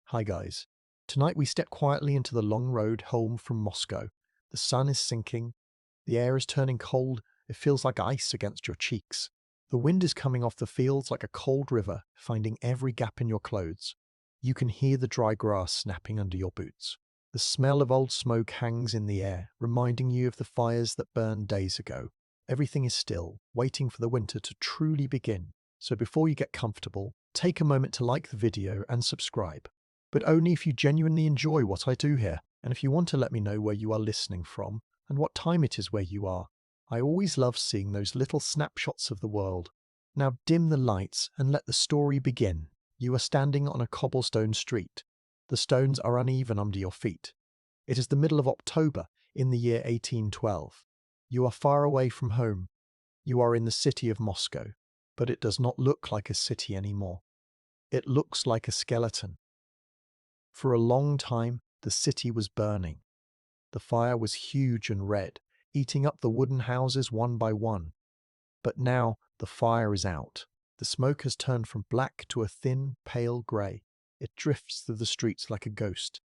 Hi guys. Tonight we step quietly into the long road home from Moscow. The sun is sinking, the air is turning cold, it feels like ice against your cheeks. The wind is coming off the fields like a cold river, finding every gap in your clothes. You can hear the dry grass snapping under your boots. The smell of old smoke hangs in the air, reminding you of the fires that burned days ago. Everything is still, waiting for the winter to truly begin. So before you get comfortable, take a moment to like the video and subscribe. But only if you genuinely enjoy what I do here, and if you want to let me know where you are listening from and what time it is where you are. I always love seeing those little snapshots of the world. Now dim the lights and let the story begin. You are standing on a cobblestone street. The stones are uneven under your feet. It is the middle of October in the year 1812. You are far away from home. You are in the city of Moscow, but it does not look like a city anymore. It looks like a skeleton. For a long time, the city was burning. The fire was huge and red, eating up the wooden houses one by one. But now the fire is out. The smoke has turned from black to a thin, pale grey. It drifts through the streets like a ghost.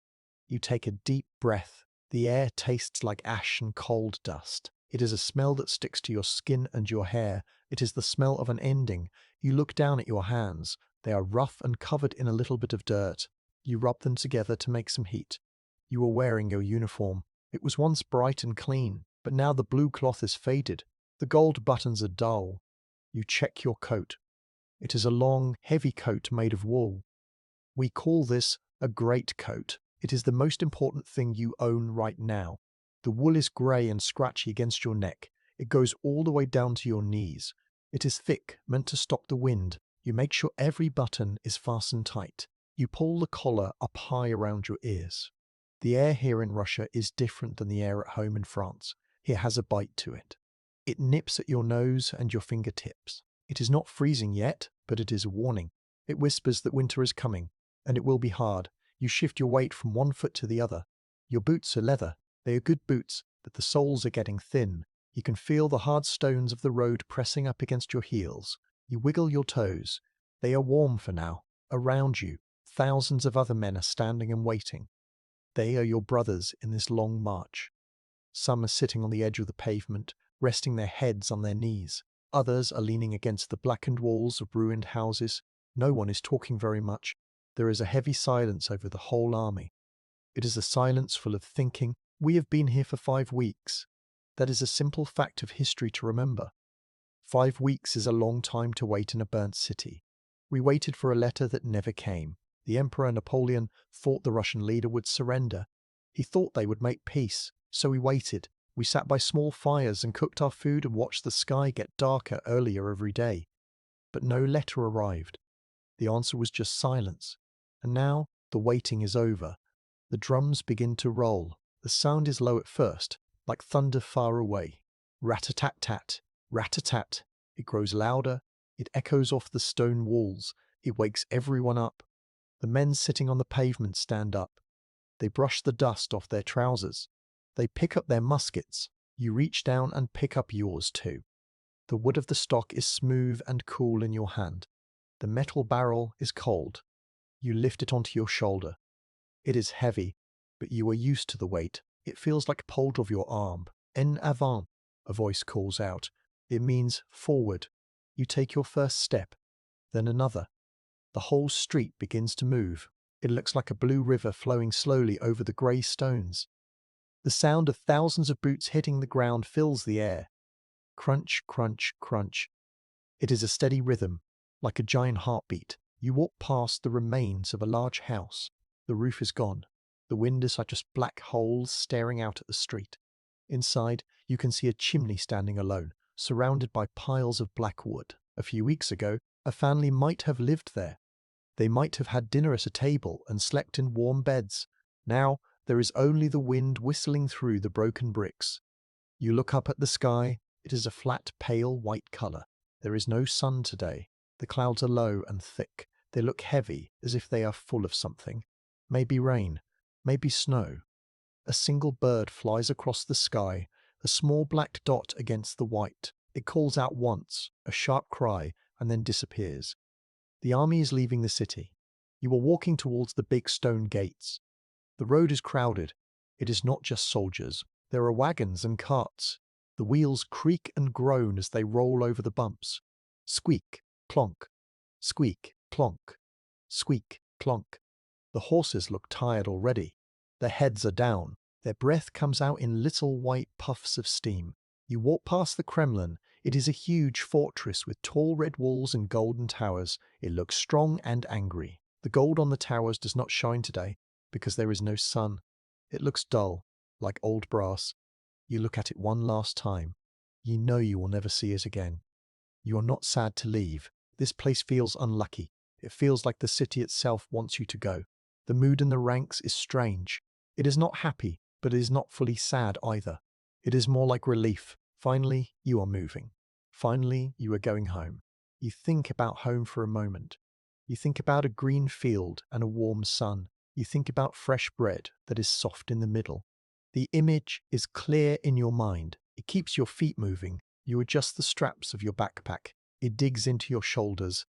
You take a deep breath. The air tastes like ash and cold dust. It is a smell that sticks to your skin and your hair. It is the smell of an ending. You look down at your hands. They are rough and covered in a little bit of dirt. You rub them together to make some heat. You are wearing your uniform. It was once bright and clean, but now the blue cloth is faded. The gold buttons are dull. You check your coat. It is a long, heavy coat made of wool. We call this a greatcoat. It is the most important thing you own right now. The wool is grey and scratchy against your neck. It goes all the way down to your knees. It is thick, meant to stop the wind. You make sure every button is fastened tight. You pull the collar up high around your ears. The air here in Russia is different than the air at home in France. It has a bite to it. It nips at your nose and your fingertips. It is not freezing yet, but it is a warning. It whispers that winter is coming, and it will be hard. You shift your weight from one foot to the other. Your boots are leather. They are good boots, but the soles are getting thin. You can feel the hard stones of the road pressing up against your heels. You wiggle your toes. They are warm for now. Around you, thousands of other men are standing and waiting. They are your brothers in this long march. Some are sitting on the edge of the pavement, resting their heads on their knees. Others are leaning against the blackened walls of ruined houses. No one is talking very much. There is a heavy silence over the whole army. It is a silence full of thinking. We have been here for 5 weeks. That is a simple fact of history to remember. 5 weeks is a long time to wait in a burnt city. We waited for a letter that never came. The Emperor Napoleon thought the Russian leader would surrender. He thought they would make peace, so we waited. We sat by small fires and cooked our food and watched the sky get darker earlier every day. But no letter arrived. The answer was just silence. And now the waiting is over. The drums begin to roll. The sound is low at first, like thunder far away. Rat-a-tat-tat, rat-a-tat. It grows louder. It echoes off the stone walls. It wakes everyone up. The men sitting on the pavement stand up. They brush the dust off their trousers. They pick up their muskets. You reach down and pick up yours too. The wood of the stock is smooth and cool in your hand. The metal barrel is cold. You lift it onto your shoulder. It is heavy, but you are used to the weight. It feels like pulled of your arm. En avant, a voice calls out. It means forward. You take your first step, then another. The whole street begins to move. It looks like a blue river flowing slowly over the grey stones. The sound of thousands of boots hitting the ground fills the air. Crunch, crunch, crunch. It is a steady rhythm, like a giant heartbeat. You walk past the remains of a large house. The roof is gone. The windows are just black holes staring out at the street. Inside, you can see a chimney standing alone, surrounded by piles of black wood. A few weeks ago, a family might have lived there. They might have had dinner at a table and slept in warm beds. Now, there is only the wind whistling through the broken bricks. You look up at the sky. It is a flat, pale white colour. There is no sun today. The clouds are low and thick. They look heavy, as if they are full of something. Maybe rain, maybe snow. A single bird flies across the sky, a small black dot against the white. It calls out once, a sharp cry, and then disappears. The army is leaving the city. You are walking towards the big stone gates. The road is crowded. It is not just soldiers. There are wagons and carts. The wheels creak and groan as they roll over the bumps. Squeak, clonk, squeak, clonk, squeak, clonk. The horses look tired already. Their heads are down. Their breath comes out in little white puffs of steam. You walk past the Kremlin. It is a huge fortress with tall red walls and golden towers. It looks strong and angry. The gold on the towers does not shine today because there is no sun. It looks dull, like old brass. You look at it one last time. You know you will never see it again. You are not sad to leave. This place feels unlucky. It feels like the city itself wants you to go. The mood in the ranks is strange. It is not happy, but it is not fully sad either. It is more like relief. Finally, you are moving. Finally, you are going home. You think about home for a moment. You think about a green field and a warm sun. You think about fresh bread that is soft in the middle. The image is clear in your mind. It keeps your feet moving. You adjust the straps of your backpack. It digs into your shoulders.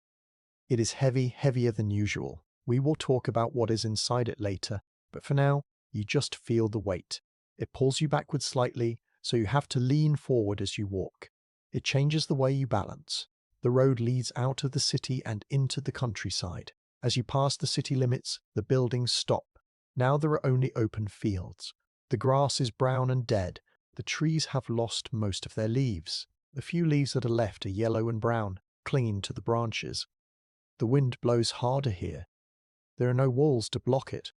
It is heavy, heavier than usual. We will talk about what is inside it later, but for now, you just feel the weight. It pulls you backward slightly, so you have to lean forward as you walk. It changes the way you balance. The road leads out of the city and into the countryside. As you pass the city limits, the buildings stop. Now there are only open fields. The grass is brown and dead. The trees have lost most of their leaves. The few leaves that are left are yellow and brown, clinging to the branches. The wind blows harder here. There are no walls to block it.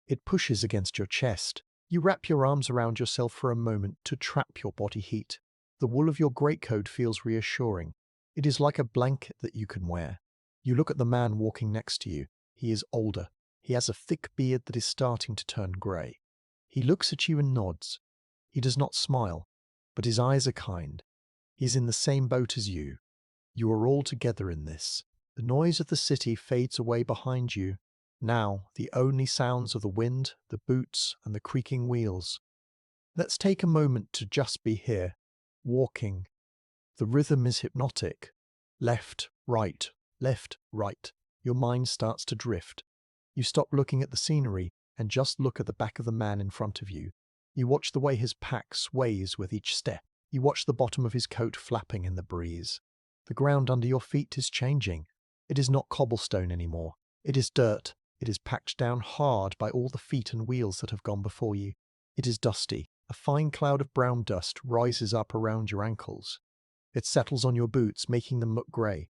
It pushes against your chest. You wrap your arms around yourself for a moment to trap your body heat. The wool of your greatcoat feels reassuring. It is like a blanket that you can wear. You look at the man walking next to you. He is older. He has a thick beard that is starting to turn grey. He looks at you and nods. He does not smile, but his eyes are kind. He is in the same boat as you. You are all together in this. The noise of the city fades away behind you. Now, the only sounds are the wind, the boots, and the creaking wheels. Let's take a moment to just be here, walking. The rhythm is hypnotic. Left, right, left, right. Your mind starts to drift. You stop looking at the scenery and just look at the back of the man in front of you. You watch the way his pack sways with each step. You watch the bottom of his coat flapping in the breeze. The ground under your feet is changing. It is not cobblestone anymore. It is dirt. It is packed down hard by all the feet and wheels that have gone before you. It is dusty. A fine cloud of brown dust rises up around your ankles. It settles on your boots, making them look grey.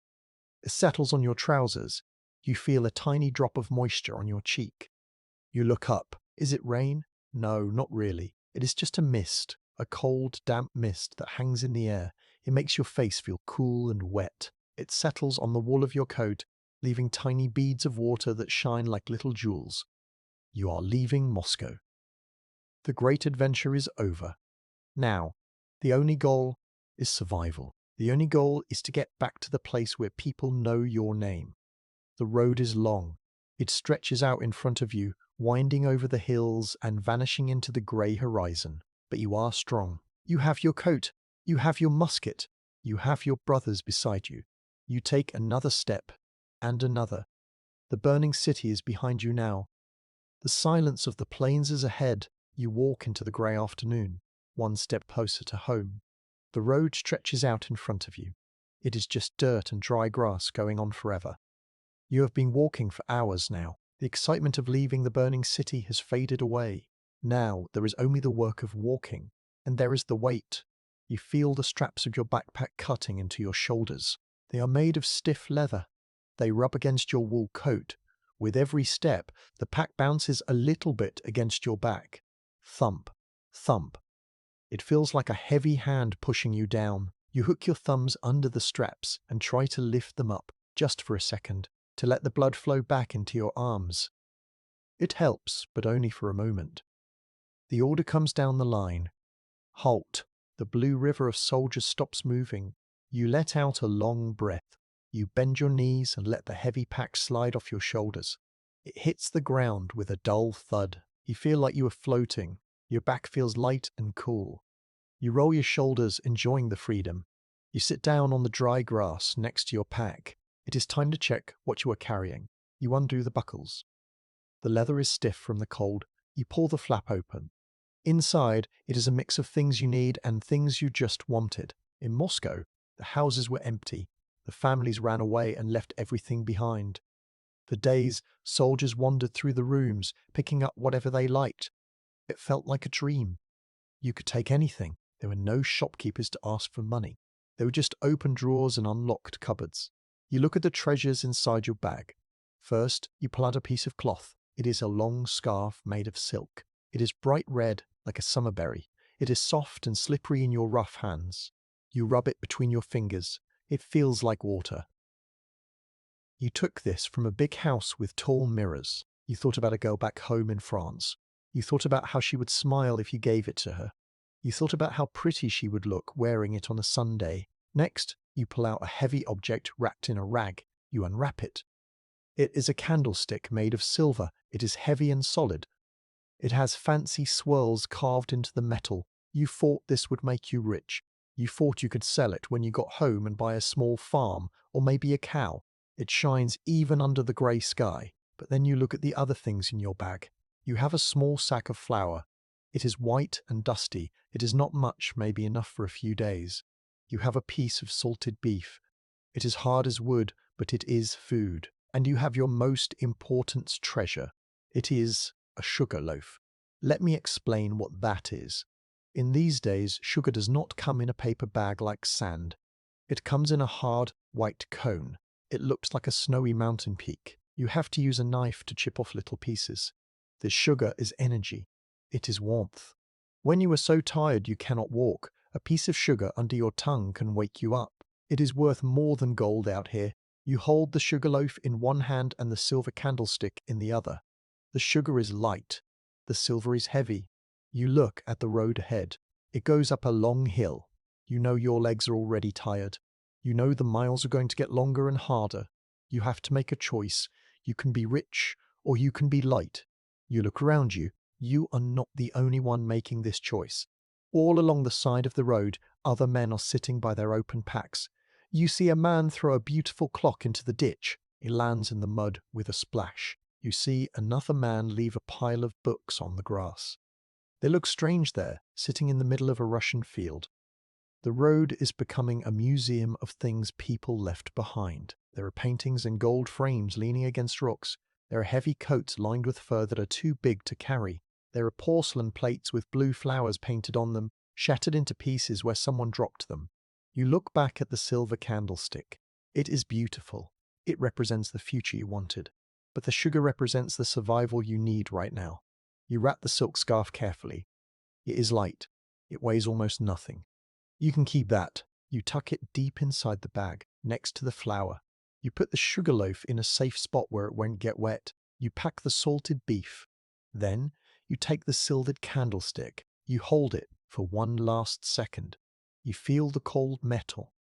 It settles on your trousers. You feel a tiny drop of moisture on your cheek. You look up. Is it rain? No, not really. It is just a mist, a cold, damp mist that hangs in the air. It makes your face feel cool and wet. It settles on the wool of your coat, leaving tiny beads of water that shine like little jewels. You are leaving Moscow. The great adventure is over. Now, the only goal is survival. The only goal is to get back to the place where people know your name. The road is long. It stretches out in front of you, winding over the hills and vanishing into the grey horizon. But you are strong. You have your coat. You have your musket. You have your brothers beside you. You take another step, and another. The burning city is behind you now. The silence of the plains is ahead. You walk into the grey afternoon, one step closer to home. The road stretches out in front of you. It is just dirt and dry grass going on forever. You have been walking for hours now. The excitement of leaving the burning city has faded away. Now there is only the work of walking, and there is the weight. You feel the straps of your backpack cutting into your shoulders. They are made of stiff leather. They rub against your wool coat. With every step, the pack bounces a little bit against your back. Thump, thump. It feels like a heavy hand pushing you down. You hook your thumbs under the straps and try to lift them up, just for a second, to let the blood flow back into your arms. It helps, but only for a moment. The order comes down the line. Halt. The blue river of soldiers stops moving. You let out a long breath. You bend your knees and let the heavy pack slide off your shoulders. It hits the ground with a dull thud. You feel like you are floating. Your back feels light and cool. You roll your shoulders, enjoying the freedom. You sit down on the dry grass next to your pack. It is time to check what you are carrying. You undo the buckles. The leather is stiff from the cold. You pull the flap open. Inside, it is a mix of things you need and things you just wanted. In Moscow, the houses were empty. The families ran away and left everything behind. For days, soldiers wandered through the rooms, picking up whatever they liked. It felt like a dream. You could take anything. There were no shopkeepers to ask for money. There were just open drawers and unlocked cupboards. You look at the treasures inside your bag. First, you pull out a piece of cloth. It is a long scarf made of silk. It is bright red, like a summer berry. It is soft and slippery in your rough hands. You rub it between your fingers. It feels like water. You took this from a big house with tall mirrors. You thought about a girl back home in France. You thought about how she would smile if you gave it to her. You thought about how pretty she would look wearing it on a Sunday. Next, you pull out a heavy object wrapped in a rag. You unwrap it. It is a candlestick made of silver. It is heavy and solid. It has fancy swirls carved into the metal. You thought this would make you rich. You thought you could sell it when you got home and buy a small farm, or maybe a cow. It shines even under the grey sky. But then you look at the other things in your bag. You have a small sack of flour. It is white and dusty. It is not much, maybe enough for a few days. You have a piece of salted beef. It is hard as wood, but it is food. And you have your most important treasure. It is a sugar loaf. Let me explain what that is. In these days, sugar does not come in a paper bag like sand. It comes in a hard, white cone. It looks like a snowy mountain peak. You have to use a knife to chip off little pieces. This sugar is energy. It is warmth. When you are so tired you cannot walk, a piece of sugar under your tongue can wake you up. It is worth more than gold out here. You hold the sugar loaf in one hand and the silver candlestick in the other. The sugar is light. The silver is heavy. You look at the road ahead. It goes up a long hill. You know your legs are already tired. You know the miles are going to get longer and harder. You have to make a choice. You can be rich or you can be light. You look around you. You are not the only one making this choice. All along the side of the road, other men are sitting by their open packs. You see a man throw a beautiful clock into the ditch. It lands in the mud with a splash. You see another man leave a pile of books on the grass. They look strange there, sitting in the middle of a Russian field. The road is becoming a museum of things people left behind. There are paintings in gold frames leaning against rocks. There are heavy coats lined with fur that are too big to carry. There are porcelain plates with blue flowers painted on them, shattered into pieces where someone dropped them. You look back at the silver candlestick. It is beautiful. It represents the future you wanted. But the sugar represents the survival you need right now. You wrap the silk scarf carefully. It is light. It weighs almost nothing. You can keep that. You tuck it deep inside the bag, next to the flour. You put the sugar loaf in a safe spot where it won't get wet. You pack the salted beef. Then, you take the silvered candlestick. You hold it for one last second. You feel the cold metal.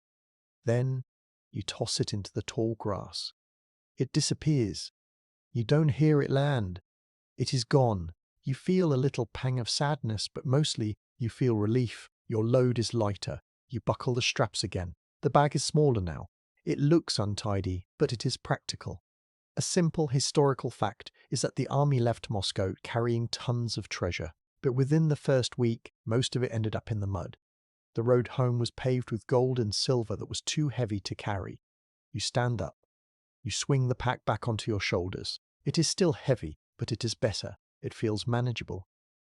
Then, you toss it into the tall grass. It disappears. You don't hear it land. It is gone. You feel a little pang of sadness, but mostly you feel relief. Your load is lighter. You buckle the straps again. The bag is smaller now. It looks untidy, but it is practical. A simple historical fact is that the army left Moscow carrying tons of treasure, but within the first week, most of it ended up in the mud. The road home was paved with gold and silver that was too heavy to carry. You stand up. You swing the pack back onto your shoulders. It is still heavy, but it is better. It feels manageable.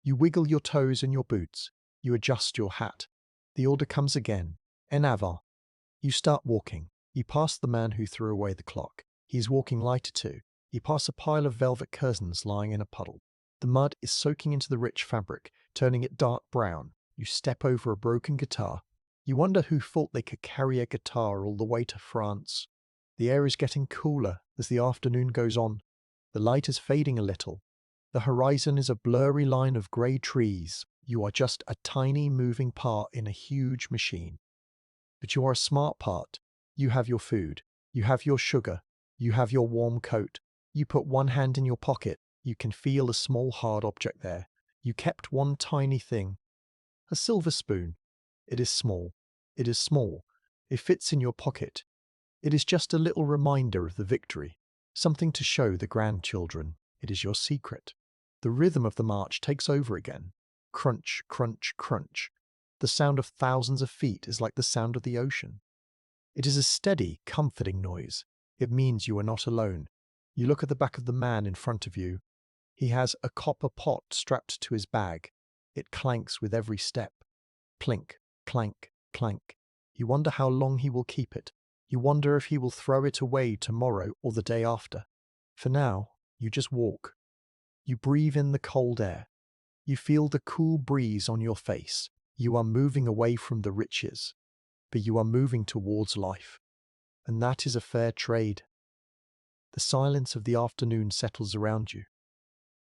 You wiggle your toes in your boots. You adjust your hat. The order comes again. En avant. You start walking. You pass the man who threw away the clock. He is walking lighter too. You pass a pile of velvet curtains lying in a puddle. The mud is soaking into the rich fabric, turning it dark brown. You step over a broken guitar. You wonder who thought they could carry a guitar all the way to France. The air is getting cooler as the afternoon goes on. The light is fading a little. The horizon is a blurry line of grey trees. You are just a tiny moving part in a huge machine. But you are a smart part. You have your food. You have your sugar. You have your warm coat. You put one hand in your pocket. You can feel a small hard object there. You kept one tiny thing. A silver spoon. It is small. It is small. It fits in your pocket. It is just a little reminder of the victory. something to show the grandchildren. It is your secret. The rhythm of the march takes over again. Crunch, crunch, crunch. The sound of thousands of feet is like the sound of the ocean. It is a steady, comforting noise. It means you are not alone. You look at the back of the man in front of you. He has a copper pot strapped to his bag. It clanks with every step. Plink, clank, clank. You wonder how long he will keep it. You wonder if he will throw it away tomorrow or the day after. For now, you just walk. You breathe in the cold air. You feel the cool breeze on your face. You are moving away from the riches, but you are moving towards life. And that is a fair trade. The silence of the afternoon settles around you.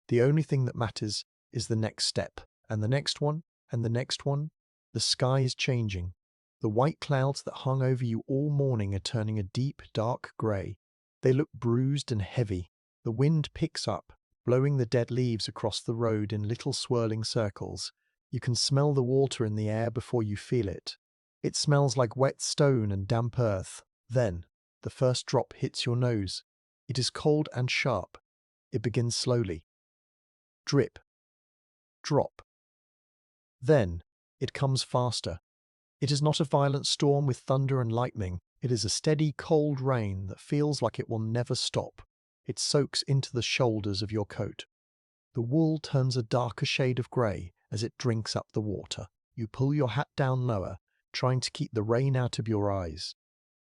The only thing that matters is the next step, and the next one, and the next one. The sky is changing. The white clouds that hung over you all morning are turning a deep, dark grey. They look bruised and heavy. The wind picks up, blowing the dead leaves across the road in little swirling circles. You can smell the water in the air before you feel it. It smells like wet stone and damp earth. Then, the first drop hits your nose. It is cold and sharp. It begins slowly. Drip. Drop. Then, it comes faster. It is not a violent storm with thunder and lightning. It is a steady, cold rain that feels like it will never stop. It soaks into the shoulders of your coat. The wool turns a darker shade of grey as it drinks up the water. You pull your hat down lower, trying to keep the rain out of your eyes.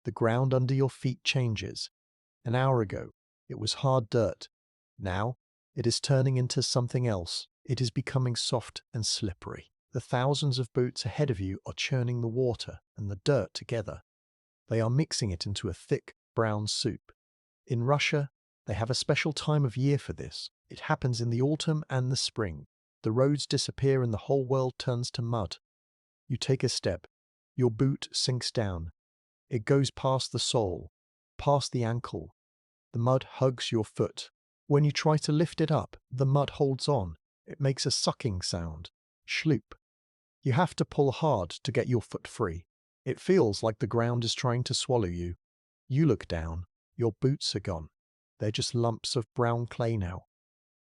The ground under your feet changes. An hour ago, it was hard dirt. Now, it is turning into something else. It is becoming soft and slippery. The thousands of boots ahead of you are churning the water and the dirt together. They are mixing it into a thick, brown soup. In Russia, they have a special time of year for this. It happens in the autumn and the spring. The roads disappear and the whole world turns to mud. You take a step. Your boot sinks down. It goes past the sole, past the ankle. The mud hugs your foot. When you try to lift it up, the mud holds on. It makes a sucking sound. Schloop. You have to pull hard to get your foot free. It feels like the ground is trying to swallow you. You look down. Your boots are gone. They're just lumps of brown clay now.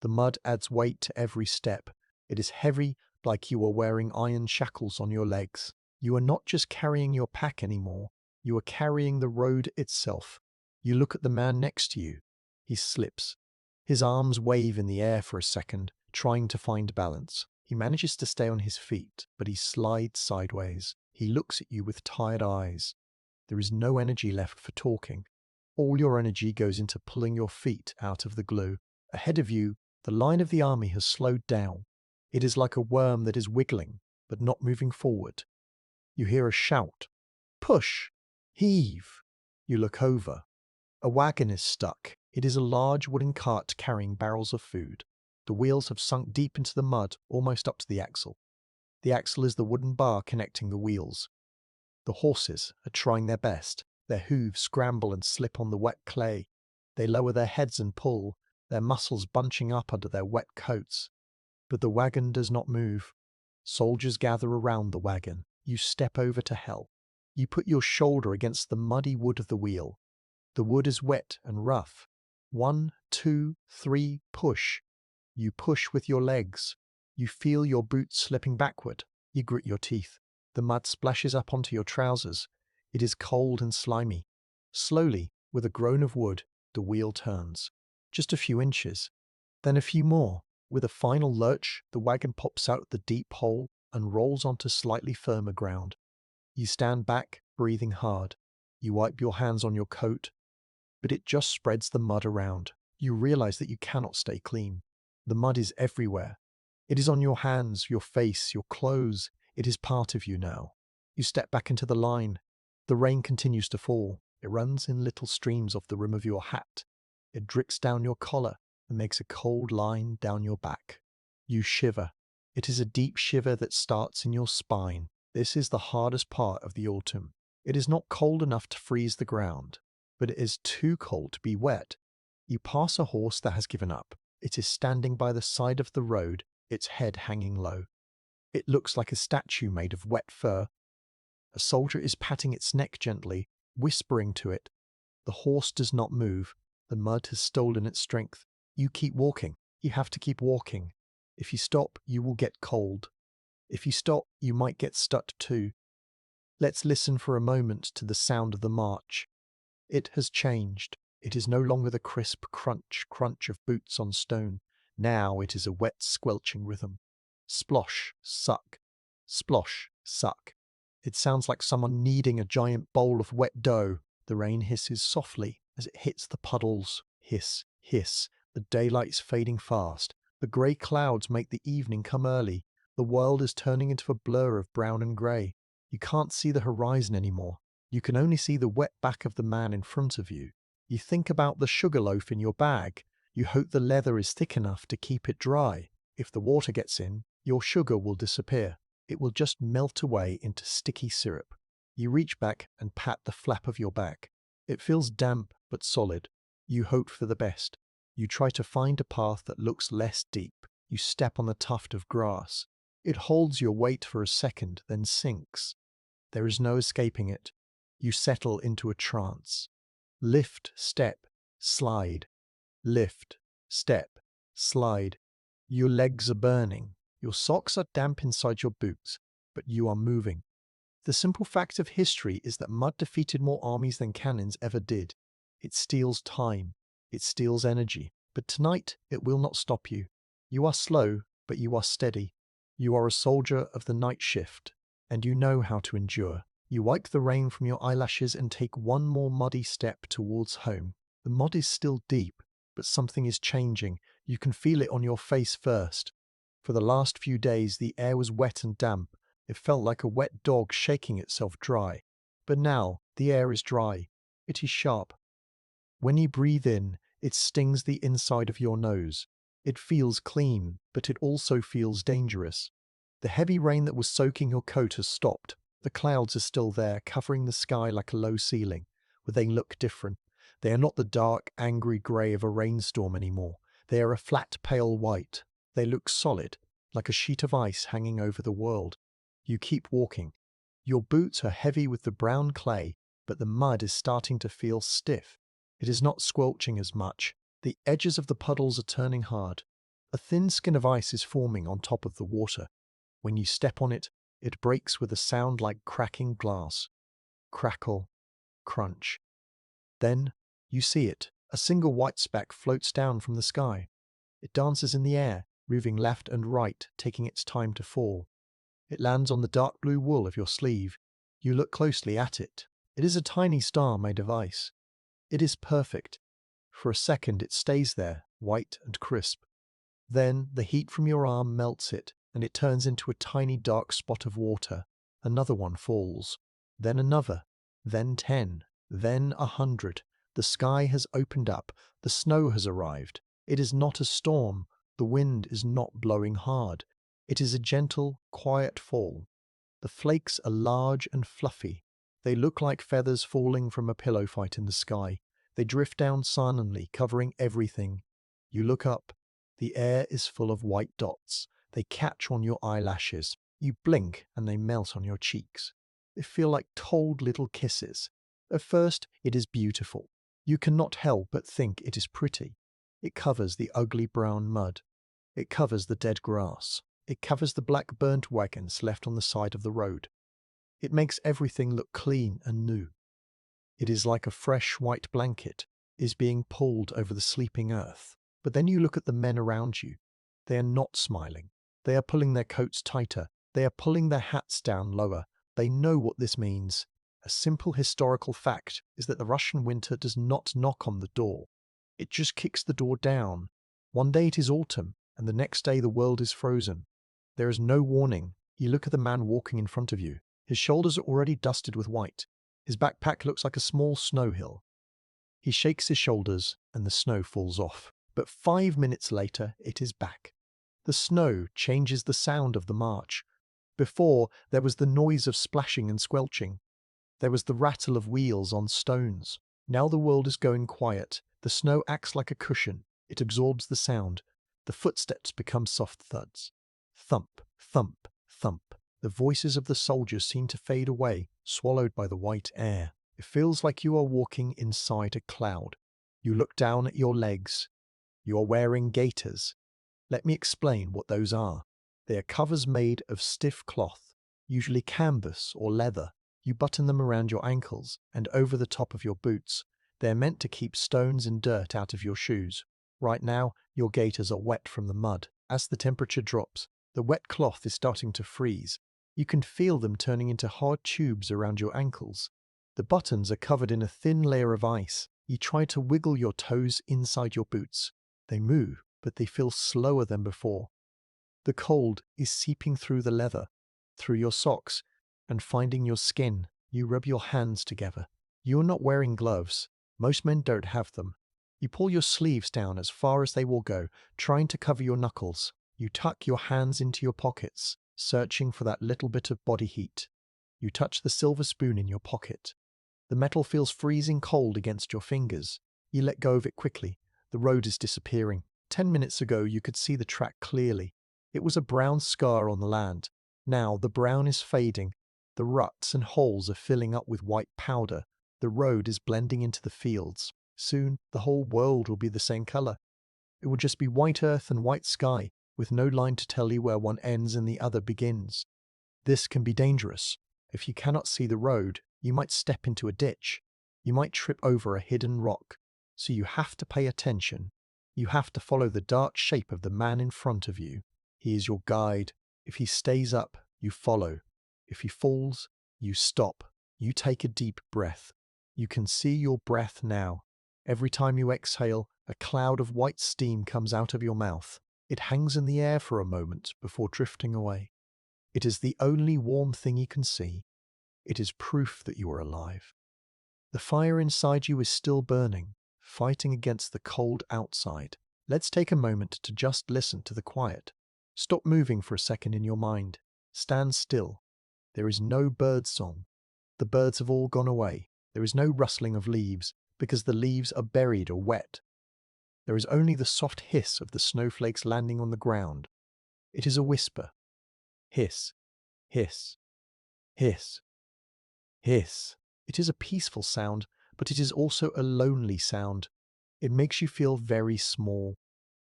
The mud adds weight to every step. It is heavy, like you are wearing iron shackles on your legs. You are not just carrying your pack anymore. You are carrying the road itself. You look at the man next to you. He slips. His arms wave in the air for a second, trying to find balance. He manages to stay on his feet, but he slides sideways. He looks at you with tired eyes. There is no energy left for talking. All your energy goes into pulling your feet out of the glue. Ahead of you, the line of the army has slowed down. It is like a worm that is wiggling, but not moving forward. You hear a shout. Push! Heave! You look over. A wagon is stuck. It is a large wooden cart carrying barrels of food. The wheels have sunk deep into the mud, almost up to the axle. The axle is the wooden bar connecting the wheels. The horses are trying their best. Their hooves scramble and slip on the wet clay. They lower their heads and pull, their muscles bunching up under their wet coats. But the wagon does not move. Soldiers gather around the wagon. You step over to hell. You put your shoulder against the muddy wood of the wheel. The wood is wet and rough. 1, 2, 3, push. You push with your legs. You feel your boots slipping backward. You grit your teeth. The mud splashes up onto your trousers. It is cold and slimy. Slowly, with a groan of wood, the wheel turns. Just a few inches. Then a few more. With a final lurch, the wagon pops out the deep hole and rolls onto slightly firmer ground. You stand back, breathing hard. You wipe your hands on your coat, but it just spreads the mud around. You realize that you cannot stay clean. The mud is everywhere. It is on your hands, your face, your clothes. It is part of you now. You step back into the line. The rain continues to fall. It runs in little streams off the rim of your hat. It drips down your collar and makes a cold line down your back. You shiver. It is a deep shiver that starts in your spine. This is the hardest part of the autumn. It is not cold enough to freeze the ground, but it is too cold to be wet. You pass a horse that has given up. It is standing by the side of the road, its head hanging low. It looks like a statue made of wet fur. A soldier is patting its neck gently, whispering to it. The horse does not move. The mud has stolen its strength. You keep walking. You have to keep walking. If you stop, you will get cold. If you stop, you might get stuck too. Let's listen for a moment to the sound of the march. It has changed. It is no longer the crisp crunch, crunch of boots on stone. Now it is a wet, squelching rhythm. Splosh, suck. Splosh, suck. It sounds like someone kneading a giant bowl of wet dough. The rain hisses softly as it hits the puddles. Hiss, hiss. The daylight's fading fast. The grey clouds make the evening come early. The world is turning into a blur of brown and grey. You can't see the horizon anymore. You can only see the wet back of the man in front of you. You think about the sugar loaf in your bag. You hope the leather is thick enough to keep it dry. If the water gets in, your sugar will disappear. It will just melt away into sticky syrup. You reach back and pat the flap of your back. It feels damp but solid. You hope for the best. You try to find a path that looks less deep. You step on the tuft of grass. It holds your weight for a second, then sinks. There is no escaping it. You settle into a trance. Lift, step, slide. Lift, step, slide. Your legs are burning. Your socks are damp inside your boots, but you are moving. The simple fact of history is that mud defeated more armies than cannons ever did. It steals time. It steals energy. But tonight, it will not stop you. You are slow, but you are steady. You are a soldier of the night shift, and you know how to endure. You wipe the rain from your eyelashes and take one more muddy step towards home. The mud is still deep, but something is changing. You can feel it on your face first. For the last few days, the air was wet and damp. It felt like a wet dog shaking itself dry. But now, the air is dry. It is sharp. When you breathe in, it stings the inside of your nose. It feels clean, but it also feels dangerous. The heavy rain that was soaking your coat has stopped. The clouds are still there, covering the sky like a low ceiling, but they look different. They are not the dark, angry grey of a rainstorm anymore. They are a flat, pale white. They look solid, like a sheet of ice hanging over the world. You keep walking. Your boots are heavy with the brown clay, but the mud is starting to feel stiff. It is not squelching as much. The edges of the puddles are turning hard. A thin skin of ice is forming on top of the water. When you step on it, it breaks with a sound like cracking glass. Crackle, crunch. Then, you see it. A single white speck floats down from the sky. It dances in the air, moving left and right, taking its time to fall. It lands on the dark blue wool of your sleeve. You look closely at it. It is a tiny star made of ice. It is perfect. For a second it stays there, white and crisp. Then the heat from your arm melts it, and it turns into a tiny dark spot of water. Another one falls. Then another. Then 10. Then 100. The sky has opened up. The snow has arrived. It is not a storm. The wind is not blowing hard. It is a gentle, quiet fall. The flakes are large and fluffy. They look like feathers falling from a pillow fight in the sky. They drift down silently, covering everything. You look up. The air is full of white dots. They catch on your eyelashes. You blink and they melt on your cheeks. They feel like cold little kisses. At first, it is beautiful. You cannot help but think it is pretty. It covers the ugly brown mud. It covers the dead grass. It covers the black burnt wagons left on the side of the road. It makes everything look clean and new. It is like a fresh white blanket is being pulled over the sleeping earth. But then you look at the men around you. They are not smiling. They are pulling their coats tighter. They are pulling their hats down lower. They know what this means. A simple historical fact is that the Russian winter does not knock on the door. It just kicks the door down. One day it is autumn, and the next day the world is frozen. There is no warning. You look at the man walking in front of you. His shoulders are already dusted with white. His backpack looks like a small snow hill. He shakes his shoulders, and the snow falls off. But 5 minutes later, it is back. The snow changes the sound of the march. Before, there was the noise of splashing and squelching. There was the rattle of wheels on stones. Now the world is going quiet. The snow acts like a cushion. It absorbs the sound. The footsteps become soft thuds. Thump, thump, thump. The voices of the soldiers seem to fade away, swallowed by the white air. It feels like you are walking inside a cloud. You look down at your legs. You are wearing gaiters. Let me explain what those are. They are covers made of stiff cloth, usually canvas or leather. You button them around your ankles and over the top of your boots. They are meant to keep stones and dirt out of your shoes. Right now, your gaiters are wet from the mud. As the temperature drops, the wet cloth is starting to freeze. You can feel them turning into hard tubes around your ankles. The buttons are covered in a thin layer of ice. You try to wiggle your toes inside your boots. They move, but they feel slower than before. The cold is seeping through the leather, through your socks, and finding your skin. You rub your hands together. You are not wearing gloves. Most men don't have them. You pull your sleeves down as far as they will go, trying to cover your knuckles. You tuck your hands into your pockets, searching for that little bit of body heat. You touch the silver spoon in your pocket. The metal feels freezing cold against your fingers. You let go of it quickly. The road is disappearing. 10 minutes ago, you could see the track clearly. It was a brown scar on the land. Now the brown is fading. The ruts and holes are filling up with white powder. The road is blending into the fields. Soon, the whole world will be the same color. It will just be white earth and white sky, with no line to tell you where one ends and the other begins. This can be dangerous. If you cannot see the road, you might step into a ditch. You might trip over a hidden rock. So you have to pay attention. You have to follow the dark shape of the man in front of you. He is your guide. If he stays up, you follow. If he falls, you stop. You take a deep breath. You can see your breath now. Every time you exhale, a cloud of white steam comes out of your mouth. It hangs in the air for a moment before drifting away. It is the only warm thing you can see. It is proof that you are alive. The fire inside you is still burning, fighting against the cold outside. Let's take a moment to just listen to the quiet. Stop moving for a second in your mind. Stand still. There is no bird song. The birds have all gone away. There is no rustling of leaves, because the leaves are buried or wet. There is only the soft hiss of the snowflakes landing on the ground. It is a whisper. Hiss, hiss, hiss, hiss. It is a peaceful sound, but it is also a lonely sound. It makes you feel very small.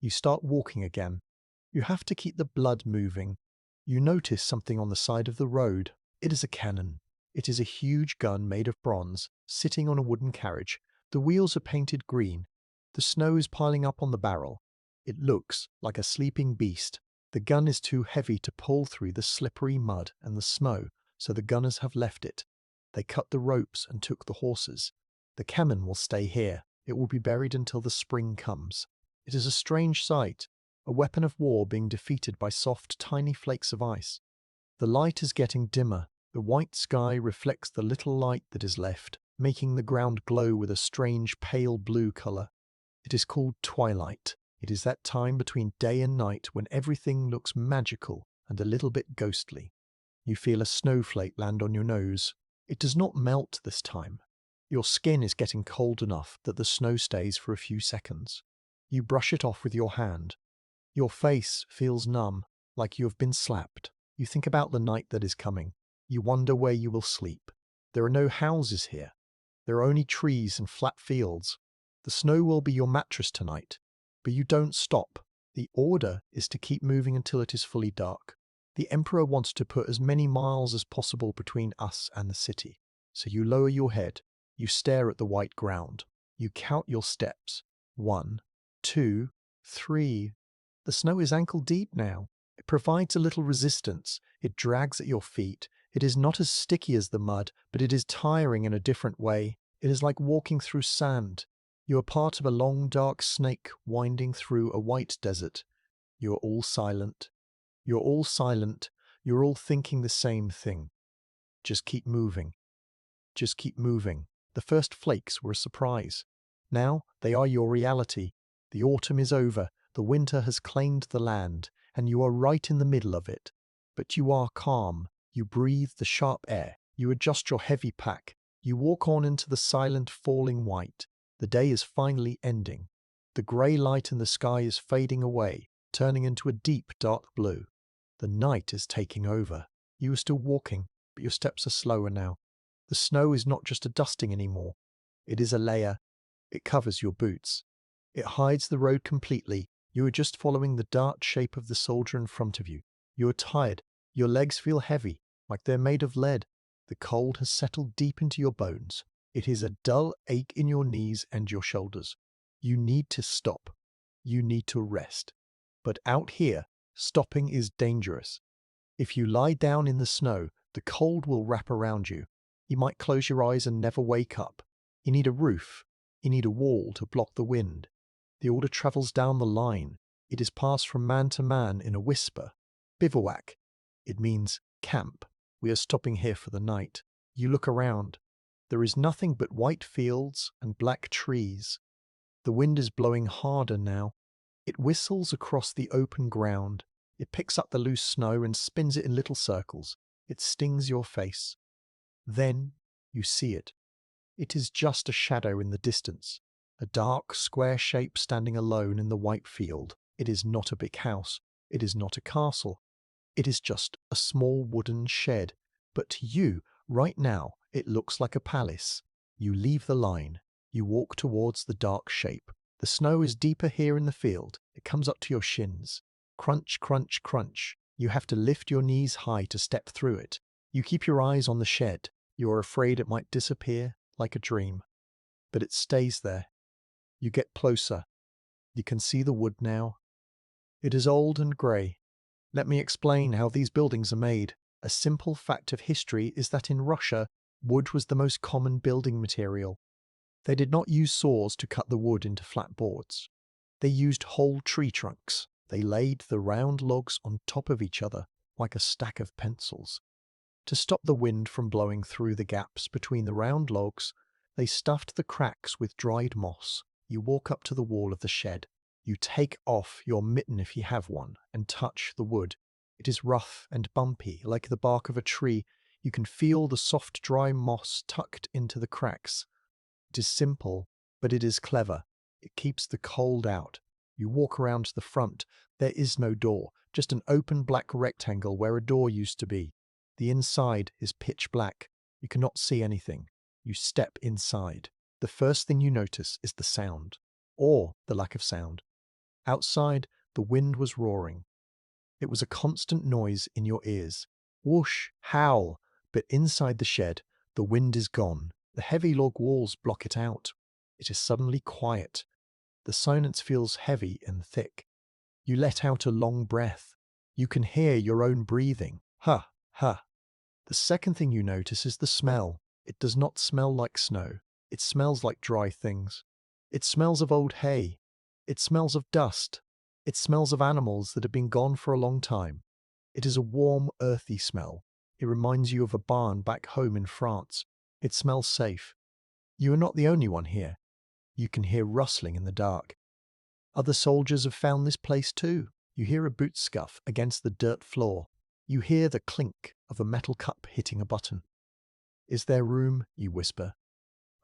You start walking again. You have to keep the blood moving. You notice something on the side of the road. It is a cannon. It is a huge gun made of bronze, sitting on a wooden carriage. The wheels are painted green. The snow is piling up on the barrel. It looks like a sleeping beast. The gun is too heavy to pull through the slippery mud and the snow, so the gunners have left it. They cut the ropes and took the horses. The cannon will stay here. It will be buried until the spring comes. It is a strange sight, a weapon of war being defeated by soft, tiny flakes of ice. The light is getting dimmer. The white sky reflects the little light that is left, making the ground glow with a strange pale blue color. It is called twilight. It is that time between day and night when everything looks magical and a little bit ghostly. You feel a snowflake land on your nose. It does not melt this time. Your skin is getting cold enough that the snow stays for a few seconds. You brush it off with your hand. Your face feels numb, like you have been slapped. You think about the night that is coming. You wonder where you will sleep. There are no houses here. There are only trees and flat fields. The snow will be your mattress tonight. But you don't stop. The order is to keep moving until it is fully dark. The Emperor wants to put as many miles as possible between us and the city. So you lower your head. You stare at the white ground. You count your steps. 1, 2, 3. The snow is ankle deep now. It provides a little resistance. It drags at your feet. It is not as sticky as the mud, but it is tiring in a different way. It is like walking through sand. You are part of a long dark snake winding through a white desert. You are all silent. You're all silent. You're all thinking the same thing. Just keep moving. Just keep moving. The first flakes were a surprise. Now they are your reality. The autumn is over. The winter has claimed the land, and you are right in the middle of it. But you are calm. You breathe the sharp air. You adjust your heavy pack. You walk on into the silent falling white. The day is finally ending. The grey light in the sky is fading away, turning into a deep dark blue. The night is taking over. You are still walking, but your steps are slower now. The snow is not just a dusting anymore. It is a layer. It covers your boots. It hides the road completely. You are just following the dark shape of the soldier in front of you. You are tired. Your legs feel heavy, like they're made of lead. The cold has settled deep into your bones. It is a dull ache in your knees and your shoulders. You need to stop. You need to rest. But out here, stopping is dangerous. If you lie down in the snow, the cold will wrap around you. You might close your eyes and never wake up. You need a roof. You need a wall to block the wind. The order travels down the line. It is passed from man to man in a whisper. Bivouac. It means camp. We are stopping here for the night. You look around. There is nothing but white fields and black trees. The wind is blowing harder now. It whistles across the open ground. It picks up the loose snow and spins it in little circles. It stings your face. Then you see it. It is just a shadow in the distance, a dark, square shape standing alone in the white field. It is not a big house. It is not a castle. It is just a small wooden shed. But to you, right now, it looks like a palace. You leave the line. You walk towards the dark shape. The snow is deeper here in the field. It comes up to your shins. Crunch, crunch, crunch. You have to lift your knees high to step through it. You keep your eyes on the shed. You are afraid it might disappear like a dream. But it stays there. You get closer. You can see the wood now. It is old and grey. Let me explain how these buildings are made. A simple fact of history is that in Russia, wood was the most common building material. They did not use saws to cut the wood into flat boards. They used whole tree trunks. They laid the round logs on top of each other, like a stack of pencils. To stop the wind from blowing through the gaps between the round logs, they stuffed the cracks with dried moss. You walk up to the wall of the shed. You take off your mitten if you have one, and touch the wood. It is rough and bumpy, like the bark of a tree. You can feel the soft, dry moss tucked into the cracks. It is simple, but it is clever. It keeps the cold out. You walk around to the front. There is no door, just an open black rectangle where a door used to be. The inside is pitch black. You cannot see anything. You step inside. The first thing you notice is the sound, or the lack of sound. Outside, the wind was roaring. It was a constant noise in your ears. Whoosh, howl. But inside the shed, the wind is gone. The heavy log walls block it out. It is suddenly quiet. The silence feels heavy and thick. You let out a long breath. You can hear your own breathing. Ha, ha. The second thing you notice is the smell. It does not smell like snow. It smells like dry things. It smells of old hay. It smells of dust. It smells of animals that have been gone for a long time. It is a warm, earthy smell. It reminds you of a barn back home in France. It smells safe. You are not the only one here. You can hear rustling in the dark. Other soldiers have found this place too. You hear a boot scuff against the dirt floor. You hear the clink of a metal cup hitting a button. Is there room? You whisper.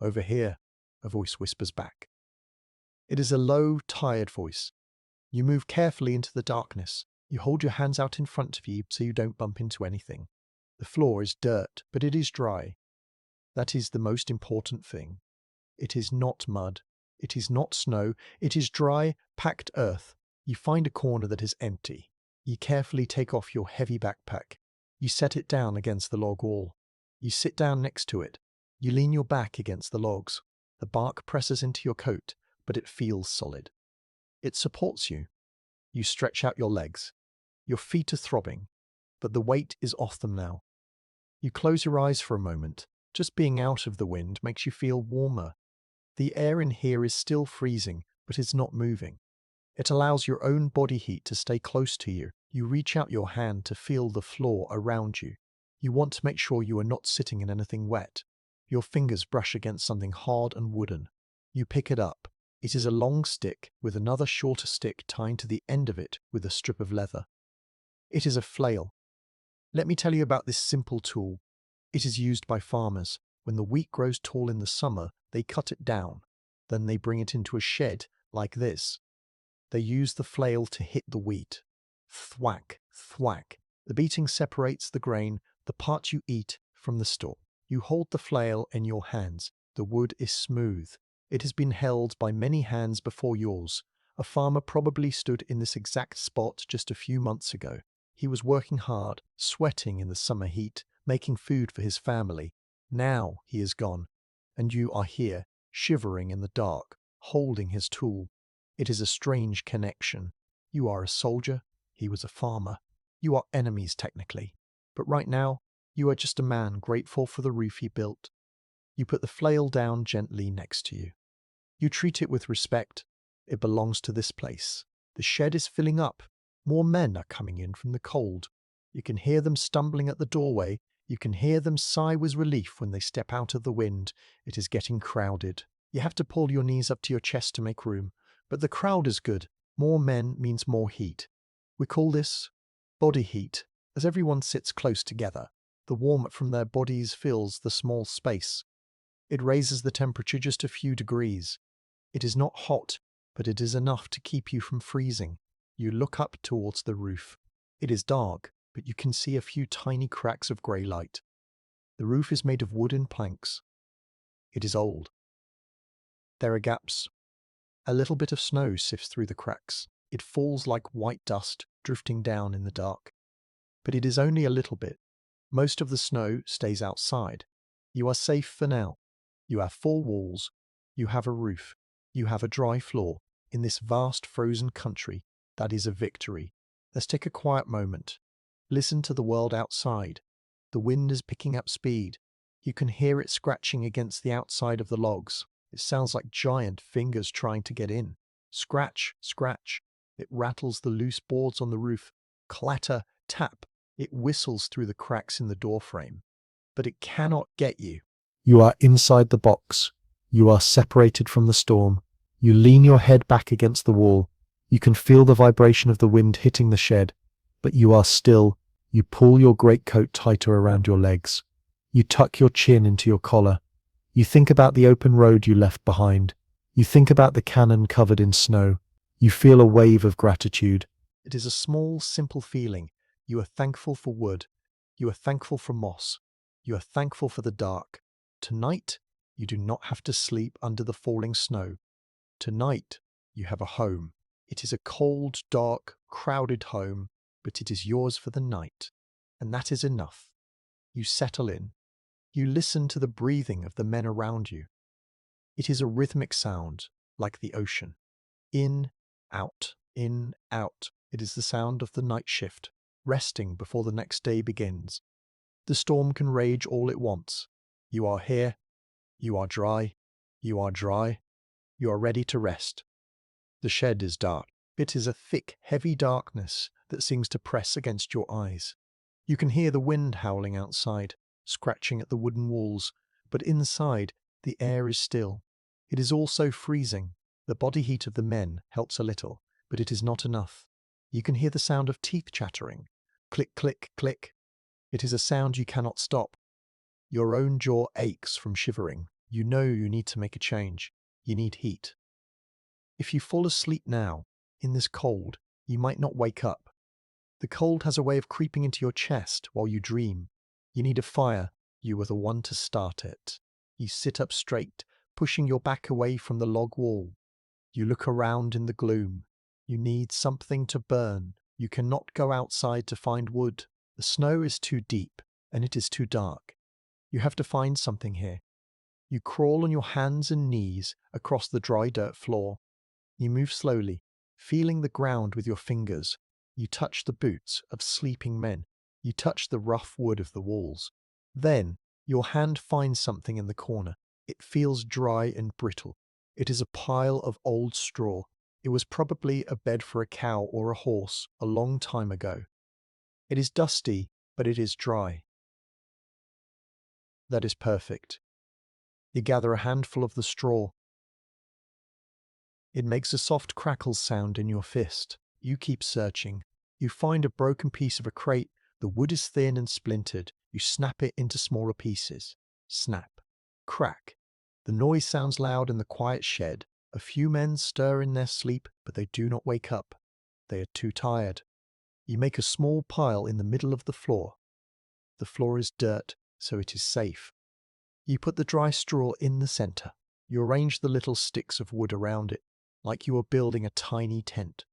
Over here, a voice whispers back. It is a low, tired voice. You move carefully into the darkness. You hold your hands out in front of you so you don't bump into anything. The floor is dirt, but it is dry. That is the most important thing. It is not mud. It is not snow. It is dry, packed earth. You find a corner that is empty. You carefully take off your heavy backpack. You set it down against the log wall. You sit down next to it. You lean your back against the logs. The bark presses into your coat, but it feels solid. It supports you. You stretch out your legs. Your feet are throbbing, but the weight is off them now. You close your eyes for a moment. Just being out of the wind makes you feel warmer. The air in here is still freezing, but it's not moving. It allows your own body heat to stay close to you. You reach out your hand to feel the floor around you. You want to make sure you are not sitting in anything wet. Your fingers brush against something hard and wooden. You pick it up. It is a long stick with another shorter stick tied to the end of it with a strip of leather. It is a flail. Let me tell you about this simple tool. It is used by farmers. When the wheat grows tall in the summer, they cut it down. Then they bring it into a shed like this. They use the flail to hit the wheat. Thwack, thwack. The beating separates the grain, the part you eat, from the stalk. You hold the flail in your hands. The wood is smooth. It has been held by many hands before yours. A farmer probably stood in this exact spot just a few months ago. He was working hard, sweating in the summer heat, making food for his family. Now he is gone, and you are here, shivering in the dark, holding his tool. It is a strange connection. You are a soldier, he was a farmer. You are enemies technically, but right now, you are just a man grateful for the roof he built. You put the flail down gently next to you. You treat it with respect. It belongs to this place. The shed is filling up. More men are coming in from the cold. You can hear them stumbling at the doorway. You can hear them sigh with relief when they step out of the wind. It is getting crowded. You have to pull your knees up to your chest to make room. But the crowd is good. More men means more heat. We call this body heat, as everyone sits close together. The warmth from their bodies fills the small space. It raises the temperature just a few degrees. It is not hot, but it is enough to keep you from freezing. You look up towards the roof. It is dark, but you can see a few tiny cracks of grey light. The roof is made of wooden planks. It is old. There are gaps. A little bit of snow sifts through the cracks. It falls like white dust, drifting down in the dark. But it is only a little bit. Most of the snow stays outside. You are safe for now. You have 4 walls. You have a roof. You have a dry floor. In this vast frozen country, that is a victory. Let's take a quiet moment. Listen to the world outside. The wind is picking up speed. You can hear it scratching against the outside of the logs. It sounds like giant fingers trying to get in. Scratch, scratch. It rattles the loose boards on the roof. Clatter, tap. It whistles through the cracks in the doorframe. But it cannot get you. You are inside the box. You are separated from the storm. You lean your head back against the wall. You can feel the vibration of the wind hitting the shed. But you are still. You pull your greatcoat tighter around your legs. You tuck your chin into your collar. You think about the open road you left behind. You think about the cannon covered in snow. You feel a wave of gratitude. It is a small, simple feeling. You are thankful for wood. You are thankful for moss. You are thankful for the dark. Tonight, you do not have to sleep under the falling snow. Tonight, you have a home. It is a cold, dark, crowded home, but it is yours for the night. And that is enough. You settle in. You listen to the breathing of the men around you. It is a rhythmic sound, like the ocean. In, out, in, out. It is the sound of the night shift, resting before the next day begins. The storm can rage all it wants. You are here. You are dry. You are dry. You are ready to rest. The shed is dark. It is a thick, heavy darkness that seems to press against your eyes. You can hear the wind howling outside, scratching at the wooden walls, but inside, the air is still. It is also freezing. The body heat of the men helps a little, but it is not enough. You can hear the sound of teeth chattering. Click, click, click. It is a sound you cannot stop. Your own jaw aches from shivering. You know you need to make a change. You need heat. If you fall asleep now, in this cold, you might not wake up. The cold has a way of creeping into your chest while you dream. You need a fire. You are the one to start it. You sit up straight, pushing your back away from the log wall. You look around in the gloom. You need something to burn. You cannot go outside to find wood. The snow is too deep, and it is too dark. You have to find something here. You crawl on your hands and knees across the dry dirt floor. You move slowly, feeling the ground with your fingers. You touch the boots of sleeping men. You touch the rough wood of the walls. Then, your hand finds something in the corner. It feels dry and brittle. It is a pile of old straw. It was probably a bed for a cow or a horse a long time ago. It is dusty, but it is dry. That is perfect. You gather a handful of the straw. It makes a soft crackle sound in your fist. You keep searching. You find a broken piece of a crate. The wood is thin and splintered. You snap it into smaller pieces. Snap. Crack. The noise sounds loud in the quiet shed. A few men stir in their sleep, but they do not wake up. They are too tired. You make a small pile in the middle of the floor. The floor is dirt, so it is safe. You put the dry straw in the center. You arrange the little sticks of wood around it, like you are building a tiny tent.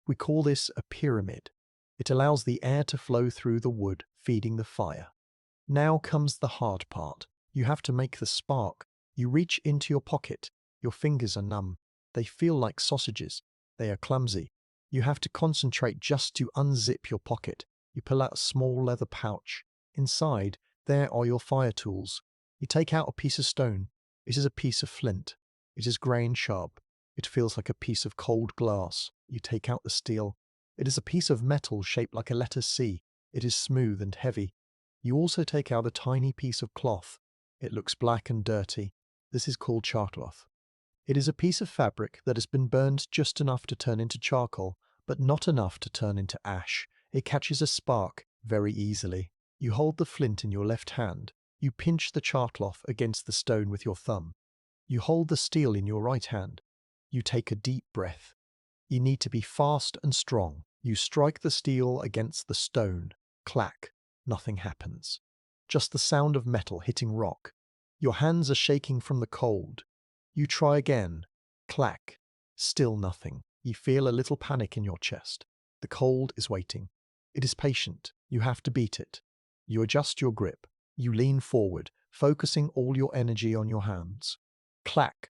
We call this a pyramid. It allows the air to flow through the wood, feeding the fire. Now comes the hard part. You have to make the spark. You reach into your pocket. Your fingers are numb. They feel like sausages. They are clumsy. You have to concentrate just to unzip your pocket. You pull out a small leather pouch. Inside, there are your fire tools. You take out a piece of stone. It is a piece of flint. It is grey and sharp. It feels like a piece of cold glass. You take out the steel. It is a piece of metal shaped like a letter C. It is smooth and heavy. You also take out a tiny piece of cloth. It looks black and dirty. This is called charcloth. It is a piece of fabric that has been burned just enough to turn into charcoal, but not enough to turn into ash. It catches a spark very easily. You hold the flint in your left hand. You pinch the charcloth against the stone with your thumb. You hold the steel in your right hand. You take a deep breath. You need to be fast and strong. You strike the steel against the stone. Clack. Nothing happens. Just the sound of metal hitting rock. Your hands are shaking from the cold. You try again. Clack. Still nothing. You feel a little panic in your chest. The cold is waiting. It is patient. You have to beat it. You adjust your grip. You lean forward, focusing all your energy on your hands. Clack.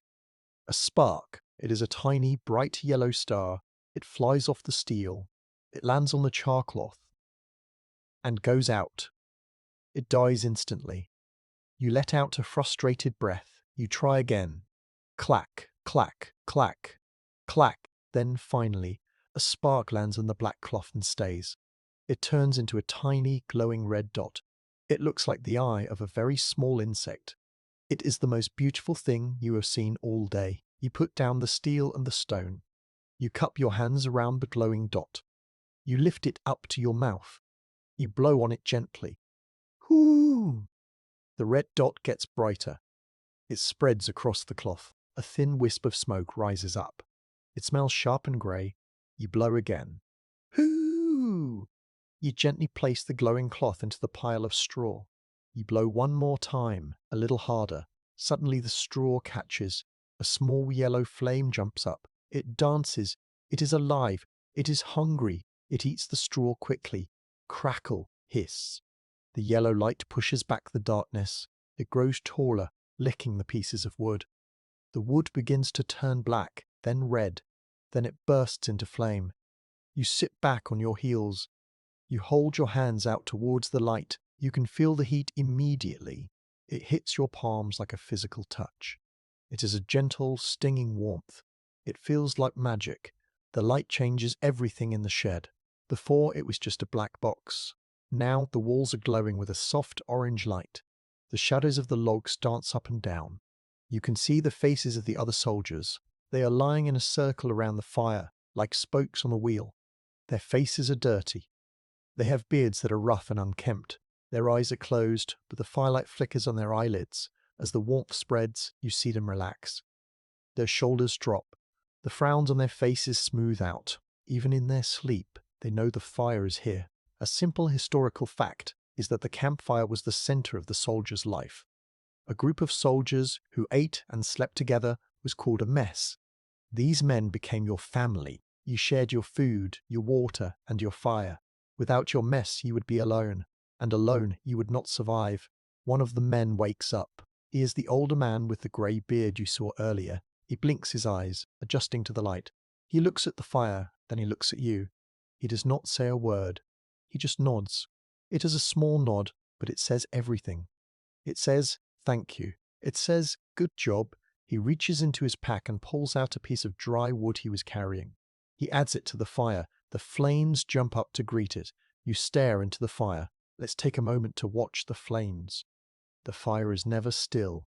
A spark. It is a tiny, bright yellow star. It flies off the steel. It lands on the charcloth and goes out. It dies instantly. You let out a frustrated breath. You try again. Clack, clack, clack, clack. Then finally, a spark lands on the black cloth and stays. It turns into a tiny, glowing red dot. It looks like the eye of a very small insect. It is the most beautiful thing you have seen all day. You put down the steel and the stone. You cup your hands around the glowing dot. You lift it up to your mouth. You blow on it gently. Whoo! The red dot gets brighter. It spreads across the cloth. A thin wisp of smoke rises up. It smells sharp and grey. You blow again. Hoo! You gently place the glowing cloth into the pile of straw. You blow one more time, a little harder. Suddenly the straw catches. A small yellow flame jumps up. It dances. It is alive. It is hungry. It eats the straw quickly. Crackle, hiss. The yellow light pushes back the darkness. It grows taller, licking the pieces of wood. The wood begins to turn black, then red. Then it bursts into flame. You sit back on your heels. You hold your hands out towards the light. You can feel the heat immediately. It hits your palms like a physical touch. It is a gentle, stinging warmth. It feels like magic. The light changes everything in the shed. Before it was just a black box. Now the walls are glowing with a soft orange light. The shadows of the logs dance up and down. You can see the faces of the other soldiers. They are lying in a circle around the fire, like spokes on a wheel. Their faces are dirty. They have beards that are rough and unkempt. Their eyes are closed, but the firelight flickers on their eyelids. As the warmth spreads, you see them relax. Their shoulders drop. The frowns on their faces smooth out. Even in their sleep, they know the fire is here. A simple historical fact is that the campfire was the center of the soldier's life. A group of soldiers who ate and slept together was called a mess. These men became your family. You shared your food, your water, and your fire. Without your mess, you would be alone, and alone you would not survive. One of the men wakes up. He is the older man with the grey beard you saw earlier. He blinks his eyes, adjusting to the light. He looks at the fire, then he looks at you. He does not say a word. He just nods. It is a small nod, but it says everything. It says, thank you. It says, good job. He reaches into his pack and pulls out a piece of dry wood he was carrying. He adds it to the fire. The flames jump up to greet it. You stare into the fire. Let's take a moment to watch the flames. The fire is never still.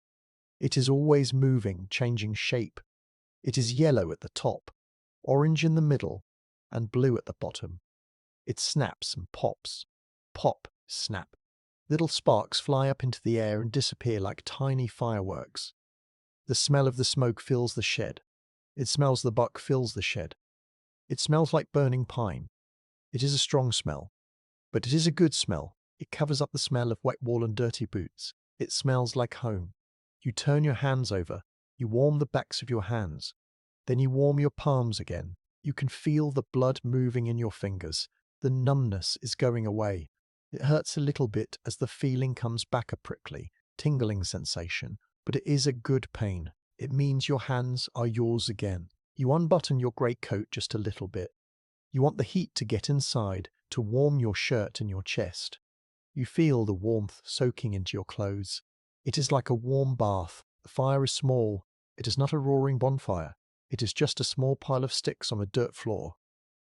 It is always moving, changing shape. It is yellow at the top, orange in the middle, and blue at the bottom. It snaps and pops. Pop, snap. Little sparks fly up into the air and disappear like tiny fireworks. The smell of the smoke fills the shed. It smells the buck fills the shed. It smells like burning pine. It is a strong smell, but it is a good smell. It covers up the smell of wet wool and dirty boots. It smells like home. You turn your hands over. You warm the backs of your hands. Then you warm your palms again. You can feel the blood moving in your fingers. The numbness is going away. It hurts a little bit as the feeling comes back, a prickly, tingling sensation, but it is a good pain. It means your hands are yours again. You unbutton your greatcoat just a little bit. You want the heat to get inside, to warm your shirt and your chest. You feel the warmth soaking into your clothes. It is like a warm bath. The fire is small. It is not a roaring bonfire. It is just a small pile of sticks on a dirt floor.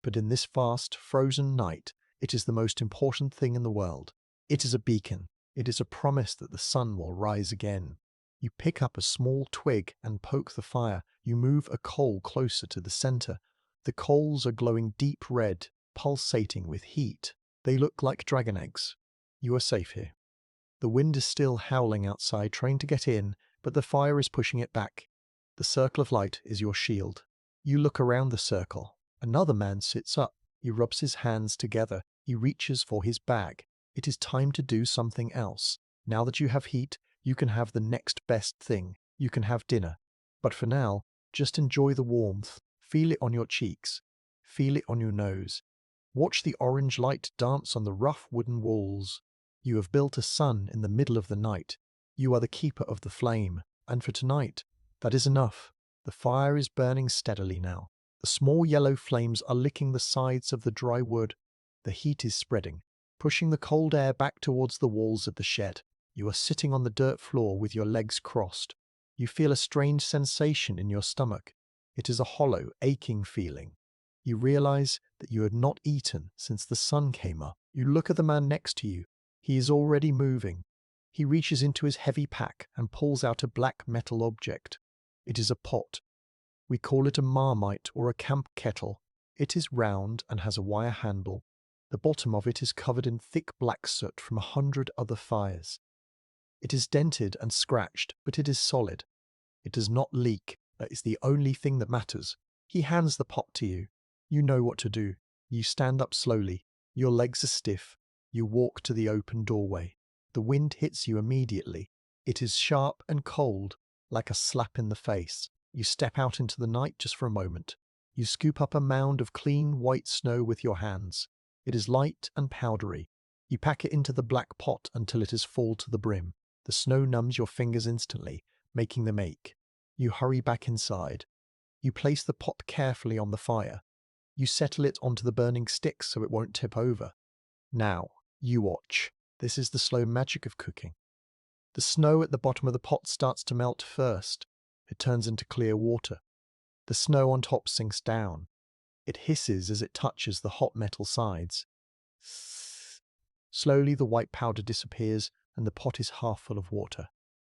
But in this vast, frozen night, it is the most important thing in the world. It is a beacon. It is a promise that the sun will rise again. You pick up a small twig and poke the fire. You move a coal closer to the center. The coals are glowing deep red, pulsating with heat. They look like dragon eggs. You are safe here. The wind is still howling outside, trying to get in, but the fire is pushing it back. The circle of light is your shield. You look around the circle. Another man sits up. He rubs his hands together. He reaches for his bag. It is time to do something else. Now that you have heat, you can have the next best thing. You can have dinner. But for now, just enjoy the warmth. Feel it on your cheeks. Feel it on your nose. Watch the orange light dance on the rough wooden walls. You have built a sun in the middle of the night. You are the keeper of the flame. And for tonight, that is enough. The fire is burning steadily now. The small yellow flames are licking the sides of the dry wood. The heat is spreading, pushing the cold air back towards the walls of the shed. You are sitting on the dirt floor with your legs crossed. You feel a strange sensation in your stomach. It is a hollow, aching feeling. You realize that you had not eaten since the sun came up. You look at the man next to you. He is already moving. He reaches into his heavy pack and pulls out a black metal object. It is a pot. We call it a marmite or a camp kettle. It is round and has a wire handle. The bottom of it is covered in thick black soot from 100 other fires. It is dented and scratched, but it is solid. It does not leak. That is the only thing that matters. He hands the pot to you. You know what to do. You stand up slowly. Your legs are stiff. You walk to the open doorway. The wind hits you immediately. It is sharp and cold, like a slap in the face. You step out into the night just for a moment. You scoop up a mound of clean white snow with your hands. It is light and powdery. You pack it into the black pot until it is full to the brim. The snow numbs your fingers instantly, making them ache. You hurry back inside. You place the pot carefully on the fire. You settle it onto the burning sticks so it won't tip over. Now, you watch. This is the slow magic of cooking. The snow at the bottom of the pot starts to melt first. It turns into clear water. The snow on top sinks down. It hisses as it touches the hot metal sides. Slowly the white powder disappears and the pot is half full of water.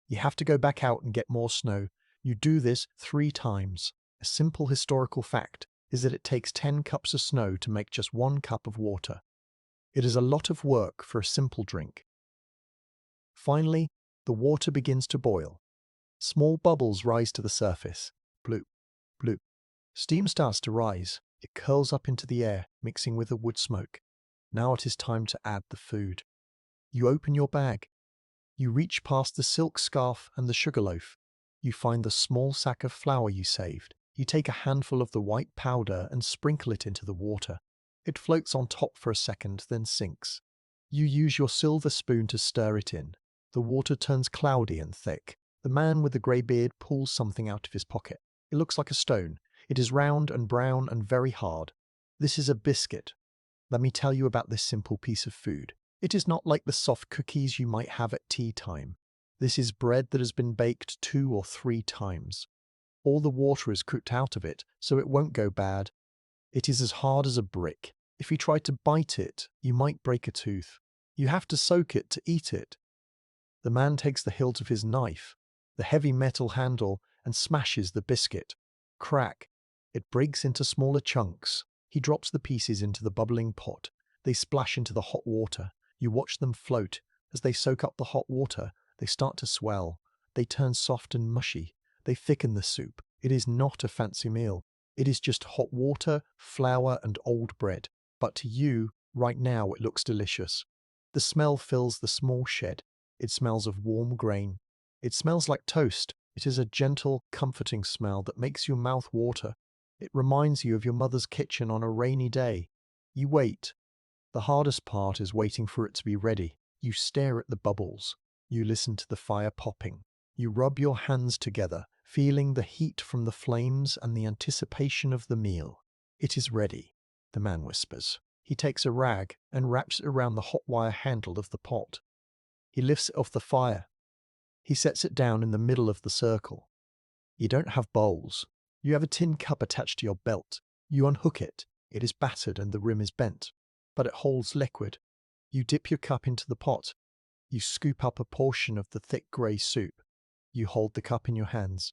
You have to go back out and get more snow. You do this 3 times. A simple historical fact is that it takes 10 cups of snow to make just 1 cup of water. It is a lot of work for a simple drink. Finally, the water begins to boil. Small bubbles rise to the surface. Bloop, bloop. Steam starts to rise. It curls up into the air, mixing with the wood smoke. Now it is time to add the food. You open your bag. You reach past the silk scarf and the sugar loaf. You find the small sack of flour you saved. You take a handful of the white powder and sprinkle it into the water. It floats on top for a second, then sinks. You use your silver spoon to stir it in. The water turns cloudy and thick. The man with the grey beard pulls something out of his pocket. It looks like a stone. It is round and brown and very hard. This is a biscuit. Let me tell you about this simple piece of food. It is not like the soft cookies you might have at tea time. This is bread that has been baked 2 or 3 times. All the water is cooked out of it, so it won't go bad. It is as hard as a brick. If you try to bite it, you might break a tooth. You have to soak it to eat it. The man takes the hilt of his knife, the heavy metal handle, and smashes the biscuit. Crack. It breaks into smaller chunks. He drops the pieces into the bubbling pot. They splash into the hot water. You watch them float. As they soak up the hot water, they start to swell. They turn soft and mushy. They thicken the soup. It is not a fancy meal. It is just hot water, flour, and old bread. But to you, right now, it looks delicious. The smell fills the small shed. It smells of warm grain. It smells like toast. It is a gentle, comforting smell that makes your mouth water. It reminds you of your mother's kitchen on a rainy day. You wait. The hardest part is waiting for it to be ready. You stare at the bubbles. You listen to the fire popping. You rub your hands together, feeling the heat from the flames and the anticipation of the meal. It is ready, the man whispers. He takes a rag and wraps it around the hot wire handle of the pot. He lifts it off the fire. He sets it down in the middle of the circle. You don't have bowls. You have a tin cup attached to your belt. You unhook it. It is battered and the rim is bent, but it holds liquid. You dip your cup into the pot. You scoop up a portion of the thick grey soup. You hold the cup in your hands.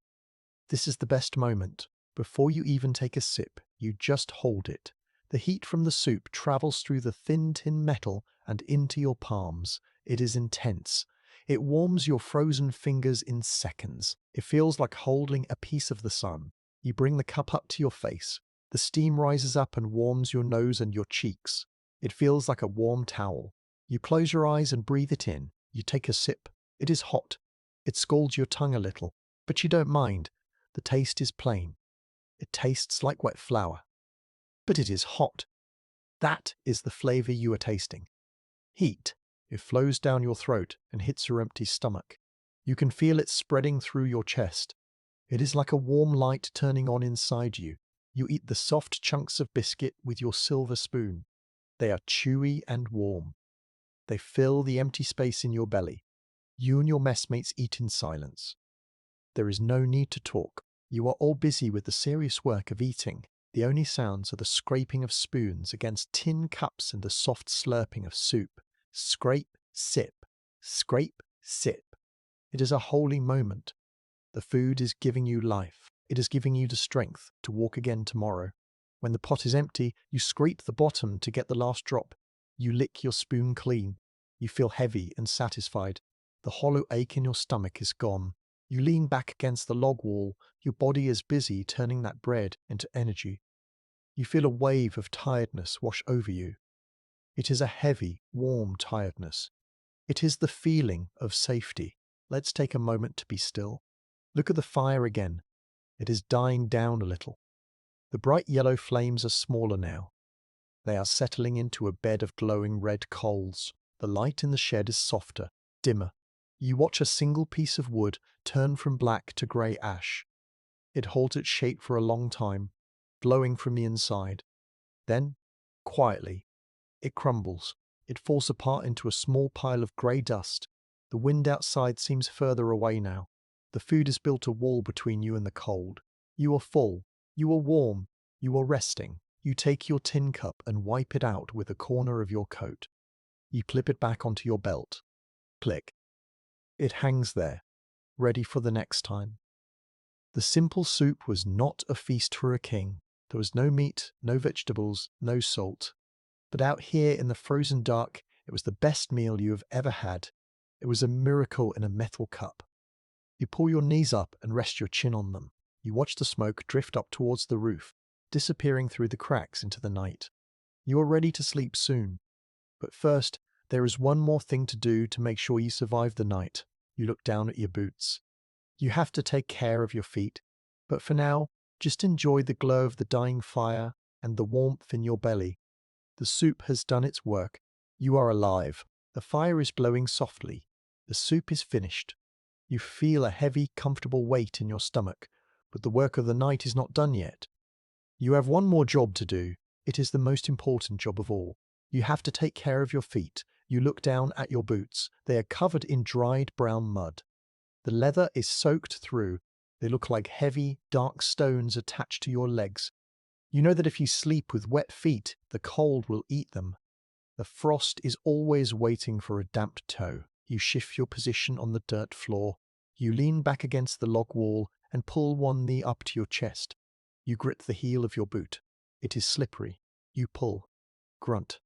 This is the best moment. Before you even take a sip, you just hold it. The heat from the soup travels through the thin tin metal and into your palms. It is intense. It warms your frozen fingers in seconds. It feels like holding a piece of the sun. You bring the cup up to your face. The steam rises up and warms your nose and your cheeks. It feels like a warm towel. You close your eyes and breathe it in. You take a sip. It is hot. It scalds your tongue a little, but you don't mind. The taste is plain. It tastes like wet flour. But it is hot. That is the flavor you are tasting. Heat. It flows down your throat and hits your empty stomach. You can feel it spreading through your chest. It is like a warm light turning on inside you. You eat the soft chunks of biscuit with your silver spoon. They are chewy and warm. They fill the empty space in your belly. You and your messmates eat in silence. There is no need to talk. You are all busy with the serious work of eating. The only sounds are the scraping of spoons against tin cups and the soft slurping of soup. Scrape, sip. Scrape, sip. It is a holy moment. The food is giving you life. It is giving you the strength to walk again tomorrow. When the pot is empty, you scrape the bottom to get the last drop. You lick your spoon clean. You feel heavy and satisfied. The hollow ache in your stomach is gone. You lean back against the log wall. Your body is busy turning that bread into energy. You feel a wave of tiredness wash over you. It is a heavy, warm tiredness. It is the feeling of safety. Let's take a moment to be still. Look at the fire again. It is dying down a little. The bright yellow flames are smaller now. They are settling into a bed of glowing red coals. The light in the shed is softer, dimmer. You watch a single piece of wood turn from black to grey ash. It holds its shape for a long time, glowing from the inside. Then, quietly, it crumbles. It falls apart into a small pile of grey dust. The wind outside seems further away now. The food has built a wall between you and the cold. You are full. You are warm. You are resting. You take your tin cup and wipe it out with a corner of your coat. You clip it back onto your belt. Click. It hangs there, ready for the next time. The simple soup was not a feast for a king. There was no meat, no vegetables, no salt. But out here in the frozen dark, it was the best meal you have ever had. It was a miracle in a metal cup. You pull your knees up and rest your chin on them. You watch the smoke drift up towards the roof, disappearing through the cracks into the night. You are ready to sleep soon. But first, there is one more thing to do to make sure you survive the night. You look down at your boots. You have to take care of your feet. But for now, just enjoy the glow of the dying fire and the warmth in your belly. The soup has done its work. You are alive. The fire is glowing softly. The soup is finished. You feel a heavy, comfortable weight in your stomach, but the work of the night is not done yet. You have one more job to do. It is the most important job of all. You have to take care of your feet. You look down at your boots. They are covered in dried brown mud. The leather is soaked through. They look like heavy, dark stones attached to your legs. You know that if you sleep with wet feet, the cold will eat them. The frost is always waiting for a damp toe. You shift your position on the dirt floor. You lean back against the log wall and pull one knee up to your chest. You grip the heel of your boot. It is slippery. You pull. Grunt.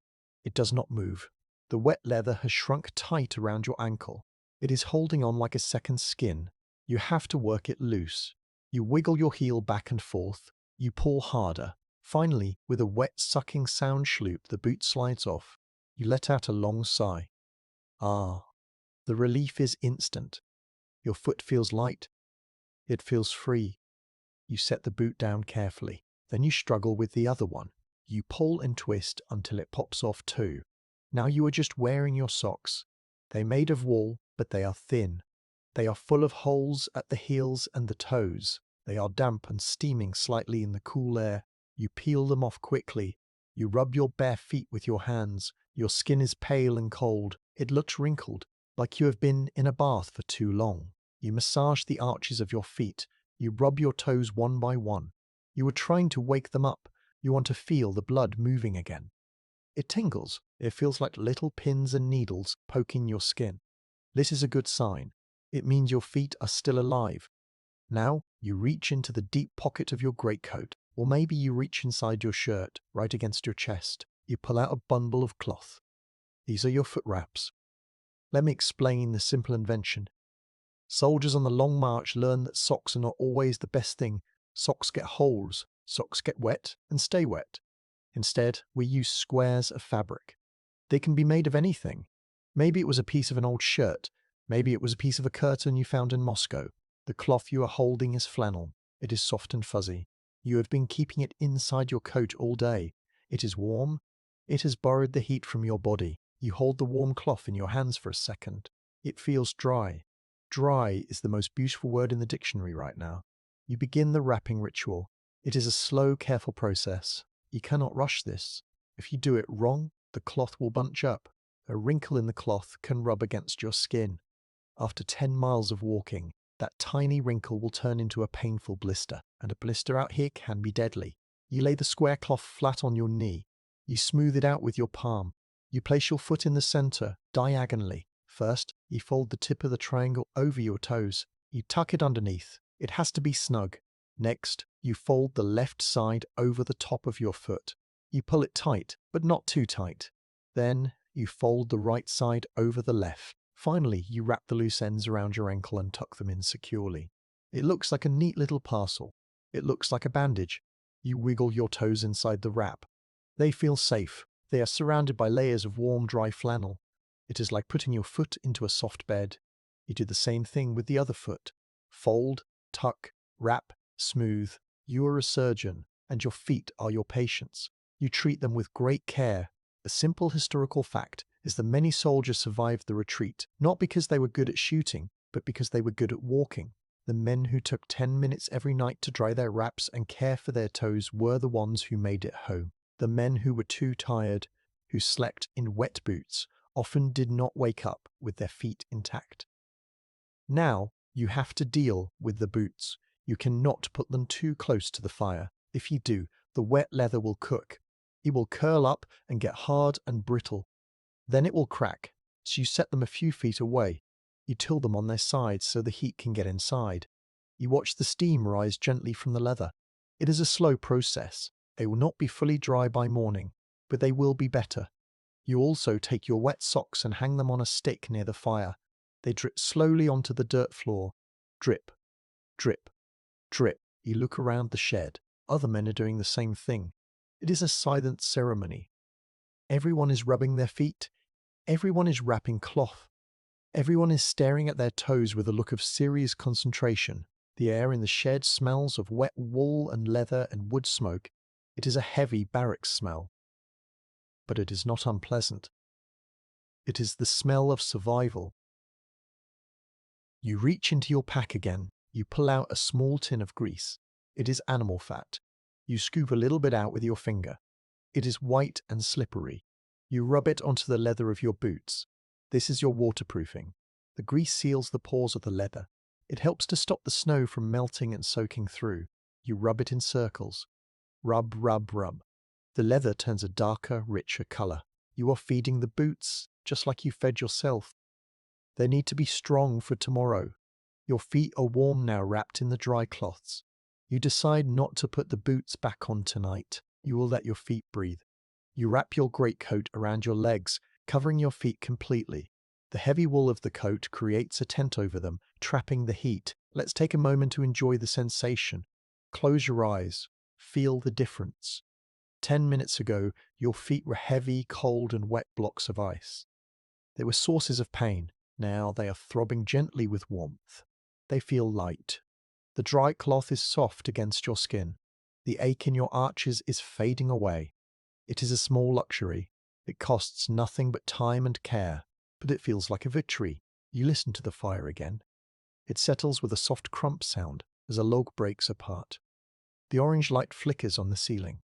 It does not move. The wet leather has shrunk tight around your ankle. It is holding on like a second skin. You have to work it loose. You wiggle your heel back and forth. You pull harder. Finally, with a wet, sucking sound schloop, the boot slides off. You let out a long sigh. Ah, the relief is instant. Your foot feels light. It feels free. You set the boot down carefully. Then you struggle with the other one. You pull and twist until it pops off too. Now you are just wearing your socks. They're made of wool, but they are thin. They are full of holes at the heels and the toes. They are damp and steaming slightly in the cool air. You peel them off quickly. You rub your bare feet with your hands. Your skin is pale and cold. It looks wrinkled, like you have been in a bath for too long. You massage the arches of your feet. You rub your toes one by one. You are trying to wake them up. You want to feel the blood moving again. It tingles. It feels like little pins and needles poking your skin. This is a good sign. It means your feet are still alive. Now you reach into the deep pocket of your greatcoat, or maybe you reach inside your shirt, right against your chest. You pull out a bundle of cloth. These are your foot wraps. Let me explain the simple invention. Soldiers on the long march learn that socks are not always the best thing. Socks get holes. Socks get wet and stay wet. Instead, we use squares of fabric. They can be made of anything. Maybe it was a piece of an old shirt. Maybe it was a piece of a curtain you found in Moscow. The cloth you are holding is flannel. It is soft and fuzzy. You have been keeping it inside your coat all day. It is warm. It has borrowed the heat from your body. You hold the warm cloth in your hands for a second. It feels dry. Dry is the most beautiful word in the dictionary right now. You begin the wrapping ritual. It is a slow, careful process. You cannot rush this. If you do it wrong, the cloth will bunch up. A wrinkle in the cloth can rub against your skin. After 10 miles of walking, that tiny wrinkle will turn into a painful blister, and a blister out here can be deadly. You lay the square cloth flat on your knee. You smooth it out with your palm. You place your foot in the center, diagonally. First, you fold the tip of the triangle over your toes. You tuck it underneath. It has to be snug. Next, you fold the left side over the top of your foot. You pull it tight, but not too tight. Then, you fold the right side over the left. Finally, you wrap the loose ends around your ankle and tuck them in securely. It looks like a neat little parcel. It looks like a bandage. You wiggle your toes inside the wrap. They feel safe. They are surrounded by layers of warm, dry flannel. It is like putting your foot into a soft bed. You do the same thing with the other foot. Fold, tuck, wrap, smooth. You are a surgeon, and your feet are your patients. You treat them with great care. A simple historical fact is that many soldiers survived the retreat, not because they were good at shooting, but because they were good at walking. The men who took 10 minutes every night to dry their wraps and care for their toes were the ones who made it home. The men who were too tired, who slept in wet boots, often did not wake up with their feet intact. Now, you have to deal with the boots. You cannot put them too close to the fire. If you do, the wet leather will cook. It will curl up and get hard and brittle. Then it will crack, so you set them a few feet away. You tilt them on their sides so the heat can get inside. You watch the steam rise gently from the leather. It is a slow process. They will not be fully dry by morning, but they will be better. You also take your wet socks and hang them on a stick near the fire. They drip slowly onto the dirt floor. Drip, drip, drip. You look around the shed. Other men are doing the same thing. It is a silent ceremony. Everyone is rubbing their feet. Everyone is wrapping cloth. Everyone is staring at their toes with a look of serious concentration. The air in the shed smells of wet wool and leather and wood smoke. It is a heavy barracks smell. But it is not unpleasant. It is the smell of survival. You reach into your pack again. You pull out a small tin of grease. It is animal fat. You scoop a little bit out with your finger. It is white and slippery. You rub it onto the leather of your boots. This is your waterproofing. The grease seals the pores of the leather. It helps to stop the snow from melting and soaking through. You rub it in circles. Rub, rub, rub. The leather turns a darker, richer color. You are feeding the boots, just like you fed yourself. They need to be strong for tomorrow. Your feet are warm now, wrapped in the dry cloths. You decide not to put the boots back on tonight. You will let your feet breathe. You wrap your greatcoat around your legs, covering your feet completely. The heavy wool of the coat creates a tent over them, trapping the heat. Let's take a moment to enjoy the sensation. Close your eyes. Feel the difference. 10 minutes ago, your feet were heavy, cold, and wet blocks of ice. They were sources of pain. Now they are throbbing gently with warmth. They feel light. The dry cloth is soft against your skin. The ache in your arches is fading away. It is a small luxury. It costs nothing but time and care, but it feels like a victory. You listen to the fire again. It settles with a soft crump sound as a log breaks apart. The orange light flickers on the ceiling.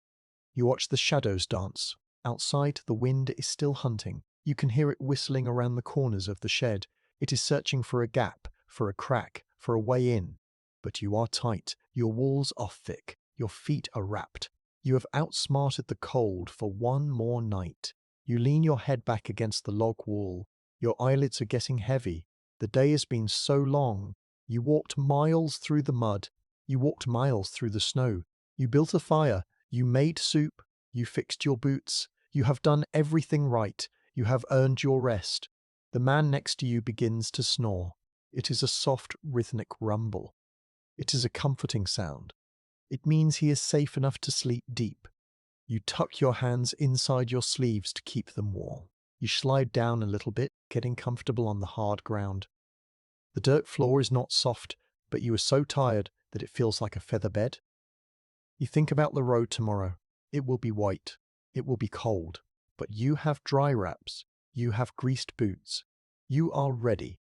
You watch the shadows dance. Outside, the wind is still hunting. You can hear it whistling around the corners of the shed. It is searching for a gap, for a crack, for a way in. But you are tight. Your walls are thick. Your feet are wrapped. You have outsmarted the cold for one more night. You lean your head back against the log wall. Your eyelids are getting heavy. The day has been so long. You walked miles through the mud. You walked miles through the snow. You built a fire. You made soup. You fixed your boots. You have done everything right. You have earned your rest. The man next to you begins to snore. It is a soft, rhythmic rumble. It is a comforting sound. It means he is safe enough to sleep deep. You tuck your hands inside your sleeves to keep them warm. You slide down a little bit, getting comfortable on the hard ground. The dirt floor is not soft, but you are so tired that it feels like a feather bed. You think about the road tomorrow. It will be white. It will be cold. But you have dry wraps. You have greased boots. You are ready.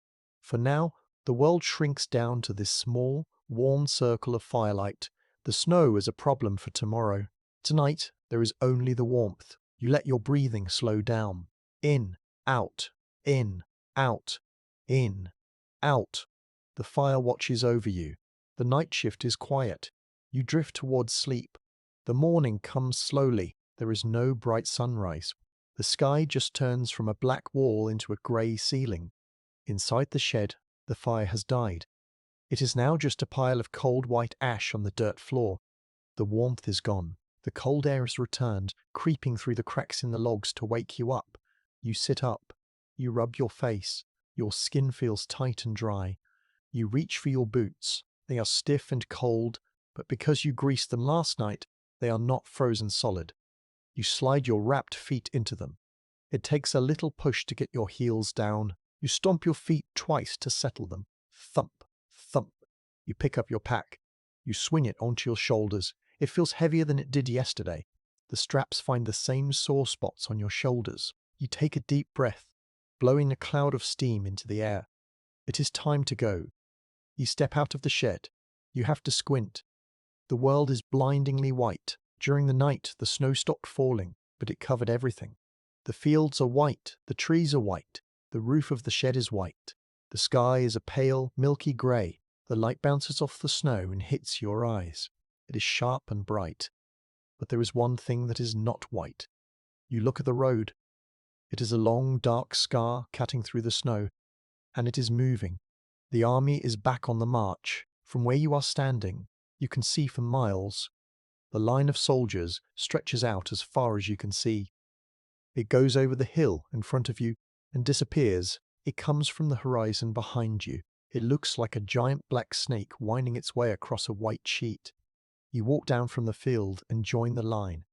For now, the world shrinks down to this small, warm circle of firelight. The snow is a problem for tomorrow. Tonight, there is only the warmth. You let your breathing slow down. In, out, in, out, in, out. The fire watches over you. The night shift is quiet. You drift towards sleep. The morning comes slowly. There is no bright sunrise. The sky just turns from a black wall into a grey ceiling. Inside the shed, the fire has died. It is now just a pile of cold white ash on the dirt floor. The warmth is gone. The cold air has returned, creeping through the cracks in the logs to wake you up. You sit up. You rub your face. Your skin feels tight and dry. You reach for your boots. They are stiff and cold, but because you greased them last night, they are not frozen solid. You slide your wrapped feet into them. It takes a little push to get your heels down. You stomp your feet twice to settle them. Thump, thump. You pick up your pack. You swing it onto your shoulders. It feels heavier than it did yesterday. The straps find the same sore spots on your shoulders. You take a deep breath, blowing a cloud of steam into the air. It is time to go. You step out of the shed. You have to squint. The world is blindingly white. During the night, the snow stopped falling, but it covered everything. The fields are white. The trees are white. The roof of the shed is white. The sky is a pale, milky grey. The light bounces off the snow and hits your eyes. It is sharp and bright. But there is one thing that is not white. You look at the road. It is a long, dark scar cutting through the snow, and it is moving. The army is back on the march. From where you are standing, you can see for miles. The line of soldiers stretches out as far as you can see. It goes over the hill in front of you and disappears. It comes from the horizon behind you. It looks like a giant black snake winding its way across a white sheet. You walk down from the field and join the line.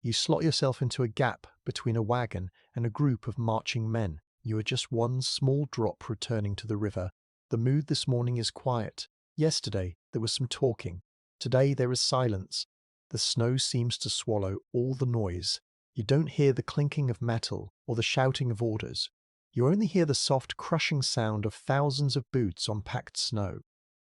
You slot yourself into a gap between a wagon and a group of marching men. You are just one small drop returning to the river. The mood this morning is quiet. Yesterday, there was some talking. Today, there is silence. The snow seems to swallow all the noise. You don't hear the clinking of metal or the shouting of orders. You only hear the soft, crushing sound of thousands of boots on packed snow.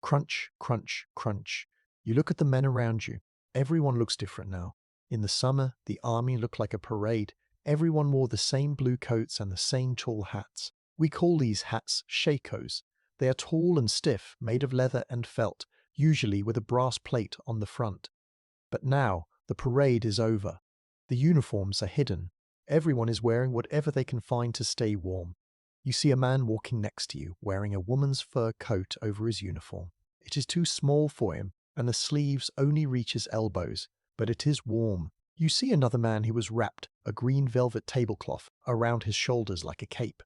Crunch, crunch, crunch. You look at the men around you. Everyone looks different now. In the summer, the army looked like a parade. Everyone wore the same blue coats and the same tall hats. We call these hats shakos. They are tall and stiff, made of leather and felt, usually with a brass plate on the front. But now, the parade is over. The uniforms are hidden. Everyone is wearing whatever they can find to stay warm. You see a man walking next to you, wearing a woman's fur coat over his uniform. It is too small for him, and the sleeves only reach his elbows, but it is warm. You see another man who has wrapped a green velvet tablecloth around his shoulders like a cape.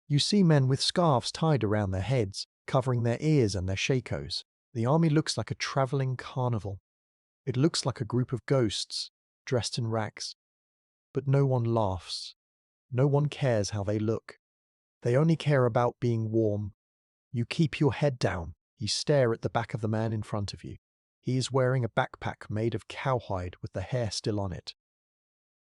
You see men with scarves tied around their heads, covering their ears and their shakos. The army looks like a traveling carnival. It looks like a group of ghosts, dressed in rags. But no one laughs. No one cares how they look. They only care about being warm. You keep your head down. You stare at the back of the man in front of you. He is wearing a backpack made of cowhide with the hair still on it.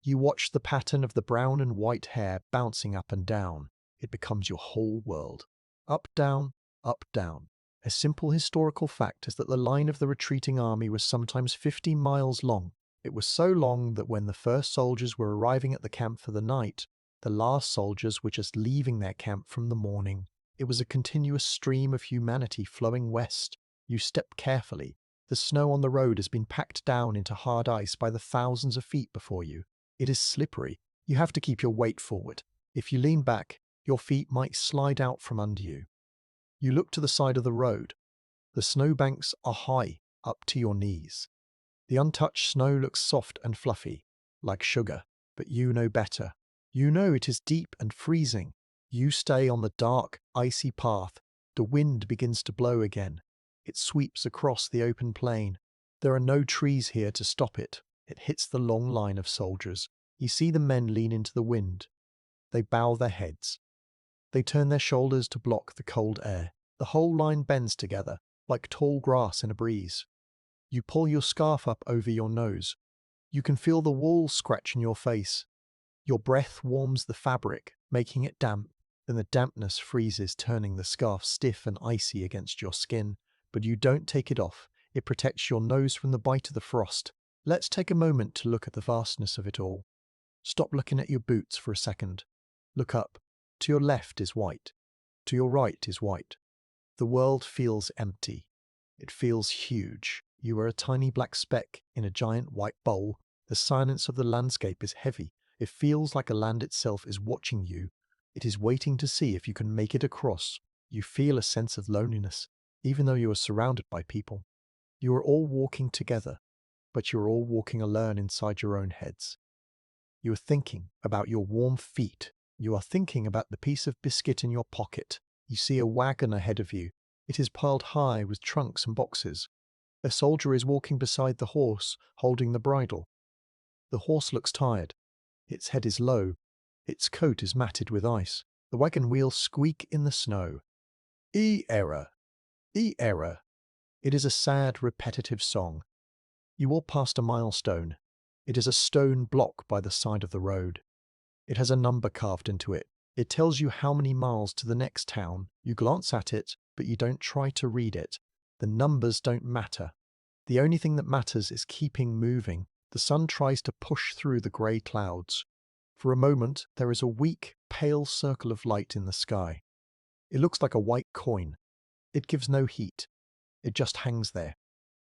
You watch the pattern of the brown and white hair bouncing up and down. It becomes your whole world. Up, down, up, down. A simple historical fact is that the line of the retreating army was sometimes 50 miles long. It was so long that when the first soldiers were arriving at the camp for the night, the last soldiers were just leaving their camp from the morning. It was a continuous stream of humanity flowing west. You step carefully. The snow on the road has been packed down into hard ice by the thousands of feet before you. It is slippery. You have to keep your weight forward. If you lean back, your feet might slide out from under you. You look to the side of the road. The snowbanks are high, up to your knees. The untouched snow looks soft and fluffy, like sugar, but you know better. You know it is deep and freezing. You stay on the dark, icy path. The wind begins to blow again. It sweeps across the open plain. There are no trees here to stop it. It hits the long line of soldiers. You see the men lean into the wind. They bow their heads. They turn their shoulders to block the cold air. The whole line bends together, like tall grass in a breeze. You pull your scarf up over your nose. You can feel the walls scratch in your face. Your breath warms the fabric, making it damp. Then the dampness freezes, turning the scarf stiff and icy against your skin. But you don't take it off. It protects your nose from the bite of the frost. Let's take a moment to look at the vastness of it all. Stop looking at your boots for a second. Look up. To your left is white. To your right is white. The world feels empty. It feels huge. You are a tiny black speck in a giant white bowl. The silence of the landscape is heavy. It feels like the land itself is watching you. It is waiting to see if you can make it across. You feel a sense of loneliness, even though you are surrounded by people. You are all walking together, but you are all walking alone inside your own heads. You are thinking about your warm feet. You are thinking about the piece of biscuit in your pocket. You see a wagon ahead of you. It is piled high with trunks and boxes. A soldier is walking beside the horse, holding the bridle. The horse looks tired. Its head is low. Its coat is matted with ice. The wagon wheels squeak in the snow. E-error. E-error. It is a sad, repetitive song. You walk past a milestone. It is a stone block by the side of the road. It has a number carved into it. It tells you how many miles to the next town. You glance at it, but you don't try to read it. The numbers don't matter. The only thing that matters is keeping moving. The sun tries to push through the grey clouds. For a moment, there is a weak, pale circle of light in the sky. It looks like a white coin. It gives no heat. It just hangs there.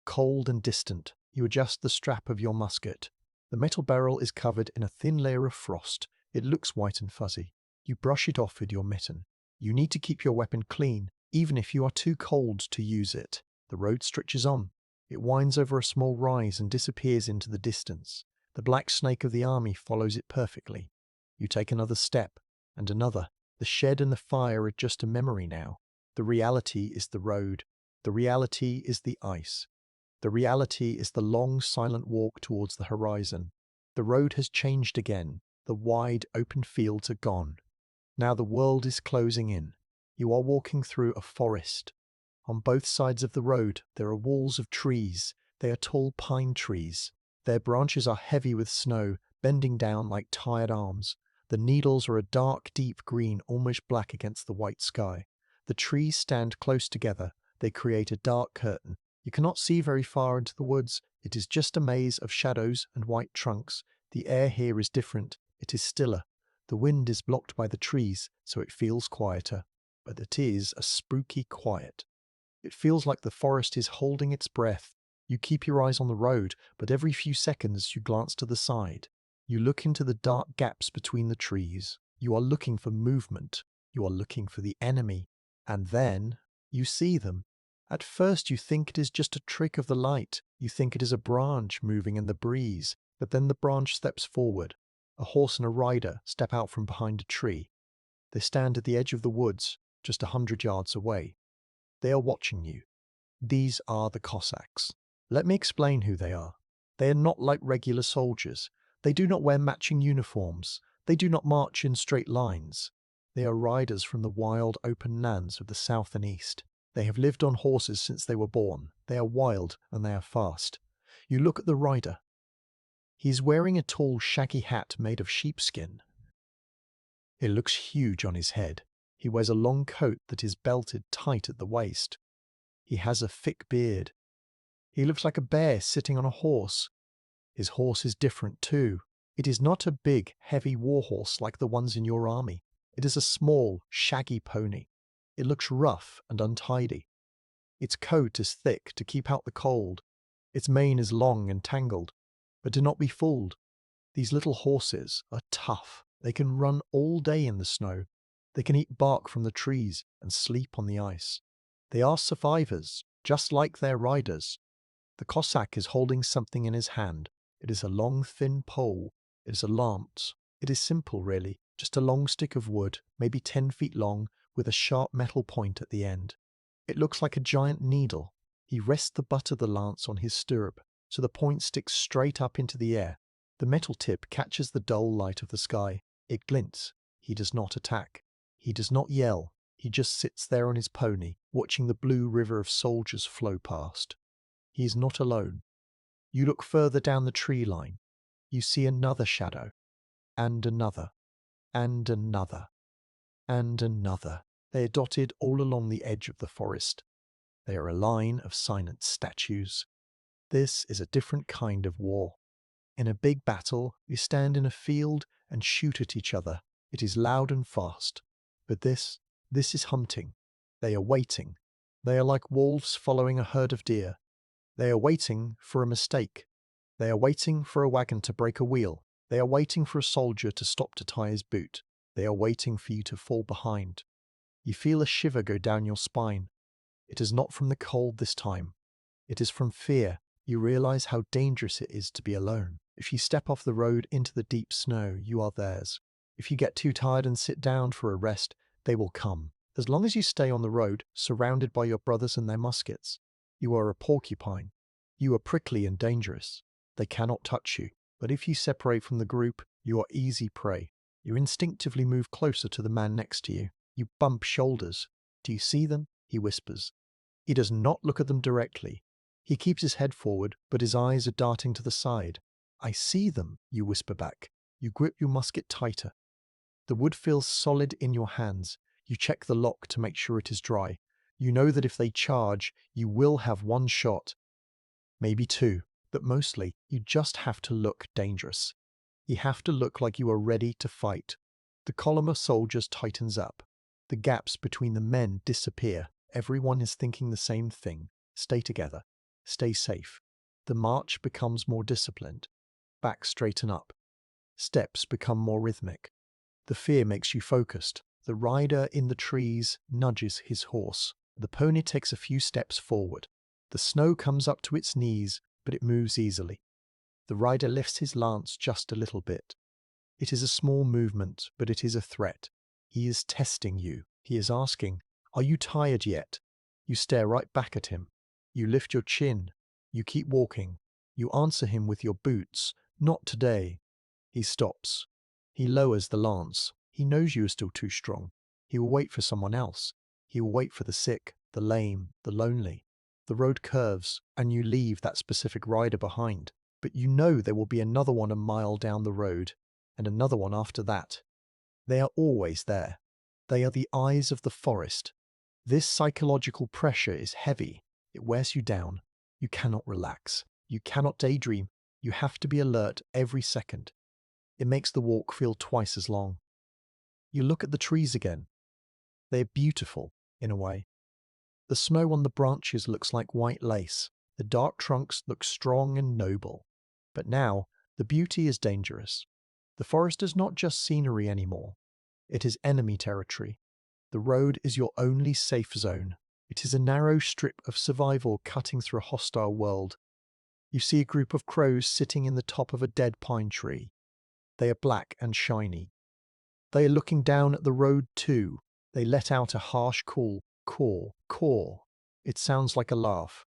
Cold and distant, you adjust the strap of your musket. The metal barrel is covered in a thin layer of frost. It looks white and fuzzy. You brush it off with your mitten. You need to keep your weapon clean, even if you are too cold to use it. The road stretches on. It winds over a small rise and disappears into the distance. The black snake of the army follows it perfectly. You take another step, and another. The shed and the fire are just a memory now. The reality is the road. The reality is the ice. The reality is the long, silent walk towards the horizon. The road has changed again. The wide, open fields are gone. Now the world is closing in. You are walking through a forest. On both sides of the road, there are walls of trees. They are tall pine trees. Their branches are heavy with snow, bending down like tired arms. The needles are a dark, deep green, almost black against the white sky. The trees stand close together. They create a dark curtain. You cannot see very far into the woods. It is just a maze of shadows and white trunks. The air here is different. It is stiller. The wind is blocked by the trees, so it feels quieter. But it is a spooky quiet. It feels like the forest is holding its breath. You keep your eyes on the road, but every few seconds you glance to the side. You look into the dark gaps between the trees. You are looking for movement. You are looking for the enemy. And then you see them. At first you think it is just a trick of the light. You think it is a branch moving in the breeze. But then the branch steps forward. A horse and a rider step out from behind a tree. They stand at the edge of the woods, just 100 yards away. They are watching you. These are the Cossacks. Let me explain who they are. They are not like regular soldiers. They do not wear matching uniforms. They do not march in straight lines. They are riders from the wild, open lands of the south and east. They have lived on horses since they were born. They are wild and they are fast. You look at the rider. He is wearing a tall, shaggy hat made of sheepskin. It looks huge on his head. He wears a long coat that is belted tight at the waist. He has a thick beard. He looks like a bear sitting on a horse. His horse is different too. It is not a big, heavy war horse like the ones in your army. It is a small, shaggy pony. It looks rough and untidy. Its coat is thick to keep out the cold. Its mane is long and tangled. But do not be fooled. These little horses are tough. They can run all day in the snow. They can eat bark from the trees and sleep on the ice. They are survivors, just like their riders. The Cossack is holding something in his hand. It is a long, thin pole. It is a lance. It is simple, really, just a long stick of wood, maybe 10 feet long, with a sharp metal point at the end. It looks like a giant needle. He rests the butt of the lance on his stirrup, so the point sticks straight up into the air. The metal tip catches the dull light of the sky. It glints. He does not attack. He does not yell. He just sits there on his pony, watching the blue river of soldiers flow past. He is not alone. You look further down the tree line. You see another shadow, and another, and another, and another. They are dotted all along the edge of the forest. They are a line of silent statues. This is a different kind of war. In a big battle, you stand in a field and shoot at each other. It is loud and fast. But this is hunting. They are waiting. They are like wolves following a herd of deer. They are waiting for a mistake. They are waiting for a wagon to break a wheel. They are waiting for a soldier to stop to tie his boot. They are waiting for you to fall behind. You feel a shiver go down your spine. It is not from the cold this time. It is from fear. You realize how dangerous it is to be alone. If you step off the road into the deep snow, you are theirs. If you get too tired and sit down for a rest, they will come. As long as you stay on the road, surrounded by your brothers and their muskets, you are a porcupine. You are prickly and dangerous. They cannot touch you. But if you separate from the group, you are easy prey. You instinctively move closer to the man next to you. You bump shoulders. Do you see them? He whispers. He does not look at them directly. He keeps his head forward, but his eyes are darting to the side. I see them, you whisper back. You grip your musket tighter. The wood feels solid in your hands. You check the lock to make sure it is dry. You know that if they charge, you will have one shot. Maybe two, but mostly you just have to look dangerous. You have to look like you are ready to fight. The column of soldiers tightens up. The gaps between the men disappear. Everyone is thinking the same thing. Stay together. Stay safe. The march becomes more disciplined. Backs straighten up. Steps become more rhythmic. The fear makes you focused. The rider in the trees nudges his horse. The pony takes a few steps forward. The snow comes up to its knees, but it moves easily. The rider lifts his lance just a little bit. It is a small movement, but it is a threat. He is testing you. He is asking, "Are you tired yet?" You stare right back at him. You lift your chin. You keep walking. You answer him with your boots. "Not today." He stops. He lowers the lance. He knows you are still too strong. He will wait for someone else. He will wait for the sick, the lame, the lonely. The road curves, and you leave that specific rider behind. But you know there will be another one a mile down the road, and another one after that. They are always there. They are the eyes of the forest. This psychological pressure is heavy. It wears you down. You cannot relax. You cannot daydream. You have to be alert every second. It makes the walk feel twice as long. You look at the trees again. They are beautiful, in a way. The snow on the branches looks like white lace. The dark trunks look strong and noble. But now, the beauty is dangerous. The forest is not just scenery anymore. It is enemy territory. The road is your only safe zone. It is a narrow strip of survival cutting through a hostile world. You see a group of crows sitting in the top of a dead pine tree. They are black and shiny. They are looking down at the road too. They let out a harsh call. Caw, caw. It sounds like a laugh.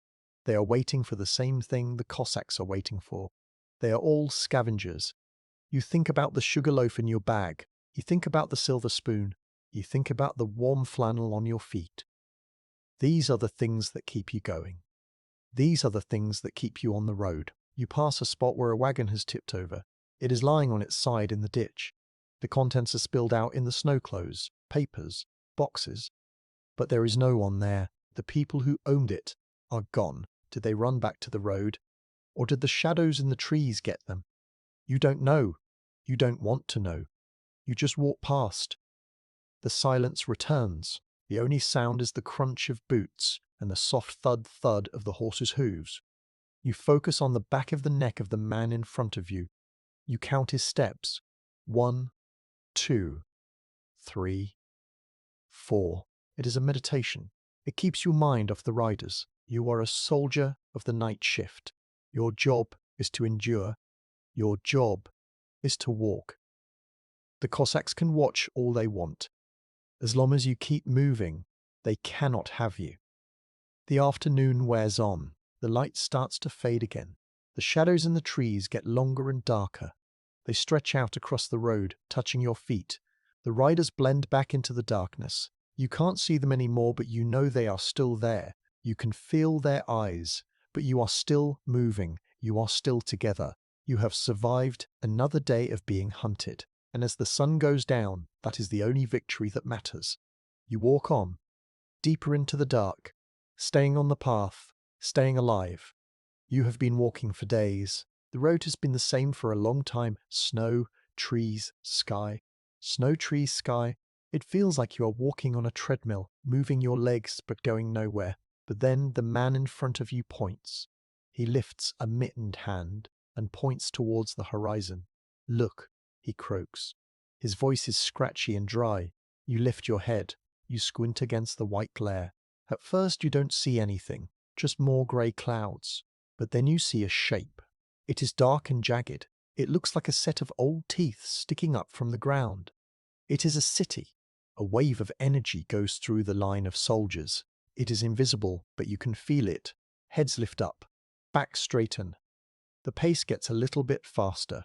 They are waiting for the same thing the Cossacks are waiting for. They are all scavengers. You think about the sugar loaf in your bag. You think about the silver spoon. You think about the warm flannel on your feet. These are the things that keep you going. These are the things that keep you on the road. You pass a spot where a wagon has tipped over. It is lying on its side in the ditch. The contents are spilled out in the snow clothes, papers, boxes. But there is no one there. The people who owned it are gone. Did they run back to the road? Or did the shadows in the trees get them? You don't know. You don't want to know. You just walk past. The silence returns. The only sound is the crunch of boots and the soft thud-thud of the horse's hooves. You focus on the back of the neck of the man in front of you. You count his steps. 1, 2, 3, 4. It is a meditation. It keeps your mind off the riders. You are a soldier of the night shift. Your job is to endure. Your job is to walk. The Cossacks can watch all they want. As long as you keep moving, they cannot have you. The afternoon wears on. The light starts to fade again. The shadows in the trees get longer and darker. They stretch out across the road, touching your feet. The riders blend back into the darkness. You can't see them anymore, but you know they are still there. You can feel their eyes, but you are still moving. You are still together. You have survived another day of being hunted. And as the sun goes down, that is the only victory that matters. You walk on, deeper into the dark, staying on the path, staying alive. You have been walking for days. The road has been the same for a long time. Snow, trees, sky. Snow, trees, sky. It feels like you are walking on a treadmill, moving your legs but going nowhere. But then the man in front of you points. He lifts a mittened hand and points towards the horizon. Look, he croaks. His voice is scratchy and dry. You lift your head. You squint against the white glare. At first you don't see anything, just more grey clouds. But then you see a shape. It is dark and jagged. It looks like a set of old teeth sticking up from the ground. It is a city. A wave of energy goes through the line of soldiers. It is invisible, but you can feel it. Heads lift up. Backs straighten. The pace gets a little bit faster.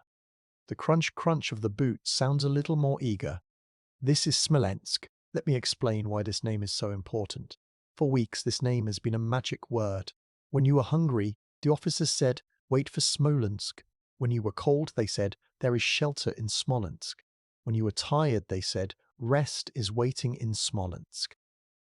The crunch-crunch of the boots sounds a little more eager. This is Smolensk. Let me explain why this name is so important. For weeks, this name has been a magic word. When you were hungry, the officers said, "Wait for Smolensk." When you were cold, they said, "There is shelter in Smolensk." When you were tired, they said, "Rest is waiting in Smolensk."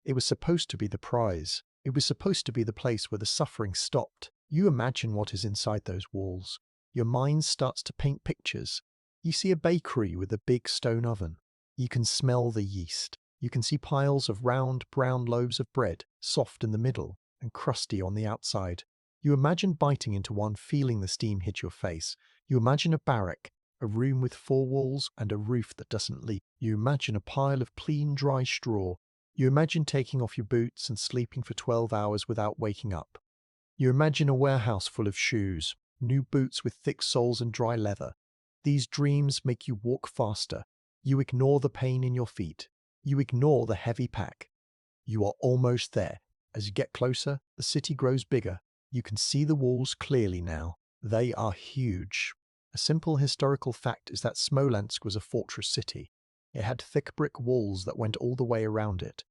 It was supposed to be the prize. It was supposed to be the place where the suffering stopped. You imagine what is inside those walls. Your mind starts to paint pictures. You see a bakery with a big stone oven. You can smell the yeast. You can see piles of round, brown loaves of bread, soft in the middle and crusty on the outside. You imagine biting into one, feeling the steam hit your face. You imagine a barrack, a room with 4 walls and a roof that doesn't leak. You imagine a pile of clean, dry straw. You imagine taking off your boots and sleeping for 12 hours without waking up. You imagine a warehouse full of shoes, new boots with thick soles and dry leather. These dreams make you walk faster. You ignore the pain in your feet. You ignore the heavy pack. You are almost there. As you get closer, the city grows bigger. You can see the walls clearly now. They are huge. A simple historical fact is that Smolensk was a fortress city. It had thick brick walls that went all the way around it.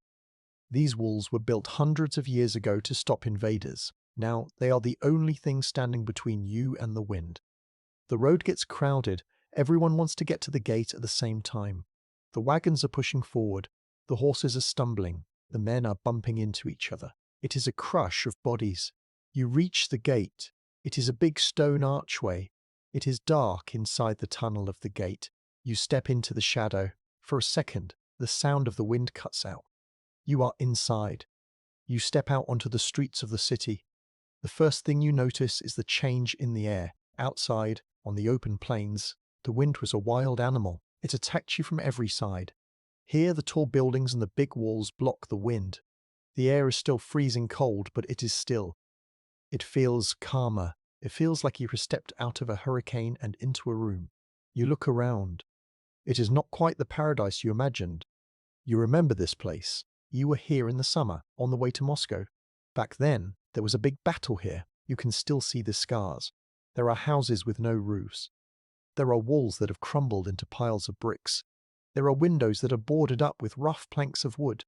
These walls were built hundreds of years ago to stop invaders. Now, they are the only thing standing between you and the wind. The road gets crowded. Everyone wants to get to the gate at the same time. The wagons are pushing forward. The horses are stumbling. The men are bumping into each other. It is a crush of bodies. You reach the gate. It is a big stone archway. It is dark inside the tunnel of the gate. You step into the shadow. For a second, the sound of the wind cuts out. You are inside. You step out onto the streets of the city. The first thing you notice is the change in the air. Outside, on the open plains, the wind was a wild animal. It attacked you from every side. Here, the tall buildings and the big walls block the wind. The air is still freezing cold, but it is still. It feels calmer. It feels like you have stepped out of a hurricane and into a room. You look around. It is not quite the paradise you imagined. You remember this place. You were here in the summer, on the way to Moscow. Back then, there was a big battle here. You can still see the scars. There are houses with no roofs. There are walls that have crumbled into piles of bricks. There are windows that are boarded up with rough planks of wood.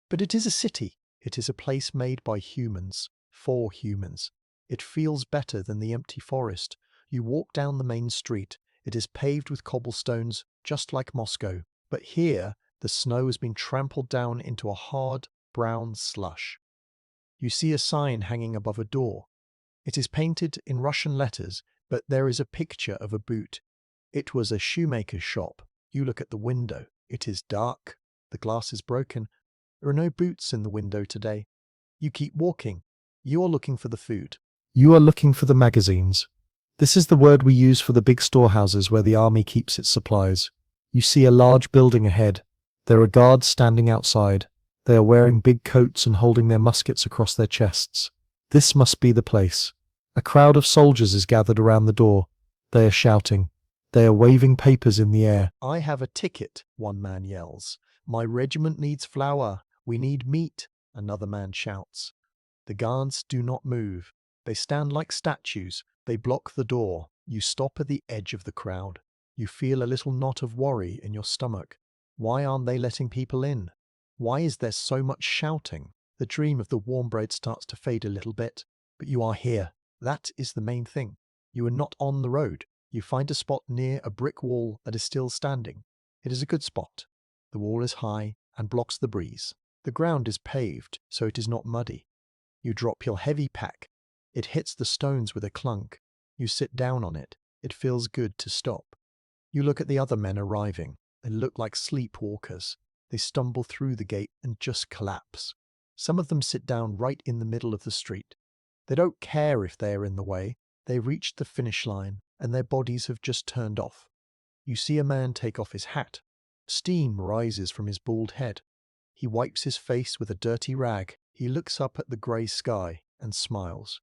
But it is a city. It is a place made by humans, for humans. It feels better than the empty forest. You walk down the main street. It is paved with cobblestones, just like Moscow. But here, the snow has been trampled down into a hard, brown slush. You see a sign hanging above a door. It is painted in Russian letters, but there is a picture of a boot. It was a shoemaker's shop. You look at the window. It is dark. The glass is broken. There are no boots in the window today. You keep walking. You are looking for the food. You are looking for the magazines. This is the word we use for the big storehouses where the army keeps its supplies. You see a large building ahead. There are guards standing outside. They are wearing big coats and holding their muskets across their chests. This must be the place. A crowd of soldiers is gathered around the door. They are shouting. They are waving papers in the air. "I have a ticket," one man yells. "My regiment needs flour. We need meat," another man shouts. The guards do not move. They stand like statues. They block the door. You stop at the edge of the crowd. You feel a little knot of worry in your stomach. Why aren't they letting people in? Why is there so much shouting? The dream of the warm bread starts to fade a little bit. But you are here. That is the main thing. You are not on the road. You find a spot near a brick wall that is still standing. It is a good spot. The wall is high and blocks the breeze. The ground is paved, so it is not muddy. You drop your heavy pack. It hits the stones with a clunk. You sit down on it. It feels good to stop. You look at the other men arriving. They look like sleepwalkers. They stumble through the gate and just collapse. Some of them sit down right in the middle of the street. They don't care if they are in the way. They reached the finish line, and their bodies have just turned off. You see a man take off his hat. Steam rises from his bald head. He wipes his face with a dirty rag. He looks up at the grey sky and smiles.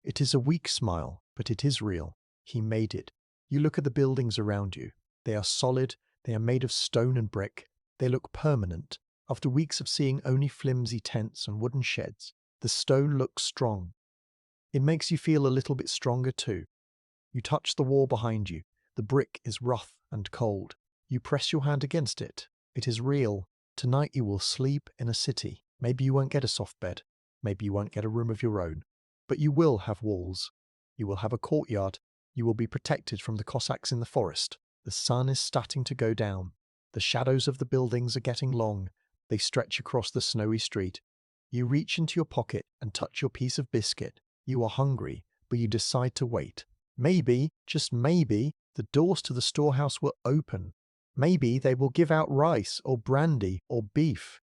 It is a weak smile, but it is real. He made it. You look at the buildings around you. They are solid. They are made of stone and brick. They look permanent. After weeks of seeing only flimsy tents and wooden sheds, the stone looks strong. It makes you feel a little bit stronger too. You touch the wall behind you. The brick is rough and cold. You press your hand against it. It is real. Tonight you will sleep in a city. Maybe you won't get a soft bed. Maybe you won't get a room of your own. But you will have walls. You will have a courtyard. You will be protected from the Cossacks in the forest. The sun is starting to go down. The shadows of the buildings are getting long. They stretch across the snowy street. You reach into your pocket and touch your piece of biscuit. You are hungry, but you decide to wait. Maybe, just maybe, the doors to the storehouse will open. Maybe they will give out rice or brandy or beef.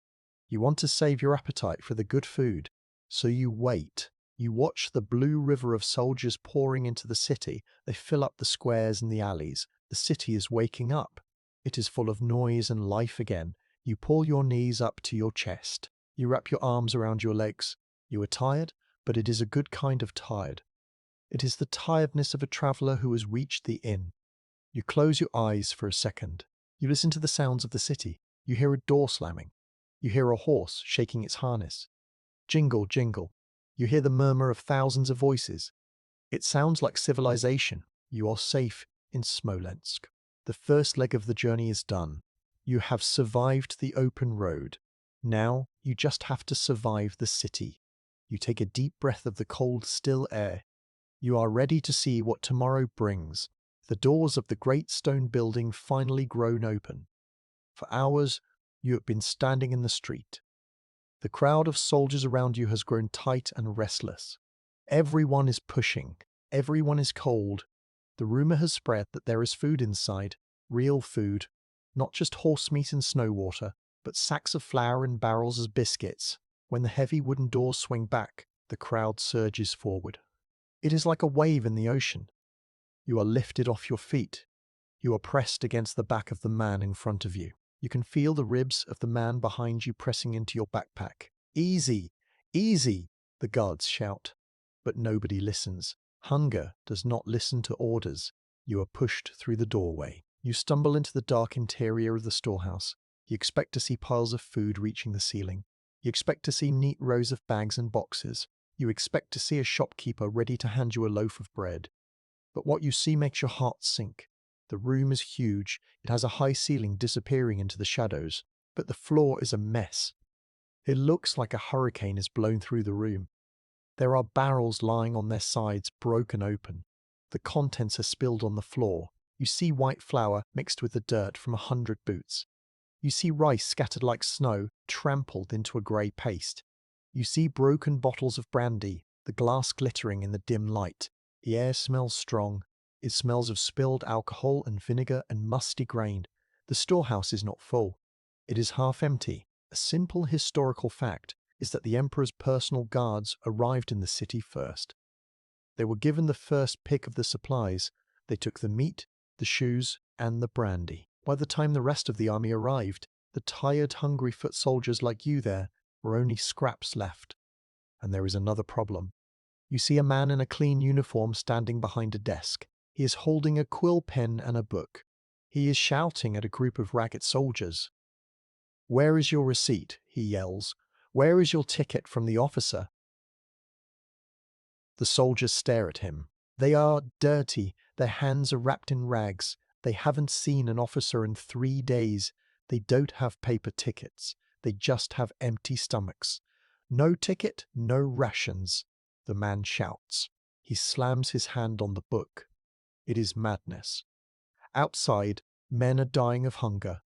You want to save your appetite for the good food. So you wait. You watch the blue river of soldiers pouring into the city. They fill up the squares and the alleys. The city is waking up. It is full of noise and life again. You pull your knees up to your chest. You wrap your arms around your legs. You are tired, but it is a good kind of tired. It is the tiredness of a traveller who has reached the inn. You close your eyes for a second. You listen to the sounds of the city. You hear a door slamming. You hear a horse shaking its harness. Jingle, jingle. You hear the murmur of thousands of voices. It sounds like civilization. You are safe in Smolensk. The first leg of the journey is done. You have survived the open road. Now you just have to survive the city. You take a deep breath of the cold, still air. You are ready to see what tomorrow brings. The doors of the great stone building finally grown open. For hours, you have been standing in the street. The crowd of soldiers around you has grown tight and restless. Everyone is pushing. Everyone is cold. The rumor has spread that there is food inside, real food, not just horse meat and snow water, but sacks of flour and barrels of biscuits. When the heavy wooden doors swing back, the crowd surges forward. It is like a wave in the ocean. You are lifted off your feet. You are pressed against the back of the man in front of you. You can feel the ribs of the man behind you pressing into your backpack. "Easy! Easy!" the guards shout. But nobody listens. Hunger does not listen to orders. You are pushed through the doorway. You stumble into the dark interior of the storehouse. You expect to see piles of food reaching the ceiling. You expect to see neat rows of bags and boxes. You expect to see a shopkeeper ready to hand you a loaf of bread. But what you see makes your heart sink. The room is huge. It has a high ceiling disappearing into the shadows. But the floor is a mess. It looks like a hurricane has blown through the room. There are barrels lying on their sides, broken open. The contents are spilled on the floor. You see white flour mixed with the dirt from 100 boots. You see rice scattered like snow, trampled into a grey paste. You see broken bottles of brandy, the glass glittering in the dim light. The air smells strong. It smells of spilled alcohol and vinegar and musty grain. The storehouse is not full. It is half empty. A simple historical fact is that the emperor's personal guards arrived in the city first. They were given the first pick of the supplies. They took the meat, the shoes, and the brandy. By the time the rest of the army arrived, the tired, hungry foot soldiers like you there were only scraps left. And there is another problem. You see a man in a clean uniform standing behind a desk. He is holding a quill pen and a book. He is shouting at a group of ragged soldiers. "Where is your receipt?" he yells. "Where is your ticket from the officer?" The soldiers stare at him. They are dirty. Their hands are wrapped in rags. They haven't seen an officer in 3 days. They don't have paper tickets. They just have empty stomachs. No ticket, no rations. The man shouts. He slams his hand on the book. It is madness. Outside, men are dying of hunger.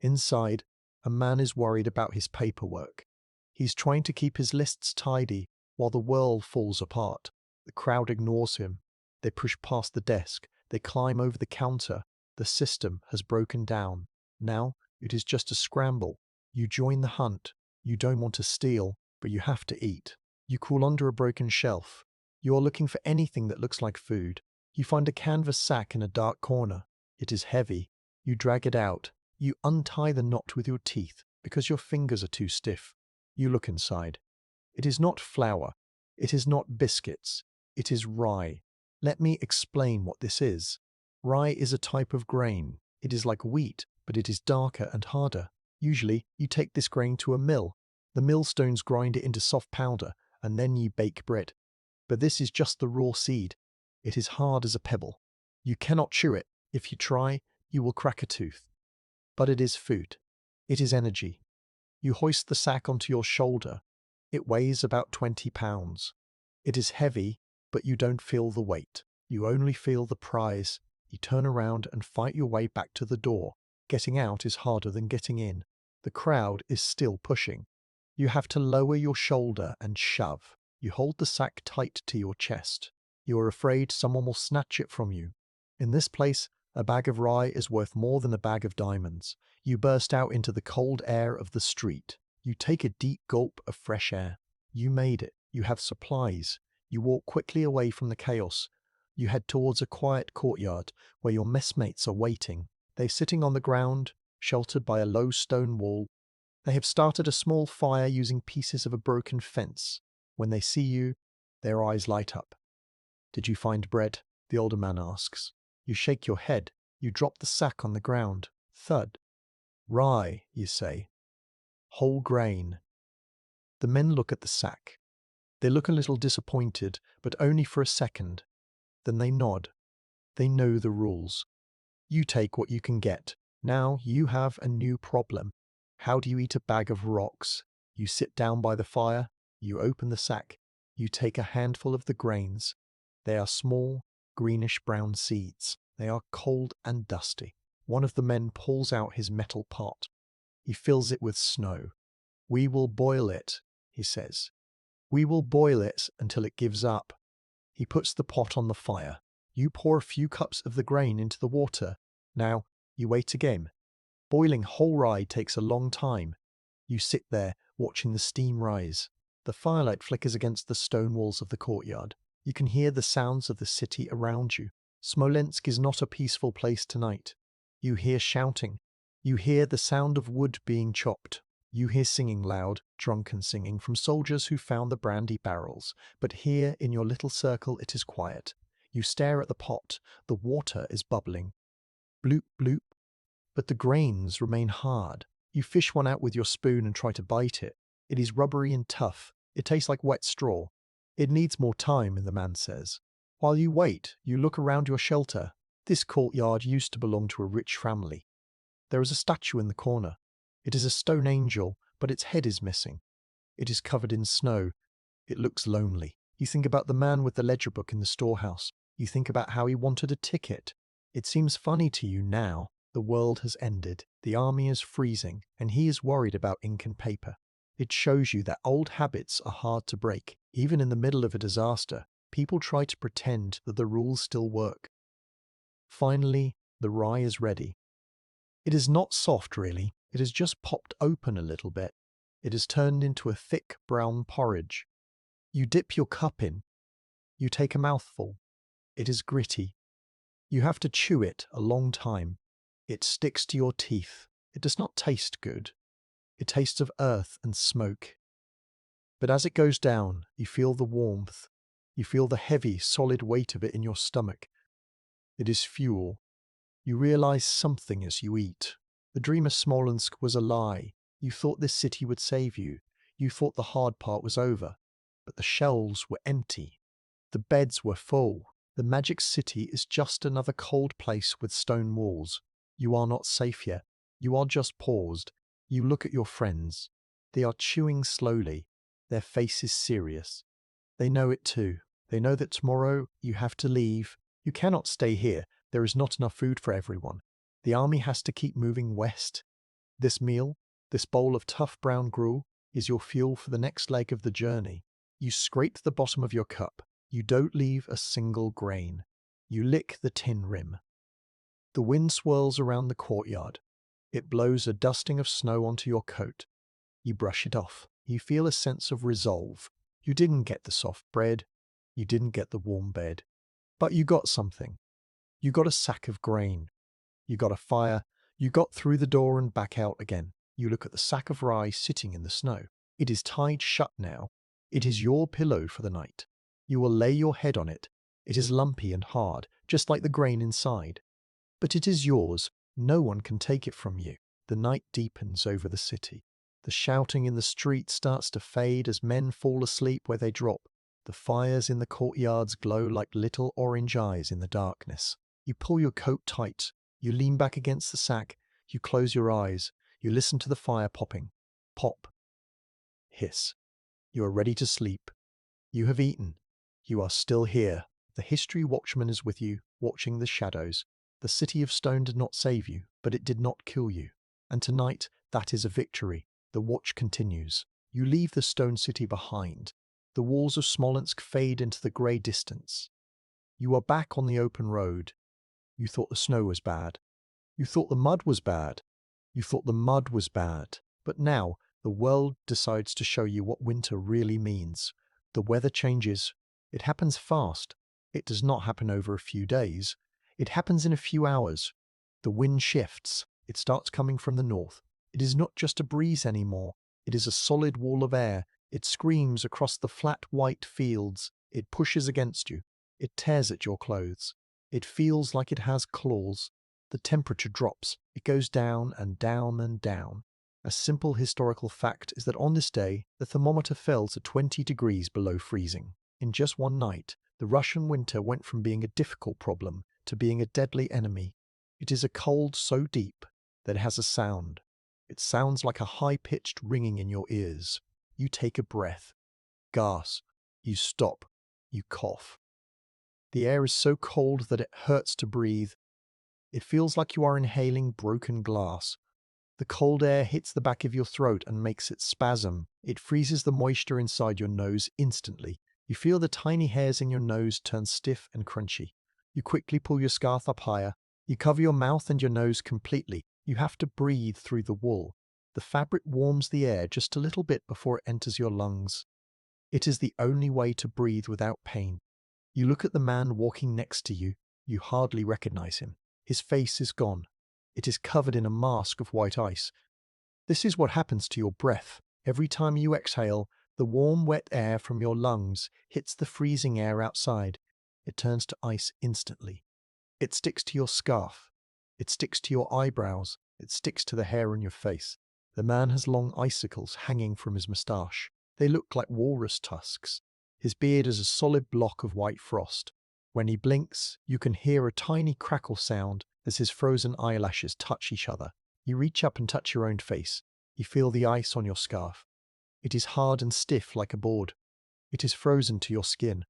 Inside, a man is worried about his paperwork. He's trying to keep his lists tidy while the world falls apart. The crowd ignores him. They push past the desk. They climb over the counter. The system has broken down. Now it is just a scramble. You join the hunt. You don't want to steal, but you have to eat. You crawl under a broken shelf. You are looking for anything that looks like food. You find a canvas sack in a dark corner. It is heavy. You drag it out. You untie the knot with your teeth because your fingers are too stiff. You look inside. It is not flour. It is not biscuits. It is rye. Let me explain what this is. Rye is a type of grain. It is like wheat, but it is darker and harder. Usually, you take this grain to a mill. The millstones grind it into soft powder, and then you bake bread. But this is just the raw seed. It is hard as a pebble. You cannot chew it. If you try, you will crack a tooth. But it is food. It is energy. You hoist the sack onto your shoulder. It weighs about 20 pounds. It is heavy, but you don't feel the weight. You only feel the prize. You turn around and fight your way back to the door. Getting out is harder than getting in. The crowd is still pushing. You have to lower your shoulder and shove. You hold the sack tight to your chest. You are afraid someone will snatch it from you. In this place, a bag of rye is worth more than a bag of diamonds. You burst out into the cold air of the street. You take a deep gulp of fresh air. You made it. You have supplies. You walk quickly away from the chaos. You head towards a quiet courtyard where your messmates are waiting. They're sitting on the ground, sheltered by a low stone wall. They have started a small fire using pieces of a broken fence. When they see you, their eyes light up. "Did you find bread?" the older man asks. You shake your head. You drop the sack on the ground. Thud. "Rye," you say. "Whole grain." The men look at the sack. They look a little disappointed, but only for a second. Then they nod. They know the rules. You take what you can get. Now you have a new problem. How do you eat a bag of rocks? You sit down by the fire. You open the sack. You take a handful of the grains. They are small, greenish-brown seeds. They are cold and dusty. One of the men pulls out his metal pot. He fills it with snow. "We will boil it," he says. "We will boil it until it gives up." He puts the pot on the fire. You pour a few cups of the grain into the water. Now, you wait again. Boiling whole rye takes a long time. You sit there, watching the steam rise. The firelight flickers against the stone walls of the courtyard. You can hear the sounds of the city around you. Smolensk is not a peaceful place tonight. You hear shouting. You hear the sound of wood being chopped. You hear singing, loud, drunken singing from soldiers who found the brandy barrels. But here, in your little circle, it is quiet. You stare at the pot. The water is bubbling. Bloop, bloop. But the grains remain hard. You fish one out with your spoon and try to bite it. It is rubbery and tough. It tastes like wet straw. "It needs more time," the man says. While you wait, you look around your shelter. This courtyard used to belong to a rich family. There is a statue in the corner. It is a stone angel, but its head is missing. It is covered in snow. It looks lonely. You think about the man with the ledger book in the storehouse. You think about how he wanted a ticket. It seems funny to you now. The world has ended. The army is freezing, and he is worried about ink and paper. It shows you that old habits are hard to break. Even in the middle of a disaster, people try to pretend that the rules still work. Finally, the rye is ready. It is not soft, really. It has just popped open a little bit. It has turned into a thick brown porridge. You dip your cup in. You take a mouthful. It is gritty. You have to chew it a long time. It sticks to your teeth. It does not taste good. It tastes of earth and smoke. But as it goes down, you feel the warmth. You feel the heavy, solid weight of it in your stomach. It is fuel. You realize something as you eat. The dream of Smolensk was a lie. You thought this city would save you. You thought the hard part was over. But the shelves were empty. The beds were full. The magic city is just another cold place with stone walls. You are not safe yet. You are just paused. You look at your friends. They are chewing slowly. Their face is serious. They know it too. They know that tomorrow you have to leave. You cannot stay here. There is not enough food for everyone. The army has to keep moving west. This meal, this bowl of tough brown gruel, is your fuel for the next leg of the journey. You scrape the bottom of your cup. You don't leave a single grain. You lick the tin rim. The wind swirls around the courtyard. It blows a dusting of snow onto your coat. You brush it off. You feel a sense of resolve. You didn't get the soft bread. You didn't get the warm bed. But you got something. You got a sack of grain. You got a fire. You got through the door and back out again. You look at the sack of rye sitting in the snow. It is tied shut now. It is your pillow for the night. You will lay your head on it. It is lumpy and hard, just like the grain inside. But it is yours. No one can take it from you. The night deepens over the city. The shouting in the street starts to fade as men fall asleep where they drop. The fires in the courtyards glow like little orange eyes in the darkness. You pull your coat tight. You lean back against the sack. You close your eyes. You listen to the fire popping. Pop. Hiss. You are ready to sleep. You have eaten. You are still here. The history watchman is with you, watching the shadows. The city of stone did not save you, but it did not kill you. And tonight, that is a victory. The watch continues. You leave the stone city behind. The walls of Smolensk fade into the grey distance. You are back on the open road. You thought the snow was bad. You thought the mud was bad. You thought the mud was bad. But now, the world decides to show you what winter really means. The weather changes. It happens fast. It does not happen over a few days. It happens in a few hours. The wind shifts. It starts coming from the north. It is not just a breeze anymore. It is a solid wall of air. It screams across the flat white fields. It pushes against you. It tears at your clothes. It feels like it has claws. The temperature drops. It goes down and down and down. A simple historical fact is that on this day, the thermometer fell to 20 degrees below freezing. In just one night, the Russian winter went from being a difficult problem to being a deadly enemy. It is a cold so deep that it has a sound. It sounds like a high-pitched ringing in your ears. You take a breath. Gasp. You stop. You cough. The air is so cold that it hurts to breathe. It feels like you are inhaling broken glass. The cold air hits the back of your throat and makes it spasm. It freezes the moisture inside your nose instantly. You feel the tiny hairs in your nose turn stiff and crunchy. You quickly pull your scarf up higher. You cover your mouth and your nose completely. You have to breathe through the wool. The fabric warms the air just a little bit before it enters your lungs. It is the only way to breathe without pain. You look at the man walking next to you. You hardly recognize him. His face is gone. It is covered in a mask of white ice. This is what happens to your breath. Every time you exhale, the warm, wet air from your lungs hits the freezing air outside. It turns to ice instantly. It sticks to your scarf. It sticks to your eyebrows. It sticks to the hair on your face. The man has long icicles hanging from his moustache. They look like walrus tusks. His beard is a solid block of white frost. When he blinks, you can hear a tiny crackle sound as his frozen eyelashes touch each other. You reach up and touch your own face. You feel the ice on your scarf. It is hard and stiff like a board. It is frozen to your skin.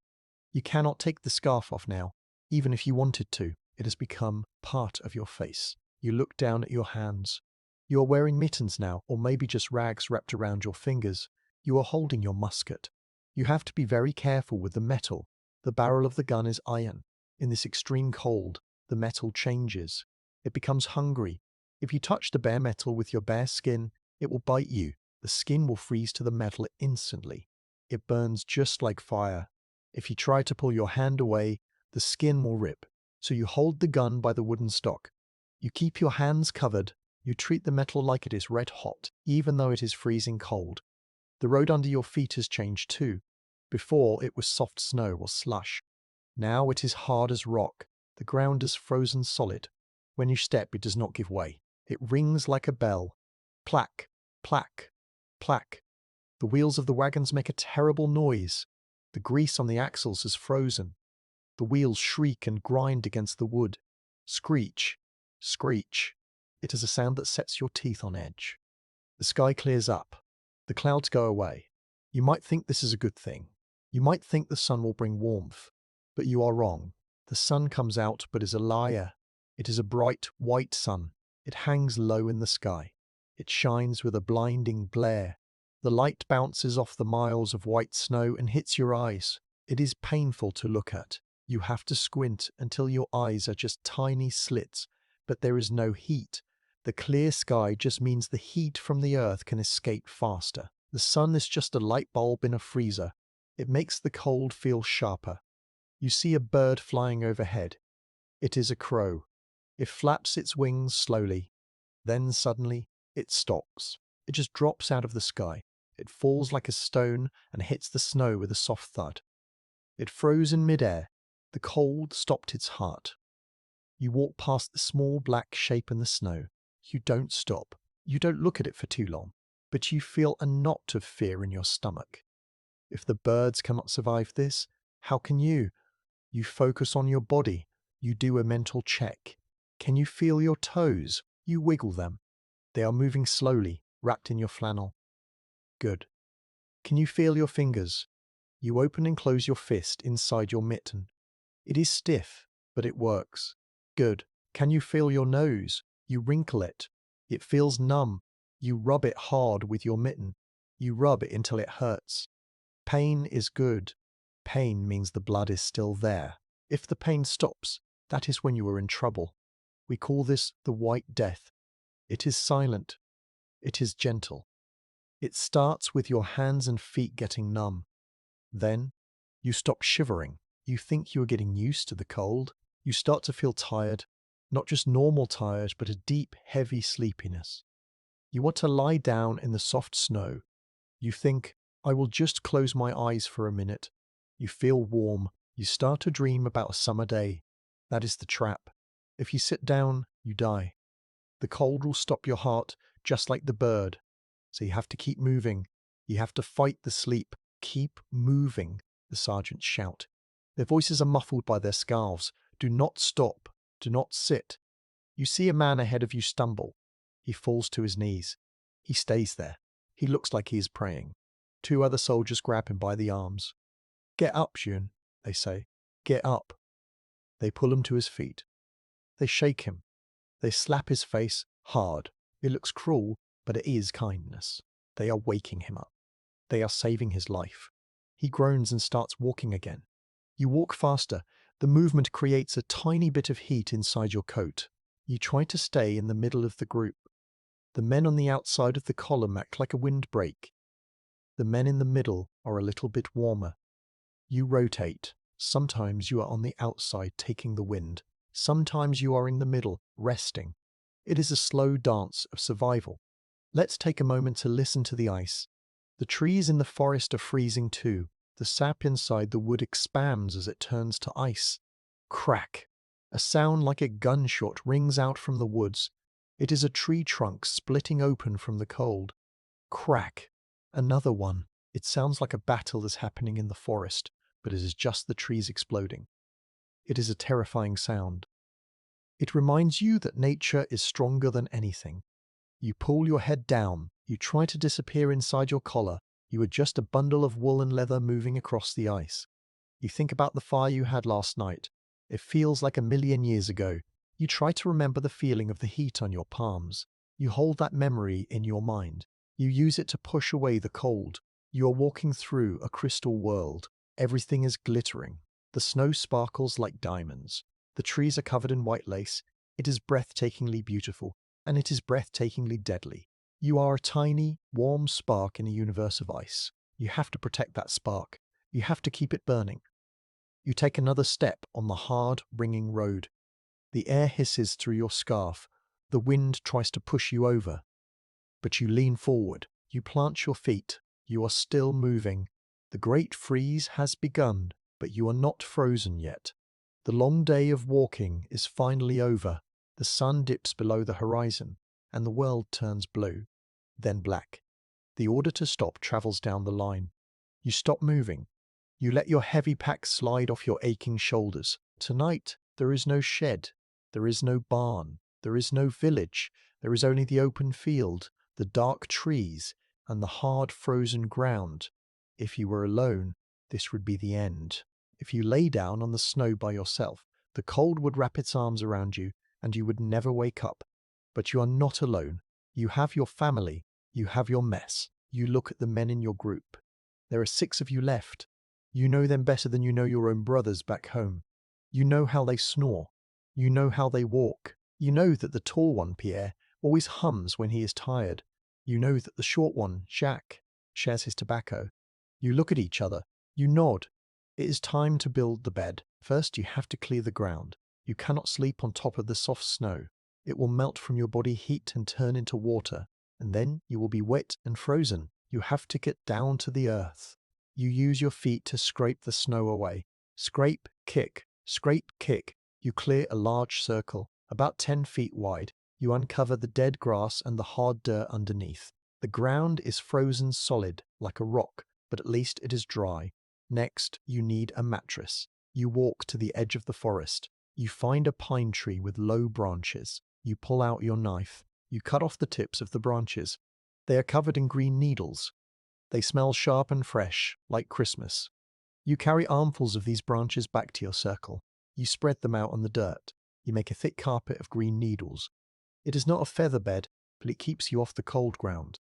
You cannot take the scarf off now, even if you wanted to. It has become part of your face. You look down at your hands. You are wearing mittens now, or maybe just rags wrapped around your fingers. You are holding your musket. You have to be very careful with the metal. The barrel of the gun is iron. In this extreme cold, the metal changes. It becomes hungry. If you touch the bare metal with your bare skin, it will bite you. The skin will freeze to the metal instantly. It burns just like fire. If you try to pull your hand away, the skin will rip. So you hold the gun by the wooden stock. You keep your hands covered. You treat the metal like it is red hot, even though it is freezing cold. The road under your feet has changed too. Before, it was soft snow or slush. Now it is hard as rock. The ground is frozen solid. When you step, it does not give way. It rings like a bell. Plack, plack, plack. The wheels of the wagons make a terrible noise. The grease on the axles is frozen. The wheels shriek and grind against the wood. Screech, screech. It is a sound that sets your teeth on edge. The sky clears up. The clouds go away. You might think this is a good thing. You might think the sun will bring warmth. But you are wrong. The sun comes out but is a liar. It is a bright, white sun. It hangs low in the sky. It shines with a blinding glare. The light bounces off the miles of white snow and hits your eyes. It is painful to look at. You have to squint until your eyes are just tiny slits, but there is no heat. The clear sky just means the heat from the earth can escape faster. The sun is just a light bulb in a freezer. It makes the cold feel sharper. You see a bird flying overhead. It is a crow. It flaps its wings slowly. Then suddenly, it stops. It just drops out of the sky. It falls like a stone and hits the snow with a soft thud. It froze in midair. The cold stopped its heart. You walk past the small black shape in the snow. You don't stop. You don't look at it for too long. But you feel a knot of fear in your stomach. If the birds cannot survive this, how can you? You focus on your body. You do a mental check. Can you feel your toes? You wiggle them. They are moving slowly, wrapped in your flannel. Good. Can you feel your fingers? You open and close your fist inside your mitten. It is stiff, but it works. Good. Can you feel your nose? You wrinkle it. It feels numb. You rub it hard with your mitten. You rub it until it hurts. Pain is good. Pain means the blood is still there. If the pain stops, that is when you are in trouble. We call this the White Death. It is silent. It is gentle. It starts with your hands and feet getting numb. Then, you stop shivering. You think you are getting used to the cold. You start to feel tired. Not just normal tired, but a deep, heavy sleepiness. You want to lie down in the soft snow. You think, I will just close my eyes for a minute. You feel warm. You start to dream about a summer day. That is the trap. If you sit down, you die. The cold will stop your heart, just like the bird. So you have to keep moving. You have to fight the sleep. Keep moving, the sergeants shout. Their voices are muffled by their scarves. Do not stop. Do not sit. You see a man ahead of you stumble. He falls to his knees. He stays there. He looks like he is praying. Two other soldiers grab him by the arms. Get up, June, they say. Get up. They pull him to his feet. They shake him. They slap his face hard. It looks cruel, but it is kindness. They are waking him up. They are saving his life. He groans and starts walking again. You walk faster. The movement creates a tiny bit of heat inside your coat. You try to stay in the middle of the group. The men on the outside of the column act like a windbreak. The men in the middle are a little bit warmer. You rotate. Sometimes you are on the outside taking the wind. Sometimes you are in the middle, resting. It is a slow dance of survival. Let's take a moment to listen to the ice. The trees in the forest are freezing too. The sap inside the wood expands as it turns to ice. Crack! A sound like a gunshot rings out from the woods. It is a tree trunk splitting open from the cold. Crack! Another one. It sounds like a battle is happening in the forest, but it is just the trees exploding. It is a terrifying sound. It reminds you that nature is stronger than anything. You pull your head down. You try to disappear inside your collar. You are just a bundle of wool and leather moving across the ice. You think about the fire you had last night. It feels like a million years ago. You try to remember the feeling of the heat on your palms. You hold that memory in your mind. You use it to push away the cold. You are walking through a crystal world. Everything is glittering. The snow sparkles like diamonds. The trees are covered in white lace. It is breathtakingly beautiful, and it is breathtakingly deadly. You are a tiny, warm spark in a universe of ice. You have to protect that spark. You have to keep it burning. You take another step on the hard, ringing road. The air hisses through your scarf. The wind tries to push you over. But you lean forward. You plant your feet. You are still moving. The great freeze has begun, but you are not frozen yet. The long day of walking is finally over. The sun dips below the horizon, and the world turns blue, then black. The order to stop travels down the line. You stop moving. You let your heavy pack slide off your aching shoulders. Tonight, there is no shed. There is no barn. There is no village. There is only the open field, the dark trees, and the hard frozen ground. If you were alone, this would be the end. If you lay down on the snow by yourself, the cold would wrap its arms around you, and you would never wake up. But you are not alone. You have your family. You have your mess. You look at the men in your group. There are 6 of you left. You know them better than you know your own brothers back home. You know how they snore. You know how they walk. You know that the tall one, Pierre, always hums when he is tired. You know that the short one, Jacques, shares his tobacco. You look at each other. You nod. It is time to build the bed. First, you have to clear the ground. You cannot sleep on top of the soft snow. It will melt from your body heat and turn into water, and then you will be wet and frozen. You have to get down to the earth. You use your feet to scrape the snow away. Scrape, kick, scrape, kick. You clear a large circle, about 10 feet wide. You uncover the dead grass and the hard dirt underneath. The ground is frozen solid, like a rock, but at least it is dry. Next, you need a mattress. You walk to the edge of the forest. You find a pine tree with low branches. You pull out your knife. You cut off the tips of the branches. They are covered in green needles. They smell sharp and fresh, like Christmas. You carry armfuls of these branches back to your circle. You spread them out on the dirt. You make a thick carpet of green needles. It is not a feather bed, but it keeps you off the cold ground.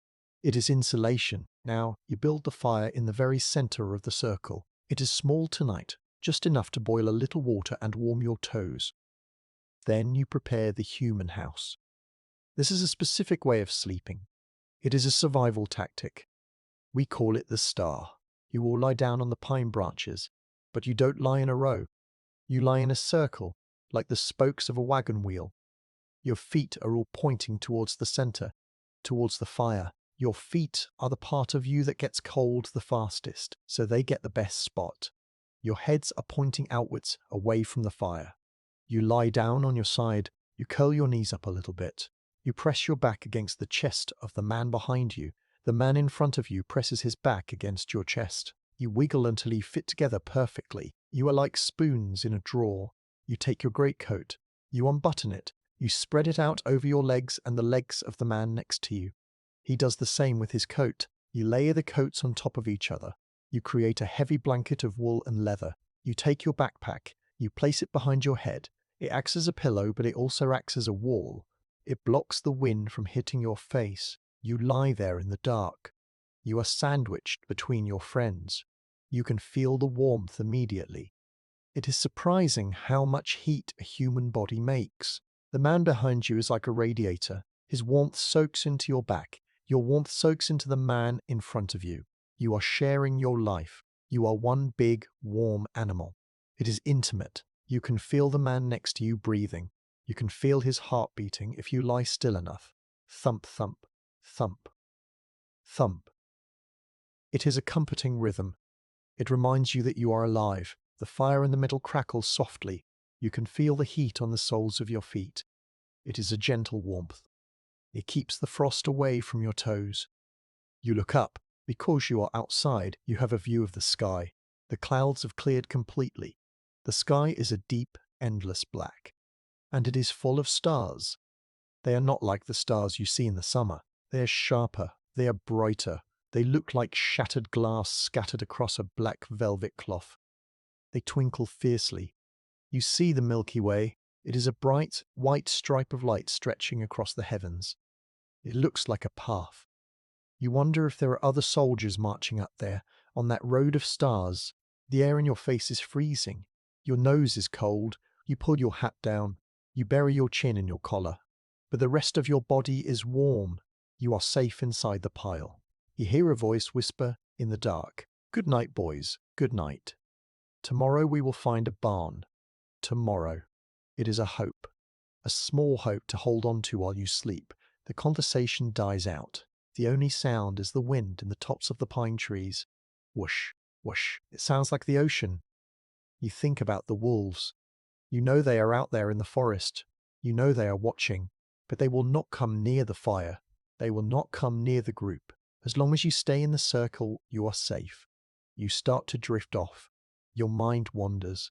It is insulation. Now, you build the fire in the very center of the circle. It is small tonight, just enough to boil a little water and warm your toes. Then you prepare the human house. This is a specific way of sleeping. It is a survival tactic. We call it the star. You will lie down on the pine branches, but you don't lie in a row. You lie in a circle, like the spokes of a wagon wheel. Your feet are all pointing towards the center, towards the fire. Your feet are the part of you that gets cold the fastest, so they get the best spot. Your heads are pointing outwards, away from the fire. You lie down on your side. You curl your knees up a little bit. You press your back against the chest of the man behind you. The man in front of you presses his back against your chest. You wiggle until you fit together perfectly. You are like spoons in a drawer. You take your greatcoat. You unbutton it. You spread it out over your legs and the legs of the man next to you. He does the same with his coat. You layer the coats on top of each other. You create a heavy blanket of wool and leather. You take your backpack. You place it behind your head. It acts as a pillow, but it also acts as a wall. It blocks the wind from hitting your face. You lie there in the dark. You are sandwiched between your friends. You can feel the warmth immediately. It is surprising how much heat a human body makes. The man behind you is like a radiator. His warmth soaks into your back. Your warmth soaks into the man in front of you. You are sharing your life. You are one big, warm animal. It is intimate. You can feel the man next to you breathing. You can feel his heart beating if you lie still enough. Thump, thump, thump, thump. It is a comforting rhythm. It reminds you that you are alive. The fire in the middle crackles softly. You can feel the heat on the soles of your feet. It is a gentle warmth. It keeps the frost away from your toes. You look up. Because you are outside, you have a view of the sky. The clouds have cleared completely. The sky is a deep, endless black. And it is full of stars. They are not like the stars you see in the summer. They are sharper. They are brighter. They look like shattered glass scattered across a black velvet cloth. They twinkle fiercely. You see the Milky Way. It is a bright, white stripe of light stretching across the heavens. It looks like a path. You wonder if there are other soldiers marching up there, on that road of stars. The air in your face is freezing. Your nose is cold. You pull your hat down. You bury your chin in your collar. But the rest of your body is warm. You are safe inside the pile. You hear a voice whisper in the dark, "Good night, boys. Good night. Tomorrow we will find a barn." Tomorrow. It is a hope. A small hope to hold on to while you sleep. The conversation dies out. The only sound is the wind in the tops of the pine trees. Whoosh, whoosh. It sounds like the ocean. You think about the wolves. You know they are out there in the forest. You know they are watching. But they will not come near the fire. They will not come near the group. As long as you stay in the circle, you are safe. You start to drift off. Your mind wanders.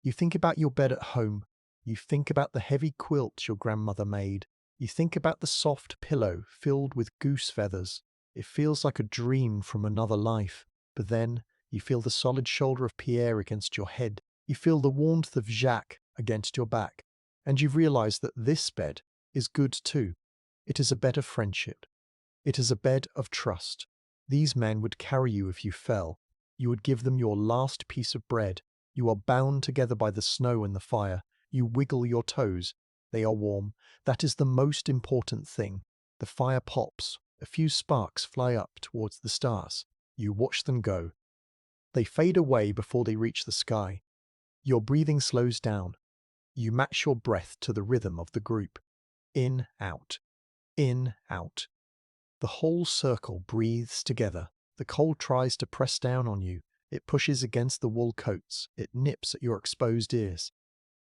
You think about your bed at home. You think about the heavy quilt your grandmother made. You think about the soft pillow filled with goose feathers. It feels like a dream from another life. But then you feel the solid shoulder of Pierre against your head. You feel the warmth of Jacques against your back. And you've realized that this bed is good too. It is a bed of friendship. It is a bed of trust. These men would carry you if you fell. You would give them your last piece of bread. You are bound together by the snow and the fire. You wiggle your toes. They are warm. That is the most important thing. The fire pops. A few sparks fly up towards the stars. You watch them go. They fade away before they reach the sky. Your breathing slows down. You match your breath to the rhythm of the group. In, out. In, out. The whole circle breathes together. The cold tries to press down on you. It pushes against the wool coats. It nips at your exposed ears.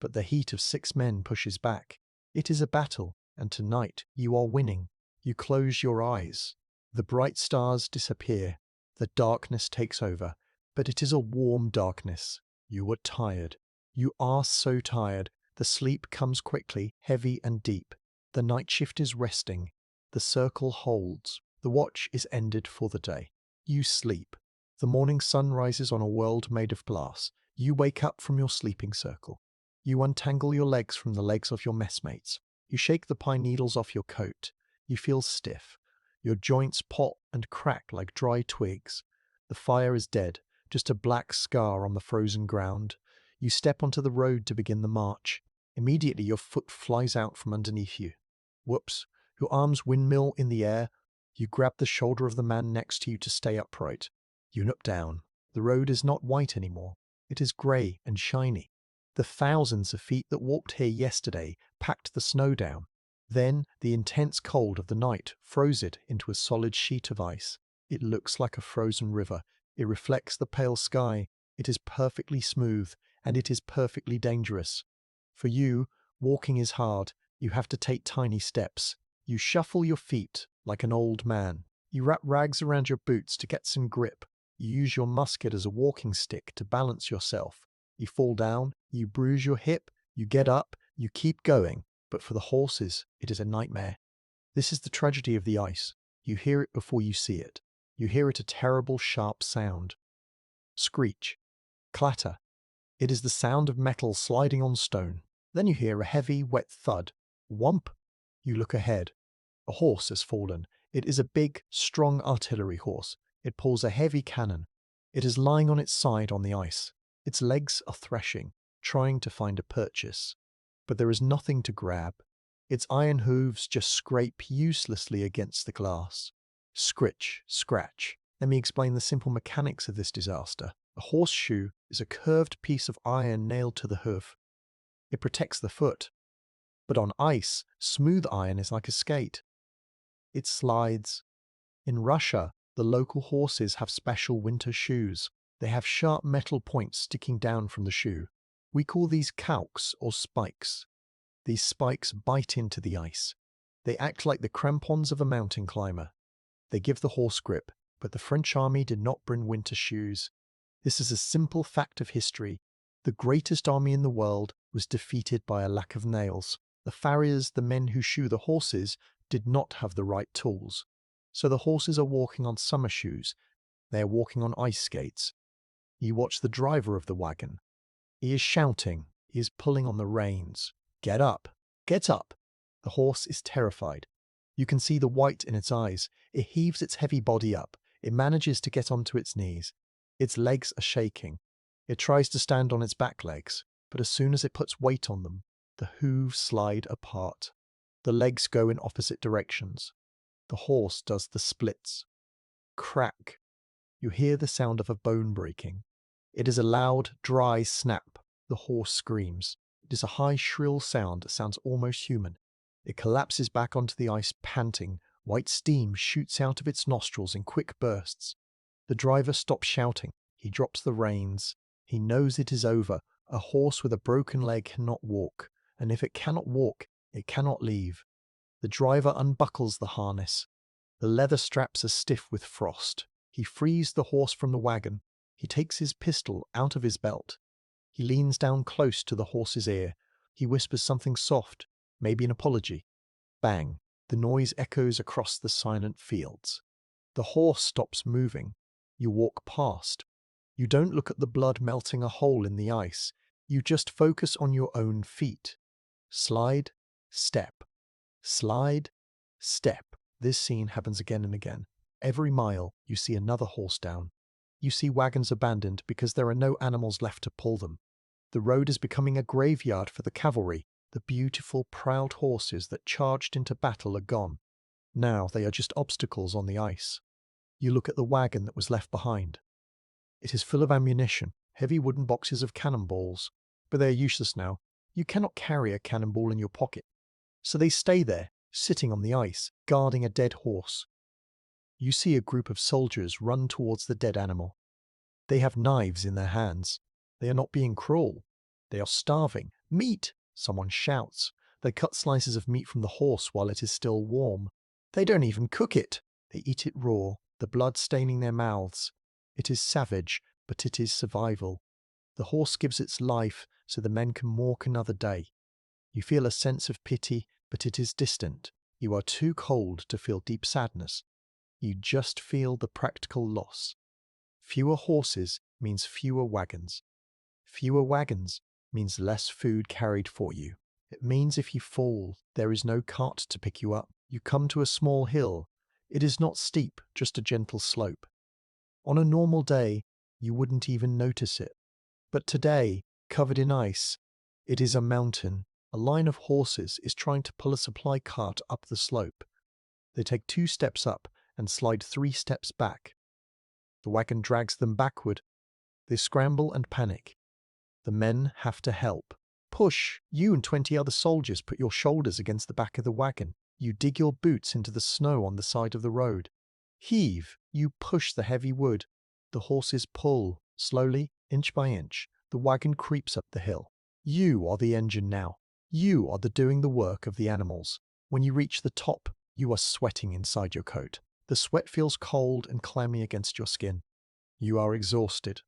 But the heat of 6 men pushes back. It is a battle, and tonight you are winning. You close your eyes. The bright stars disappear. The darkness takes over. But it is a warm darkness. You are tired. You are so tired. The sleep comes quickly, heavy and deep. The night shift is resting. The circle holds. The watch is ended for the day. You sleep. The morning sun rises on a world made of glass. You wake up from your sleeping circle. You untangle your legs from the legs of your messmates. You shake the pine needles off your coat. You feel stiff. Your joints pop and crack like dry twigs. The fire is dead, just a black scar on the frozen ground. You step onto the road to begin the march. Immediately your foot flies out from underneath you. Whoops. Your arms windmill in the air. You grab the shoulder of the man next to you to stay upright. You look down. The road is not white anymore. It is grey and shiny. The thousands of feet that walked here yesterday packed the snow down. Then the intense cold of the night froze it into a solid sheet of ice. It looks like a frozen river. It reflects the pale sky. It is perfectly smooth, and it is perfectly dangerous. For you, walking is hard. You have to take tiny steps. You shuffle your feet like an old man. You wrap rags around your boots to get some grip. You use your musket as a walking stick to balance yourself. You fall down, you bruise your hip, you get up, you keep going. But for the horses, it is a nightmare. This is the tragedy of the ice. You hear it before you see it. You hear it a terrible, sharp sound. Screech. Clatter. It is the sound of metal sliding on stone. Then you hear a heavy, wet thud. Whomp. You look ahead. A horse has fallen. It is a big, strong artillery horse. It pulls a heavy cannon. It is lying on its side on the ice. Its legs are threshing, trying to find a purchase. But there is nothing to grab. Its iron hooves just scrape uselessly against the glass. Scritch, scratch. Let me explain the simple mechanics of this disaster. A horseshoe is a curved piece of iron nailed to the hoof. It protects the foot. But on ice, smooth iron is like a skate. It slides. In Russia, the local horses have special winter shoes. They have sharp metal points sticking down from the shoe. We call these calques or spikes. These spikes bite into the ice. They act like the crampons of a mountain climber. They give the horse grip, but the French army did not bring winter shoes. This is a simple fact of history. The greatest army in the world was defeated by a lack of nails. The farriers, the men who shoe the horses, did not have the right tools. So the horses are walking on summer shoes. They are walking on ice skates. You watch the driver of the wagon. He is shouting. He is pulling on the reins. Get up! Get up! The horse is terrified. You can see the white in its eyes. It heaves its heavy body up. It manages to get onto its knees. Its legs are shaking. It tries to stand on its back legs, but as soon as it puts weight on them, the hooves slide apart. The legs go in opposite directions. The horse does the splits. Crack! You hear the sound of a bone breaking. It is a loud, dry snap. The horse screams. It is a high, shrill sound that sounds almost human. It collapses back onto the ice, panting. White steam shoots out of its nostrils in quick bursts. The driver stops shouting. He drops the reins. He knows it is over. A horse with a broken leg cannot walk, and if it cannot walk, it cannot leave. The driver unbuckles the harness. The leather straps are stiff with frost. He frees the horse from the wagon. He takes his pistol out of his belt. He leans down close to the horse's ear. He whispers something soft, maybe an apology. Bang! The noise echoes across the silent fields. The horse stops moving. You walk past. You don't look at the blood melting a hole in the ice. You just focus on your own feet. Slide, step. Slide, step. This scene happens again and again. Every mile, you see another horse down. You see wagons abandoned because there are no animals left to pull them. The road is becoming a graveyard for the cavalry. The beautiful, proud horses that charged into battle are gone. Now they are just obstacles on the ice. You look at the wagon that was left behind. It is full of ammunition, heavy wooden boxes of cannonballs. But they are useless now. You cannot carry a cannonball in your pocket. So they stay there, sitting on the ice, guarding a dead horse. You see a group of soldiers run towards the dead animal. They have knives in their hands. They are not being cruel. They are starving. Meat! Someone shouts. They cut slices of meat from the horse while it is still warm. They don't even cook it. They eat it raw, the blood staining their mouths. It is savage, but it is survival. The horse gives its life so the men can walk another day. You feel a sense of pity, but it is distant. You are too cold to feel deep sadness. You just feel the practical loss. Fewer horses means fewer wagons. Fewer wagons means less food carried for you. It means if you fall, there is no cart to pick you up. You come to a small hill. It is not steep, just a gentle slope. On a normal day, you wouldn't even notice it. But today, covered in ice, it is a mountain. A line of horses is trying to pull a supply cart up the slope. They take 2 steps up and slide 3 steps back. The wagon drags them backward. They scramble and panic. The men have to help. Push! You and 20 other soldiers put your shoulders against the back of the wagon. You dig your boots into the snow on the side of the road. Heave! You push the heavy wood. The horses pull. Slowly, inch by inch, the wagon creeps up the hill. You are the engine now. You are doing the work of the animals. When you reach the top, you are sweating inside your coat. The sweat feels cold and clammy against your skin. You are exhausted,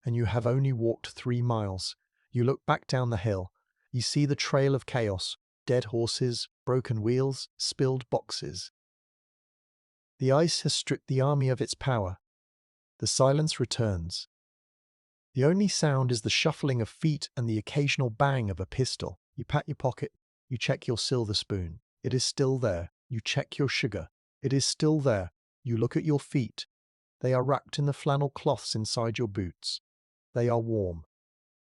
and you have only walked 3 miles. You look back down the hill. You see the trail of chaos, dead horses, broken wheels, spilled boxes. The ice has stripped the army of its power. The silence returns. The only sound is the shuffling of feet and the occasional bang of a pistol. You pat your pocket. You check your silver spoon. It is still there. You check your sugar. It is still there. You look at your feet. They are wrapped in the flannel cloths inside your boots. They are warm.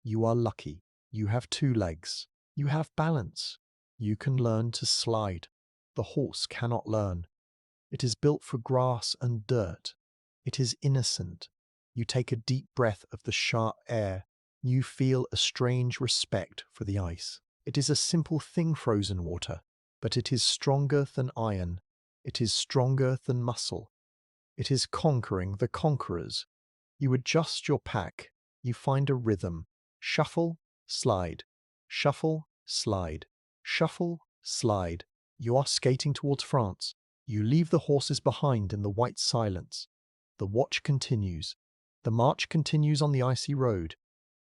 You are lucky. You have 2 legs. You have balance. You can learn to slide. The horse cannot learn. It is built for grass and dirt. It is innocent. You take a deep breath of the sharp air. You feel a strange respect for the ice. It is a simple thing, frozen water, but it is stronger than iron. It is stronger than muscle. It is conquering the conquerors. You adjust your pack. You find a rhythm. Shuffle, slide. Shuffle, slide. Shuffle, slide. You are skating towards France. You leave the horses behind in the white silence. The watch continues. The march continues on the icy road.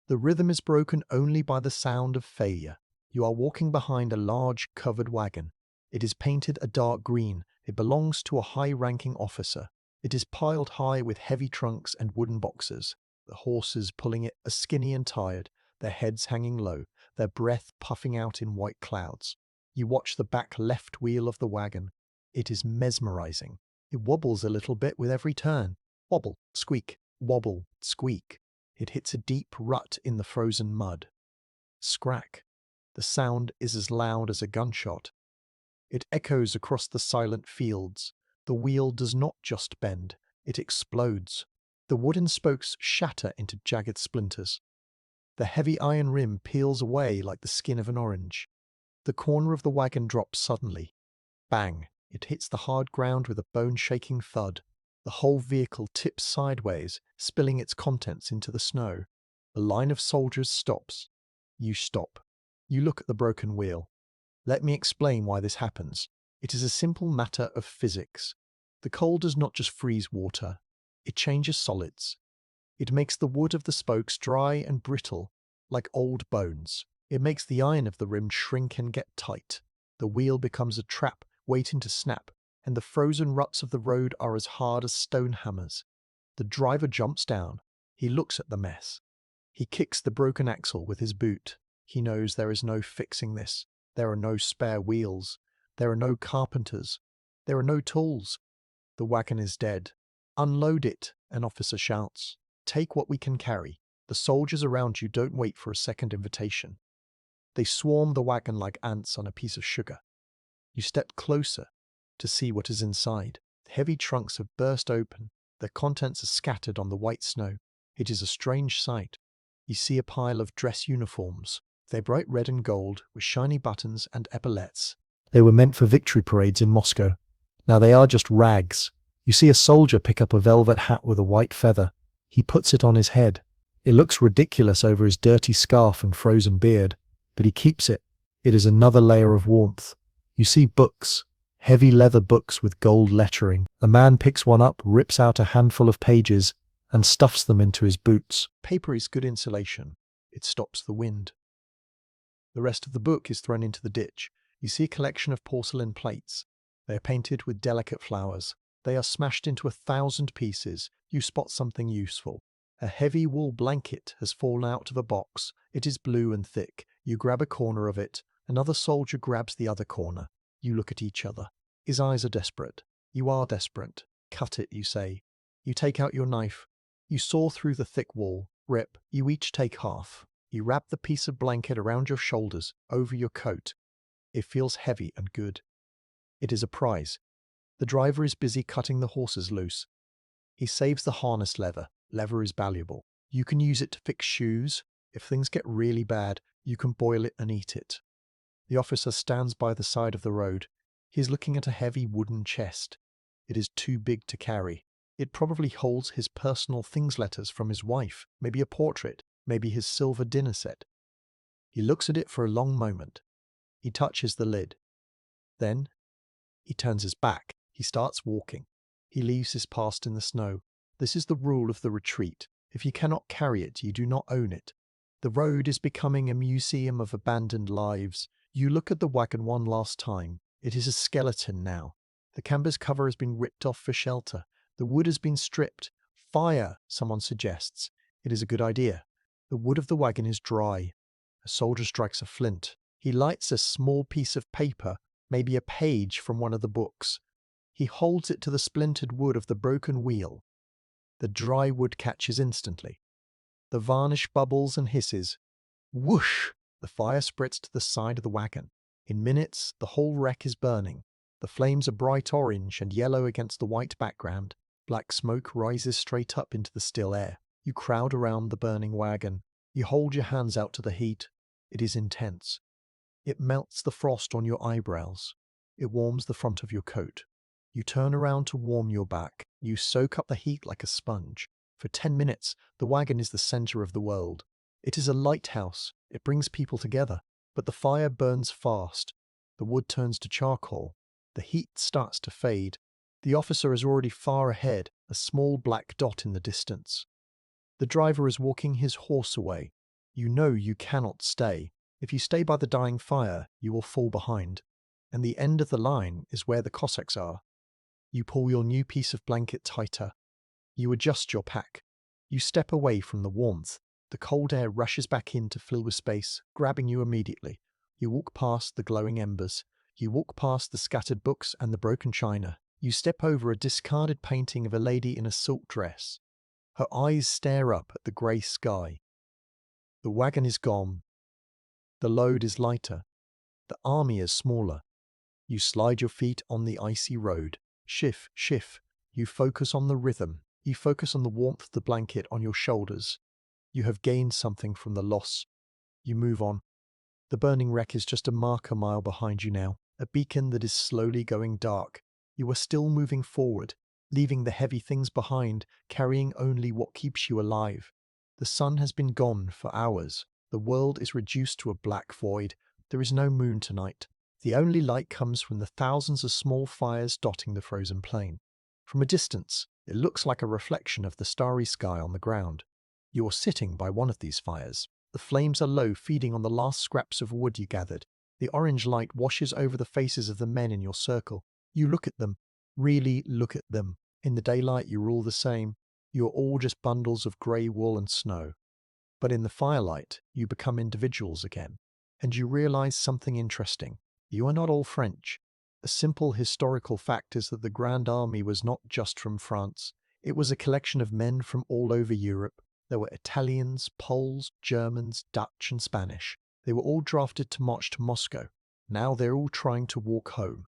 The rhythm is broken only by the sound of failure. You are walking behind a large, covered wagon. It is painted a dark green. It belongs to a high-ranking officer. It is piled high with heavy trunks and wooden boxes. The horses pulling it are skinny and tired, their heads hanging low, their breath puffing out in white clouds. You watch the back left wheel of the wagon. It is mesmerizing. It wobbles a little bit with every turn. Wobble, squeak, wobble, squeak. It hits a deep rut in the frozen mud. Scrack. The sound is as loud as a gunshot. It echoes across the silent fields. The wheel does not just bend, it explodes. The wooden spokes shatter into jagged splinters. The heavy iron rim peels away like the skin of an orange. The corner of the wagon drops suddenly. Bang! It hits the hard ground with a bone-shaking thud. The whole vehicle tips sideways, spilling its contents into the snow. The line of soldiers stops. You stop. You look at the broken wheel. Let me explain why this happens. It is a simple matter of physics. The cold does not just freeze water. It changes solids. It makes the wood of the spokes dry and brittle, like old bones. It makes the iron of the rim shrink and get tight. The wheel becomes a trap waiting to snap, and the frozen ruts of the road are as hard as stone hammers. The driver jumps down. He looks at the mess. He kicks the broken axle with his boot. He knows there is no fixing this. There are no spare wheels. There are no carpenters. There are no tools. The wagon is dead. Unload it, an officer shouts. Take what we can carry. The soldiers around you don't wait for a second invitation. They swarm the wagon like ants on a piece of sugar. You step closer to see what is inside. The heavy trunks have burst open. Their contents are scattered on the white snow. It is a strange sight. You see a pile of dress uniforms. They're bright red and gold, with shiny buttons and epaulettes. They were meant for victory parades in Moscow. Now they are just rags. You see a soldier pick up a velvet hat with a white feather. He puts it on his head. It looks ridiculous over his dirty scarf and frozen beard, but he keeps it. It is another layer of warmth. You see books, heavy leather books with gold lettering. A man picks one up, rips out a handful of pages, and stuffs them into his boots. Paper is good insulation. It stops the wind. The rest of the book is thrown into the ditch. You see a collection of porcelain plates. They are painted with delicate flowers. They are smashed into 1,000 pieces. You spot something useful. A heavy wool blanket has fallen out of a box. It is blue and thick. You grab a corner of it. Another soldier grabs the other corner. You look at each other. His eyes are desperate. You are desperate. Cut it, you say. You take out your knife. You saw through the thick wool. Rip. You each take half. You wrap the piece of blanket around your shoulders, over your coat. It feels heavy and good. It is a prize. The driver is busy cutting the horses loose. He saves the harness leather. Leather is valuable. You can use it to fix shoes. If things get really bad, you can boil it and eat it. The officer stands by the side of the road. He is looking at a heavy wooden chest. It is too big to carry. It probably holds his personal things letters from his wife, maybe a portrait, maybe his silver dinner set. He looks at it for a long moment. He touches the lid. Then he turns his back. He starts walking. He leaves his past in the snow. This is the rule of the retreat. If you cannot carry it, you do not own it. The road is becoming a museum of abandoned lives. You look at the wagon one last time. It is a skeleton now. The canvas cover has been ripped off for shelter. The wood has been stripped. Fire, someone suggests. It is a good idea. The wood of the wagon is dry. A soldier strikes a flint. He lights a small piece of paper, maybe a page from one of the books. He holds it to the splintered wood of the broken wheel. The dry wood catches instantly. The varnish bubbles and hisses. Whoosh! The fire spreads to the side of the wagon. In minutes, the whole wreck is burning. The flames are bright orange and yellow against the white background. Black smoke rises straight up into the still air. You crowd around the burning wagon. You hold your hands out to the heat. It is intense. It melts the frost on your eyebrows. It warms the front of your coat. You turn around to warm your back. You soak up the heat like a sponge. For 10 minutes, the wagon is the center of the world. It is a lighthouse. It brings people together. But the fire burns fast. The wood turns to charcoal. The heat starts to fade. The officer is already far ahead, a small black dot in the distance. The driver is walking his horse away. You know you cannot stay. If you stay by the dying fire, you will fall behind. And the end of the line is where the Cossacks are. You pull your new piece of blanket tighter. You adjust your pack. You step away from the warmth. The cold air rushes back in to fill the space, grabbing you immediately. You walk past the glowing embers. You walk past the scattered books and the broken china. You step over a discarded painting of a lady in a silk dress. Her eyes stare up at the grey sky. The wagon is gone. The load is lighter. The army is smaller. You slide your feet on the icy road. Shift, shift. You focus on the rhythm. You focus on the warmth of the blanket on your shoulders. You have gained something from the loss. You move on. The burning wreck is just a marker mile behind you now, a beacon that is slowly going dark. You are still moving forward, leaving the heavy things behind, carrying only what keeps you alive. The sun has been gone for hours. The world is reduced to a black void. There is no moon tonight. The only light comes from the thousands of small fires dotting the frozen plain. From a distance, it looks like a reflection of the starry sky on the ground. You are sitting by one of these fires. The flames are low, feeding on the last scraps of wood you gathered. The orange light washes over the faces of the men in your circle. You look at them, really look at them. In the daylight, you're all the same. You are all just bundles of grey wool and snow. But in the firelight, you become individuals again. And you realize something interesting. You are not all French. A simple historical fact is that the Grand Army was not just from France. It was a collection of men from all over Europe. There were Italians, Poles, Germans, Dutch and Spanish. They were all drafted to march to Moscow. Now they're all trying to walk home.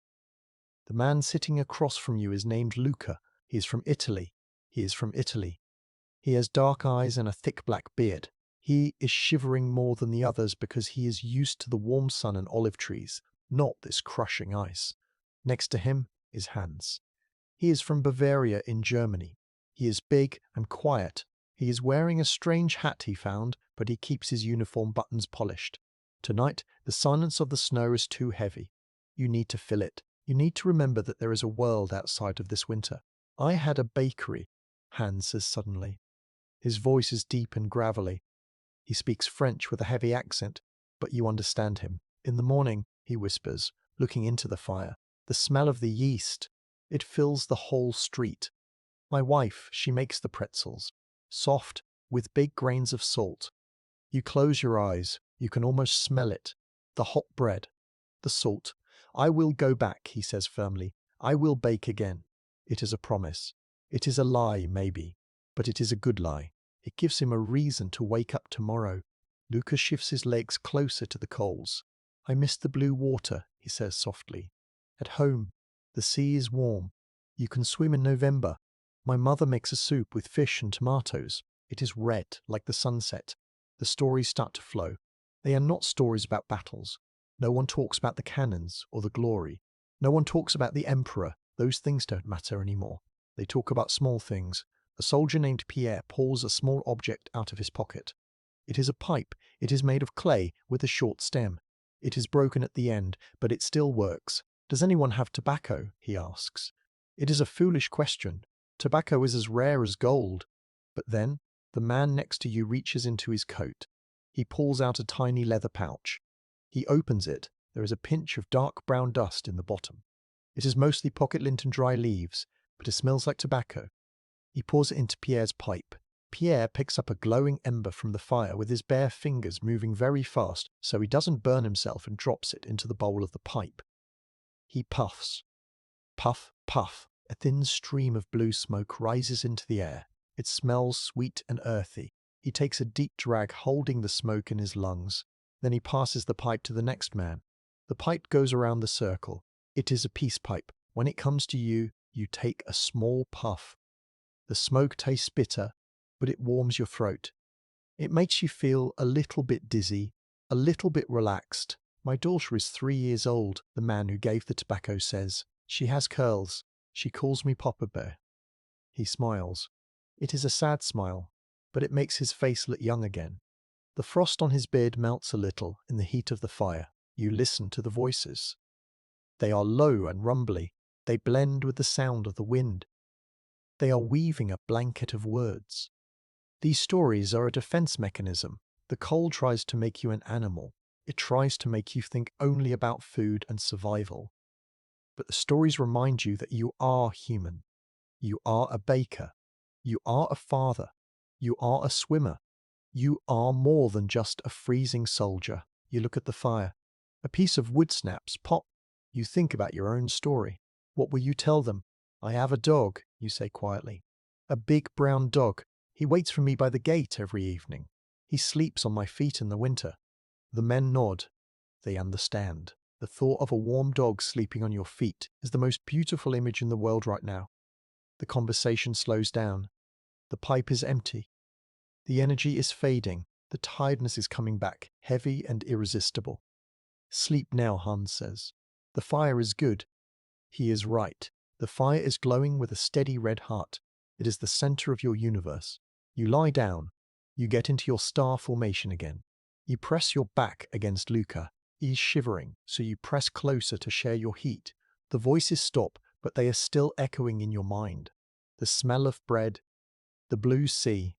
The man sitting across from you is named Luca. He is from Italy. He is from Italy. He has dark eyes and a thick black beard. He is shivering more than the others because he is used to the warm sun and olive trees, not this crushing ice. Next to him is Hans. He is from Bavaria in Germany. He is big and quiet. He is wearing a strange hat he found, but he keeps his uniform buttons polished. Tonight, the silence of the snow is too heavy. You need to fill it. You need to remember that there is a world outside of this winter. I had a bakery, Hans says suddenly. His voice is deep and gravelly. He speaks French with a heavy accent, but you understand him. In the morning, he whispers, looking into the fire. The smell of the yeast. It fills the whole street. My wife, she makes the pretzels. Soft, with big grains of salt. You close your eyes. You can almost smell it. The hot bread. The salt. I will go back, he says firmly. I will bake again. It is a promise. It is a lie, maybe. But it is a good lie. It gives him a reason to wake up tomorrow. Lucas shifts his legs closer to the coals. I miss the blue water, he says softly. At home, the sea is warm. You can swim in November. My mother makes a soup with fish and tomatoes. It is red, like the sunset. The stories start to flow. They are not stories about battles. No one talks about the cannons or the glory. No one talks about the emperor. Those things don't matter anymore. They talk about small things. A soldier named Pierre pulls a small object out of his pocket. It is a pipe. It is made of clay with a short stem. It is broken at the end, but it still works. Does anyone have tobacco? He asks. It is a foolish question. Tobacco is as rare as gold. But then, the man next to you reaches into his coat. He pulls out a tiny leather pouch. He opens it. There is a pinch of dark brown dust in the bottom. It is mostly pocket lint and dry leaves, but it smells like tobacco. He pours it into Pierre's pipe. Pierre picks up a glowing ember from the fire with his bare fingers moving very fast so he doesn't burn himself and drops it into the bowl of the pipe. He puffs. Puff, puff. A thin stream of blue smoke rises into the air. It smells sweet and earthy. He takes a deep drag holding the smoke in his lungs. Then he passes the pipe to the next man. The pipe goes around the circle. It is a peace pipe. When it comes to you, you take a small puff. The smoke tastes bitter, but it warms your throat. It makes you feel a little bit dizzy, a little bit relaxed. My daughter is 3 years old, the man who gave the tobacco says. She has curls. She calls me Papa Bear. He smiles. It is a sad smile, but it makes his face look young again. The frost on his beard melts a little in the heat of the fire. You listen to the voices. They are low and rumbly. They blend with the sound of the wind. They are weaving a blanket of words. These stories are a defense mechanism. The cold tries to make you an animal. It tries to make you think only about food and survival. but the stories remind you that you are human. You are a baker. You are a father. You are a swimmer. You are more than just a freezing soldier. You look at the fire. A piece of wood snaps, pop. You think about your own story. What will you tell them? I have a dog, you say quietly. A big brown dog. He waits for me by the gate every evening. He sleeps on my feet in the winter. The men nod. They understand. The thought of a warm dog sleeping on your feet is the most beautiful image in the world right now. The conversation slows down. The pipe is empty. The energy is fading. The tiredness is coming back, heavy and irresistible. Sleep now, Hans says. The fire is good. He is right. The fire is glowing with a steady red heart. It is the center of your universe. You lie down. You get into your star formation again. You press your back against Luca. He is shivering, so you press closer to share your heat. The voices stop, but they are still echoing in your mind. The smell of bread, the blue sea,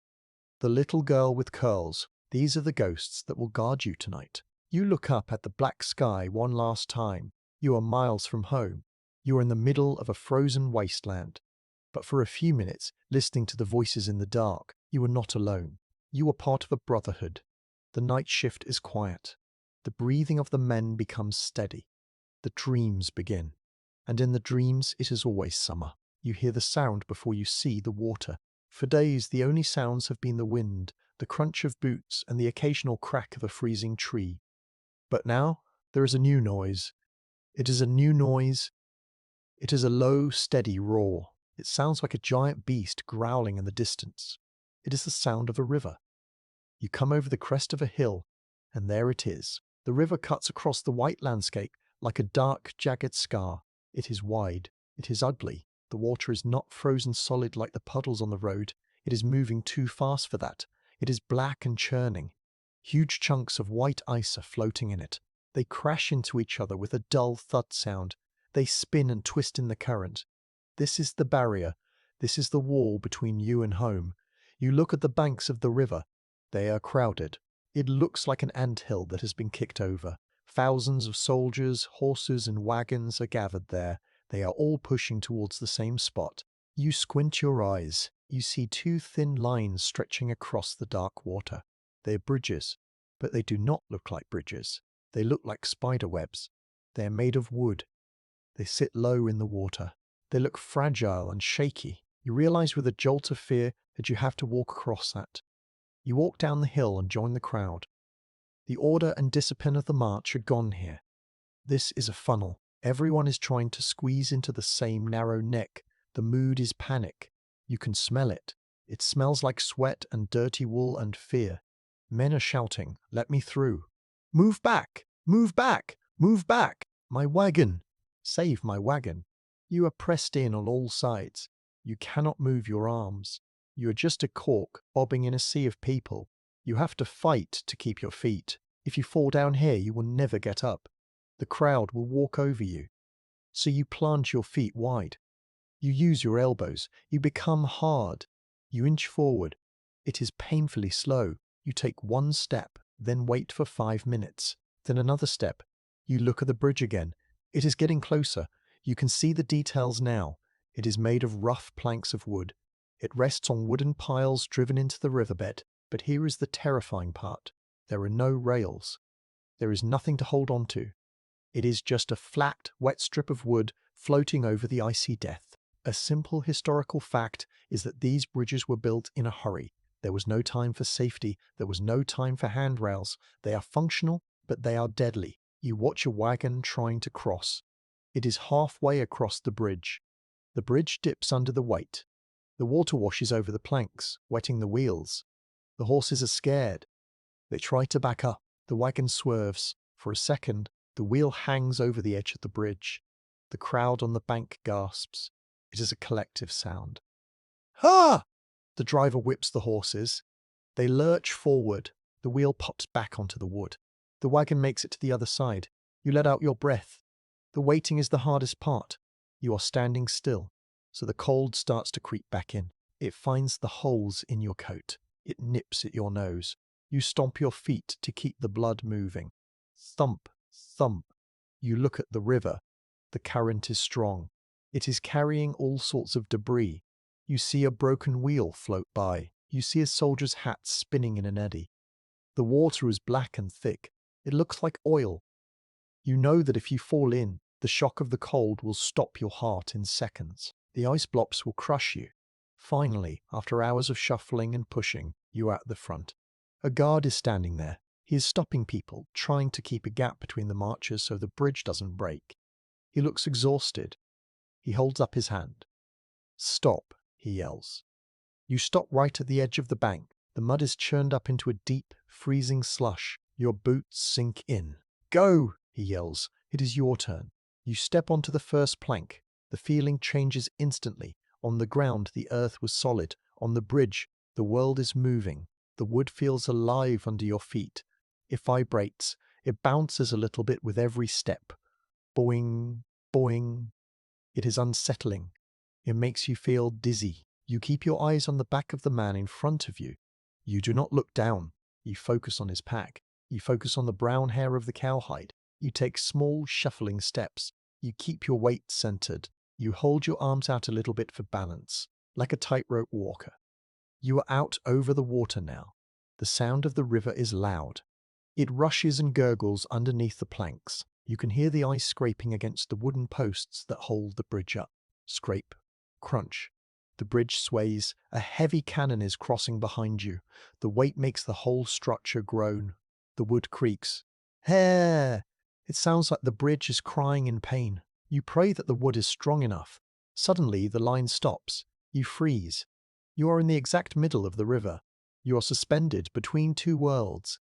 the little girl with curls. These are the ghosts that will guard you tonight. You look up at the black sky one last time. You are miles from home. You are in the middle of a frozen wasteland. But for a few minutes, listening to the voices in the dark, you are not alone. You are part of a brotherhood. The night shift is quiet. The breathing of the men becomes steady. The dreams begin. And in the dreams, it is always summer. You hear the sound before you see the water. For days, the only sounds have been the wind, the crunch of boots, and the occasional crack of a freezing tree. But now, there is a new noise. It is a new noise. It is a low, steady roar. It sounds like a giant beast growling in the distance. It is the sound of a river. You come over the crest of a hill, and there it is. The river cuts across the white landscape like a dark, jagged scar. It is wide. It is ugly. The water is not frozen solid like the puddles on the road. It is moving too fast for that. It is black and churning. Huge chunks of white ice are floating in it. They crash into each other with a dull thud sound. They spin and twist in the current. This is the barrier. This is the wall between you and home. You look at the banks of the river. They are crowded. It looks like an anthill that has been kicked over. Thousands of soldiers, horses, and wagons are gathered there. They are all pushing towards the same spot. You squint your eyes. You see two thin lines stretching across the dark water. They are bridges, but they do not look like bridges. They look like spider webs. They are made of wood. They sit low in the water. They look fragile and shaky. You realize with a jolt of fear that you have to walk across that. You walk down the hill and join the crowd. The order and discipline of the march are gone here. This is a funnel. Everyone is trying to squeeze into the same narrow neck. The mood is panic. You can smell it. It smells like sweat and dirty wool and fear. Men are shouting, "Let me through." "Move back! Move back! Move back! My wagon! Save my wagon!" You are pressed in on all sides. You cannot move your arms. You are just a cork bobbing in a sea of people. You have to fight to keep your feet. If you fall down here, you will never get up. The crowd will walk over you. So you plant your feet wide. You use your elbows. You become hard. You inch forward. It is painfully slow. You take one step, then wait for 5 minutes. Then another step. You look at the bridge again. It is getting closer. You can see the details now. It is made of rough planks of wood. It rests on wooden piles driven into the riverbed. But here is the terrifying part. There are no rails. There is nothing to hold on to. It is just a flat, wet strip of wood floating over the icy death. A simple historical fact is that these bridges were built in a hurry. There was no time for safety. There was no time for handrails. They are functional, but they are deadly. You watch a wagon trying to cross. It is halfway across the bridge. The bridge dips under the weight. The water washes over the planks, wetting the wheels. The horses are scared. They try to back up. The wagon swerves. For a second, the wheel hangs over the edge of the bridge. The crowd on the bank gasps. It is a collective sound. "Ha!" The driver whips the horses. They lurch forward. The wheel pops back onto the wood. The wagon makes it to the other side. You let out your breath. The waiting is the hardest part. You are standing still, so the cold starts to creep back in. It finds the holes in your coat. It nips at your nose. You stomp your feet to keep the blood moving. Thump, thump. You look at the river. The current is strong. It is carrying all sorts of debris. You see a broken wheel float by. You see a soldier's hat spinning in an eddy. The water is black and thick. It looks like oil. You know that if you fall in, the shock of the cold will stop your heart in seconds. The ice blocks will crush you. Finally, after hours of shuffling and pushing, you are at the front. A guard is standing there. He is stopping people, trying to keep a gap between the marchers so the bridge doesn't break. He looks exhausted. He holds up his hand. "Stop," he yells. You stop right at the edge of the bank. The mud is churned up into a deep, freezing slush. Your boots sink in. "Go!" he yells. It is your turn. You step onto the first plank. The feeling changes instantly. On the ground, the earth was solid. On the bridge, the world is moving. The wood feels alive under your feet. It vibrates. It bounces a little bit with every step. Boing, boing. It is unsettling. It makes you feel dizzy. You keep your eyes on the back of the man in front of you. You do not look down. You focus on his pack. You focus on the brown hair of the cowhide. You take small, shuffling steps. You keep your weight centered. You hold your arms out a little bit for balance, like a tightrope walker. You are out over the water now. The sound of the river is loud. It rushes and gurgles underneath the planks. You can hear the ice scraping against the wooden posts that hold the bridge up. Scrape, crunch. The bridge sways. A heavy cannon is crossing behind you. The weight makes the whole structure groan. The wood creaks. Hey! It sounds like the bridge is crying in pain. You pray that the wood is strong enough. Suddenly, the line stops. You freeze. You are in the exact middle of the river. You are suspended between two worlds.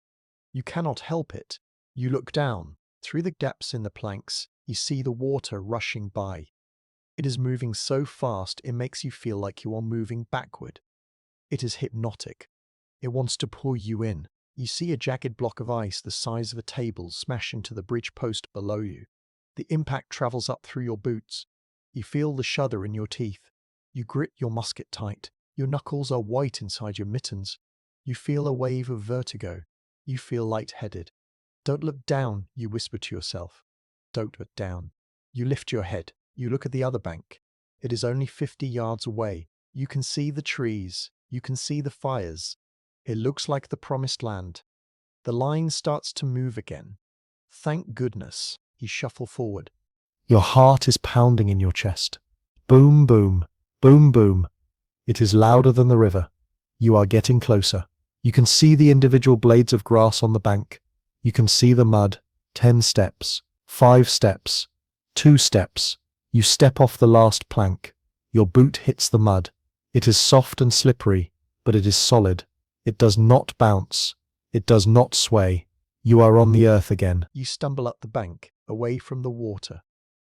You cannot help it. You look down. Through the gaps in the planks, you see the water rushing by. It is moving so fast it makes you feel like you are moving backward. It is hypnotic. It wants to pull you in. You see a jagged block of ice the size of a table smash into the bridge post below you. The impact travels up through your boots. You feel the shudder in your teeth. You grit your musket tight. Your knuckles are white inside your mittens. You feel a wave of vertigo. You feel lightheaded. Don't look down, you whisper to yourself. Don't look down. You lift your head. You look at the other bank. It is only 50 yards away. You can see the trees. You can see the fires. It looks like the promised land. The line starts to move again. Thank goodness. You shuffle forward. Your heart is pounding in your chest. Boom, boom, boom, boom. It is louder than the river. You are getting closer. You can see the individual blades of grass on the bank. You can see the mud. 10 steps. 5 steps. 2 steps. You step off the last plank. Your boot hits the mud. It is soft and slippery, but it is solid. It does not bounce. It does not sway. You are on the earth again. You stumble up the bank, away from the water.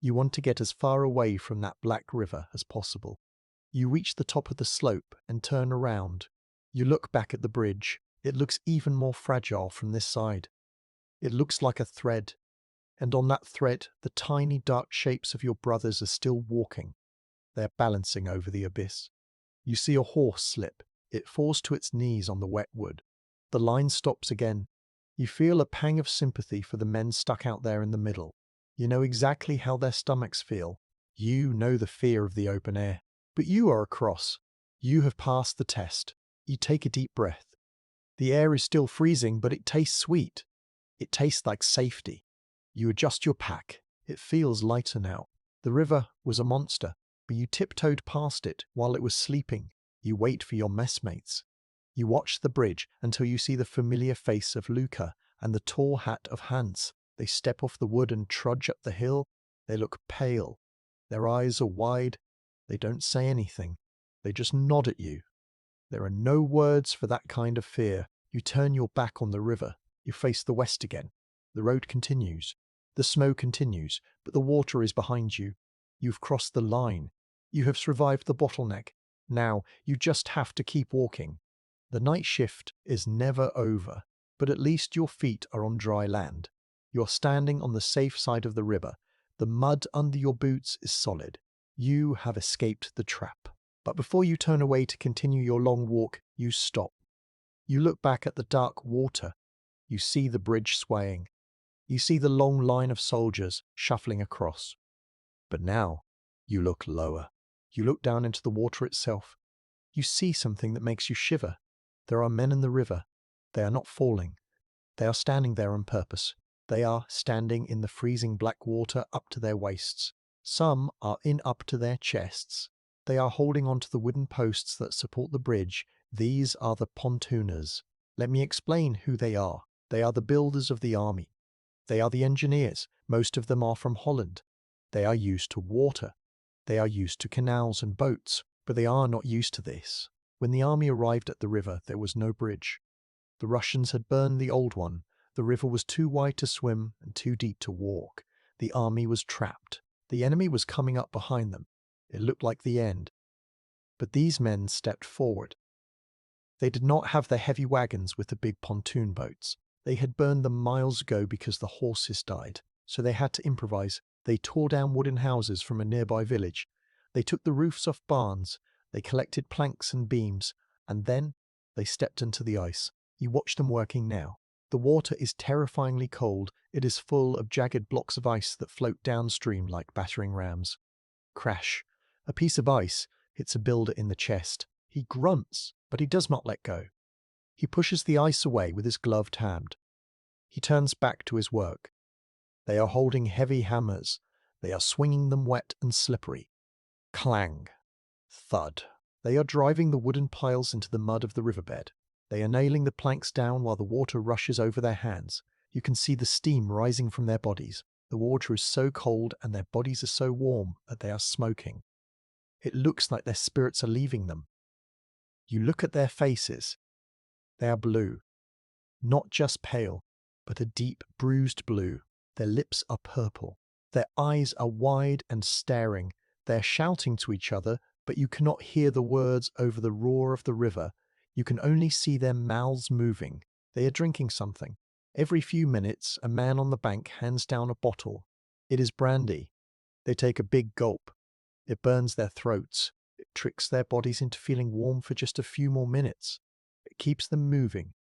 You want to get as far away from that black river as possible. You reach the top of the slope and turn around. You look back at the bridge. It looks even more fragile from this side. It looks like a thread. And on that thread, the tiny dark shapes of your brothers are still walking. They are balancing over the abyss. You see a horse slip. It falls to its knees on the wet wood. The line stops again. You feel a pang of sympathy for the men stuck out there in the middle. You know exactly how their stomachs feel. You know the fear of the open air. But you are across. You have passed the test. You take a deep breath. The air is still freezing, but it tastes sweet. It tastes like safety. You adjust your pack. It feels lighter now. The river was a monster, but you tiptoed past it while it was sleeping. You wait for your messmates. You watch the bridge until you see the familiar face of Luca and the tall hat of Hans. They step off the wood and trudge up the hill. They look pale. Their eyes are wide. They don't say anything. They just nod at you. There are no words for that kind of fear. You turn your back on the river. You face the west again. The road continues. The snow continues, but the water is behind you. You've crossed the line. You have survived the bottleneck. Now, you just have to keep walking. The night shift is never over, but at least your feet are on dry land. You're standing on the safe side of the river. The mud under your boots is solid. You have escaped the trap. But before you turn away to continue your long walk, you stop. You look back at the dark water. You see the bridge swaying. You see the long line of soldiers shuffling across. But now, you look lower. You look down into the water itself. You see something that makes you shiver. There are men in the river. They are not falling. They are standing there on purpose. They are standing in the freezing black water up to their waists. Some are in up to their chests. They are holding onto the wooden posts that support the bridge. These are the pontooners. Let me explain who they are. They are the builders of the army. They are the engineers. Most of them are from Holland. They are used to water. They are used to canals and boats, but they are not used to this. When the army arrived at the river, there was no bridge. The Russians had burned the old one. The river was too wide to swim and too deep to walk. The army was trapped. The enemy was coming up behind them. It looked like the end. But these men stepped forward. They did not have the heavy wagons with the big pontoon boats. They had burned them miles ago because the horses died, so they had to improvise. They tore down wooden houses from a nearby village. They took the roofs off barns. They collected planks and beams, and then they stepped into the ice. You watch them working now. The water is terrifyingly cold. It is full of jagged blocks of ice that float downstream like battering rams. Crash. A piece of ice hits a builder in the chest. He grunts, but he does not let go. He pushes the ice away with his gloved hand. He turns back to his work. They are holding heavy hammers. They are swinging them wet and slippery. Clang. Thud. They are driving the wooden piles into the mud of the riverbed. They are nailing the planks down while the water rushes over their hands. You can see the steam rising from their bodies. The water is so cold and their bodies are so warm that they are smoking. It looks like their spirits are leaving them. You look at their faces. They are blue. Not just pale, but a deep, bruised blue. Their lips are purple. Their eyes are wide and staring. They are shouting to each other, but you cannot hear the words over the roar of the river. You can only see their mouths moving. They are drinking something. Every few minutes, a man on the bank hands down a bottle. It is brandy. They take a big gulp. It burns their throats. It tricks their bodies into feeling warm for just a few more minutes. It keeps them moving.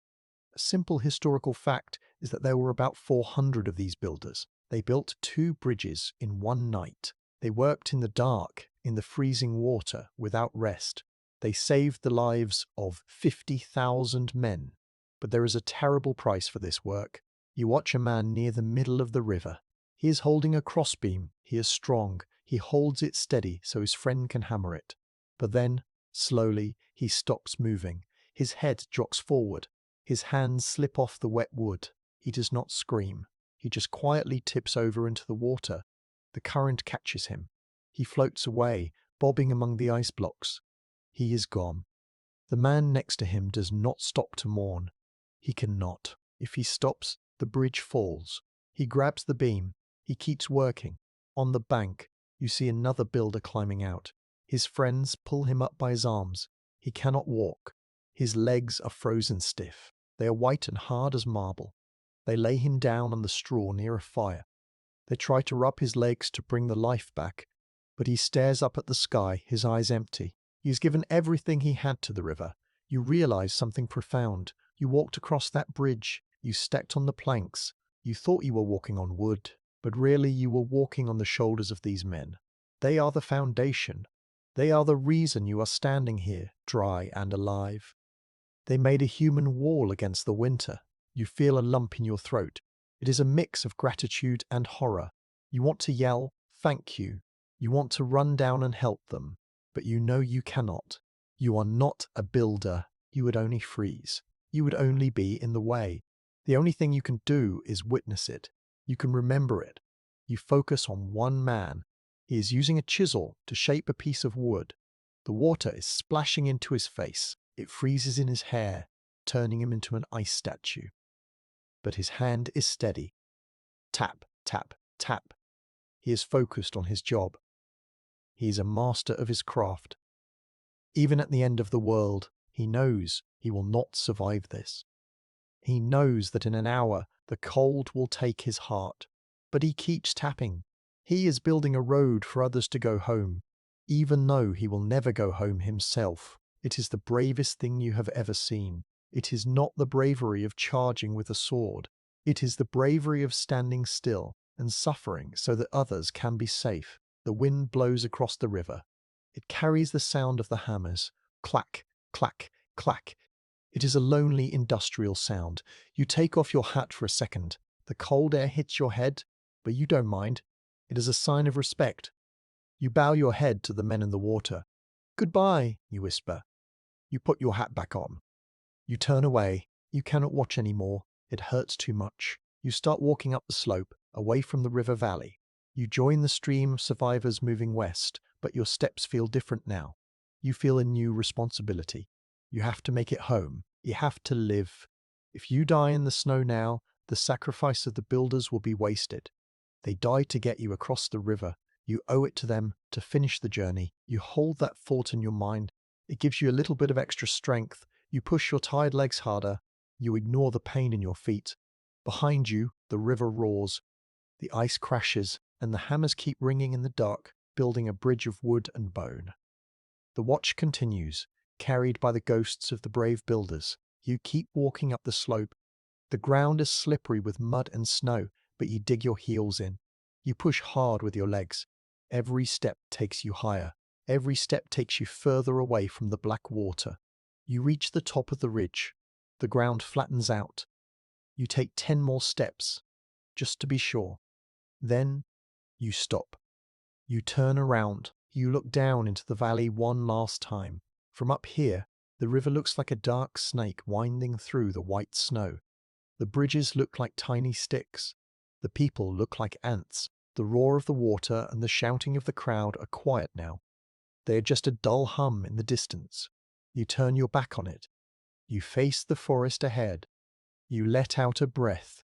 A simple historical fact is that there were about 400 of these builders. They built 2 bridges in one night. They worked in the dark, in the freezing water, without rest. They saved the lives of 50,000 men. But there is a terrible price for this work. You watch a man near the middle of the river. He is holding a crossbeam. He is strong. He holds it steady so his friend can hammer it. But then, slowly, he stops moving. His head drops forward. His hands slip off the wet wood. He does not scream. He just quietly tips over into the water. The current catches him. He floats away, bobbing among the ice blocks. He is gone. The man next to him does not stop to mourn. He cannot. If he stops, the bridge falls. He grabs the beam. He keeps working. On the bank, you see another builder climbing out. His friends pull him up by his arms. He cannot walk. His legs are frozen stiff. They are white and hard as marble. They lay him down on the straw near a fire. They try to rub his legs to bring the life back, but he stares up at the sky, his eyes empty. He has given everything he had to the river. You realize something profound. You walked across that bridge. You stepped on the planks. You thought you were walking on wood, but really you were walking on the shoulders of these men. They are the foundation. They are the reason you are standing here, dry and alive. They made a human wall against the winter. You feel a lump in your throat. It is a mix of gratitude and horror. You want to yell, "Thank you." You want to run down and help them, but you know you cannot. You are not a builder. You would only freeze. You would only be in the way. The only thing you can do is witness it. You can remember it. You focus on one man. He is using a chisel to shape a piece of wood. The water is splashing into his face. It freezes in his hair, turning him into an ice statue. But his hand is steady. Tap, tap, tap. He is focused on his job. He is a master of his craft. Even at the end of the world, he knows he will not survive this. He knows that in an hour the cold will take his heart, but he keeps tapping. He is building a road for others to go home, even though he will never go home himself. It is the bravest thing you have ever seen. It is not the bravery of charging with a sword. It is the bravery of standing still and suffering so that others can be safe. The wind blows across the river. It carries the sound of the hammers. Clack, clack, clack. It is a lonely industrial sound. You take off your hat for a second. The cold air hits your head, but you don't mind. It is a sign of respect. You bow your head to the men in the water. Goodbye, you whisper. You put your hat back on. You turn away. You cannot watch any more. It hurts too much. You start walking up the slope, away from the river valley. You join the stream of survivors moving west, but your steps feel different now. You feel a new responsibility. You have to make it home. You have to live. If you die in the snow now, the sacrifice of the builders will be wasted. They died to get you across the river. You owe it to them to finish the journey. You hold that thought in your mind. It gives you a little bit of extra strength. You push your tired legs harder. You ignore the pain in your feet. Behind you, the river roars. The ice crashes, and the hammers keep ringing in the dark, building a bridge of wood and bone. The watch continues, carried by the ghosts of the brave builders. You keep walking up the slope. The ground is slippery with mud and snow, but you dig your heels in. You push hard with your legs. Every step takes you higher. Every step takes you further away from the black water. You reach the top of the ridge. The ground flattens out. You take 10 more steps, just to be sure. Then you stop. You turn around. You look down into the valley one last time. From up here, the river looks like a dark snake winding through the white snow. The bridges look like tiny sticks. The people look like ants. The roar of the water and the shouting of the crowd are quiet now. They are just a dull hum in the distance. You turn your back on it. You face the forest ahead. You let out a breath.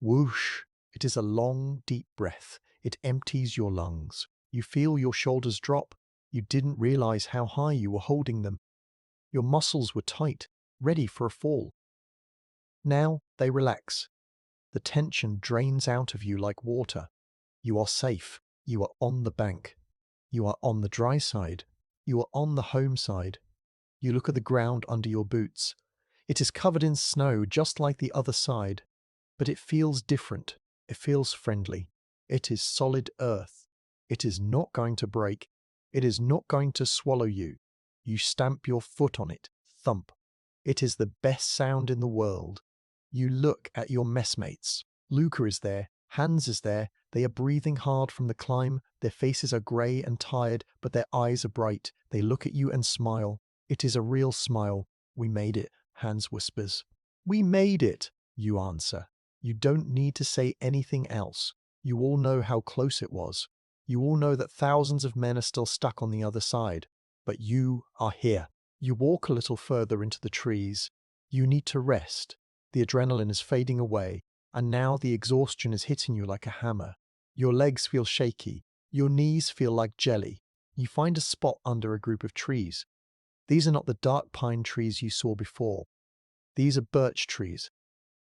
Whoosh! It is a long, deep breath. It empties your lungs. You feel your shoulders drop. You didn't realize how high you were holding them. Your muscles were tight, ready for a fall. Now they relax. The tension drains out of you like water. You are safe. You are on the bank. You are on the dry side. You are on the home side. You look at the ground under your boots. It is covered in snow just like the other side, but it feels different. It feels friendly. It is solid earth. It is not going to break. It is not going to swallow you. You stamp your foot on it. Thump. It is the best sound in the world. You look at your messmates. Luca is there. Hans is there. They are breathing hard from the climb. Their faces are grey and tired, but their eyes are bright. They look at you and smile. It is a real smile. We made it, Hans whispers. We made it, you answer. You don't need to say anything else. You all know how close it was. You all know that thousands of men are still stuck on the other side. But you are here. You walk a little further into the trees. You need to rest. The adrenaline is fading away, and now the exhaustion is hitting you like a hammer. Your legs feel shaky. Your knees feel like jelly. You find a spot under a group of trees. These are not the dark pine trees you saw before. These are birch trees.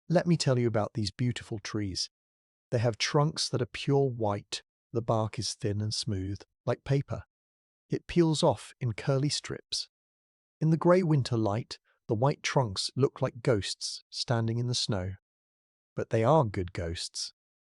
Let me tell you about these beautiful trees. They have trunks that are pure white. The bark is thin and smooth, like paper. It peels off in curly strips. In the grey winter light, the white trunks look like ghosts standing in the snow. But they are good ghosts.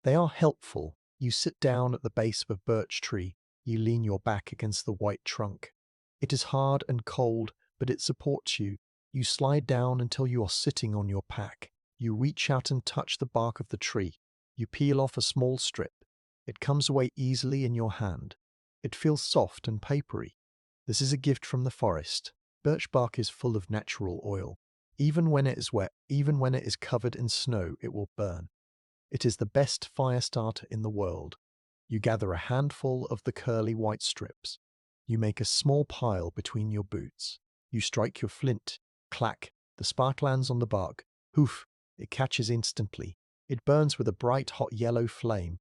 They are helpful. You sit down at the base of a birch tree. You lean your back against the white trunk. It is hard and cold, but it supports you. You slide down until you are sitting on your pack. You reach out and touch the bark of the tree. You peel off a small strip. It comes away easily in your hand. It feels soft and papery. This is a gift from the forest. Birch bark is full of natural oil. Even when it is wet, even when it is covered in snow, it will burn. It is the best fire starter in the world. You gather a handful of the curly white strips. You make a small pile between your boots. You strike your flint. Clack. The spark lands on the bark. Hoof. It catches instantly. It burns with a bright hot yellow flame.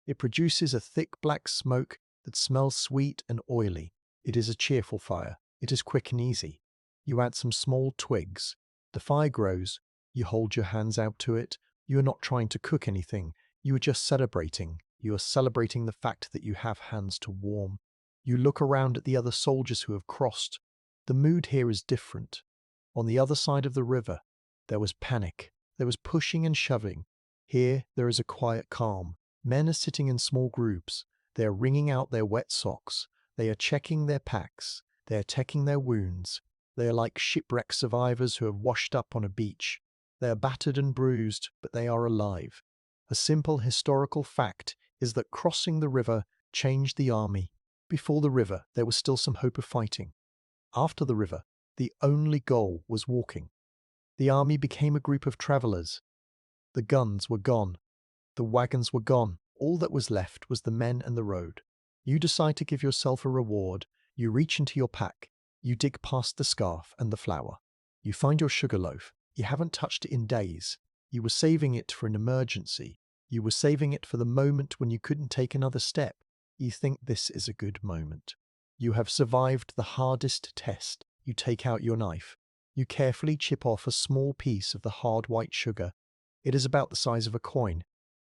It produces a thick black smoke that smells sweet and oily. It is a cheerful fire. It is quick and easy. You add some small twigs. The fire grows. You hold your hands out to it. You are not trying to cook anything. You are just celebrating. You are celebrating the fact that you have hands to warm. You look around at the other soldiers who have crossed. The mood here is different. On the other side of the river, there was panic. There was pushing and shoving. Here, there is a quiet calm. Men are sitting in small groups. They are wringing out their wet socks. They are checking their packs. They are checking their wounds. They are like shipwreck survivors who have washed up on a beach. They are battered and bruised, but they are alive. A simple historical fact is that crossing the river changed the army. Before the river, there was still some hope of fighting. After the river, the only goal was walking. The army became a group of travelers. The guns were gone. The wagons were gone. All that was left was the men and the road. You decide to give yourself a reward. You reach into your pack. You dig past the scarf and the flour. You find your sugar loaf. You haven't touched it in days. You were saving it for an emergency. You were saving it for the moment when you couldn't take another step. You think this is a good moment. You have survived the hardest test. You take out your knife. You carefully chip off a small piece of the hard white sugar. It is about the size of a coin.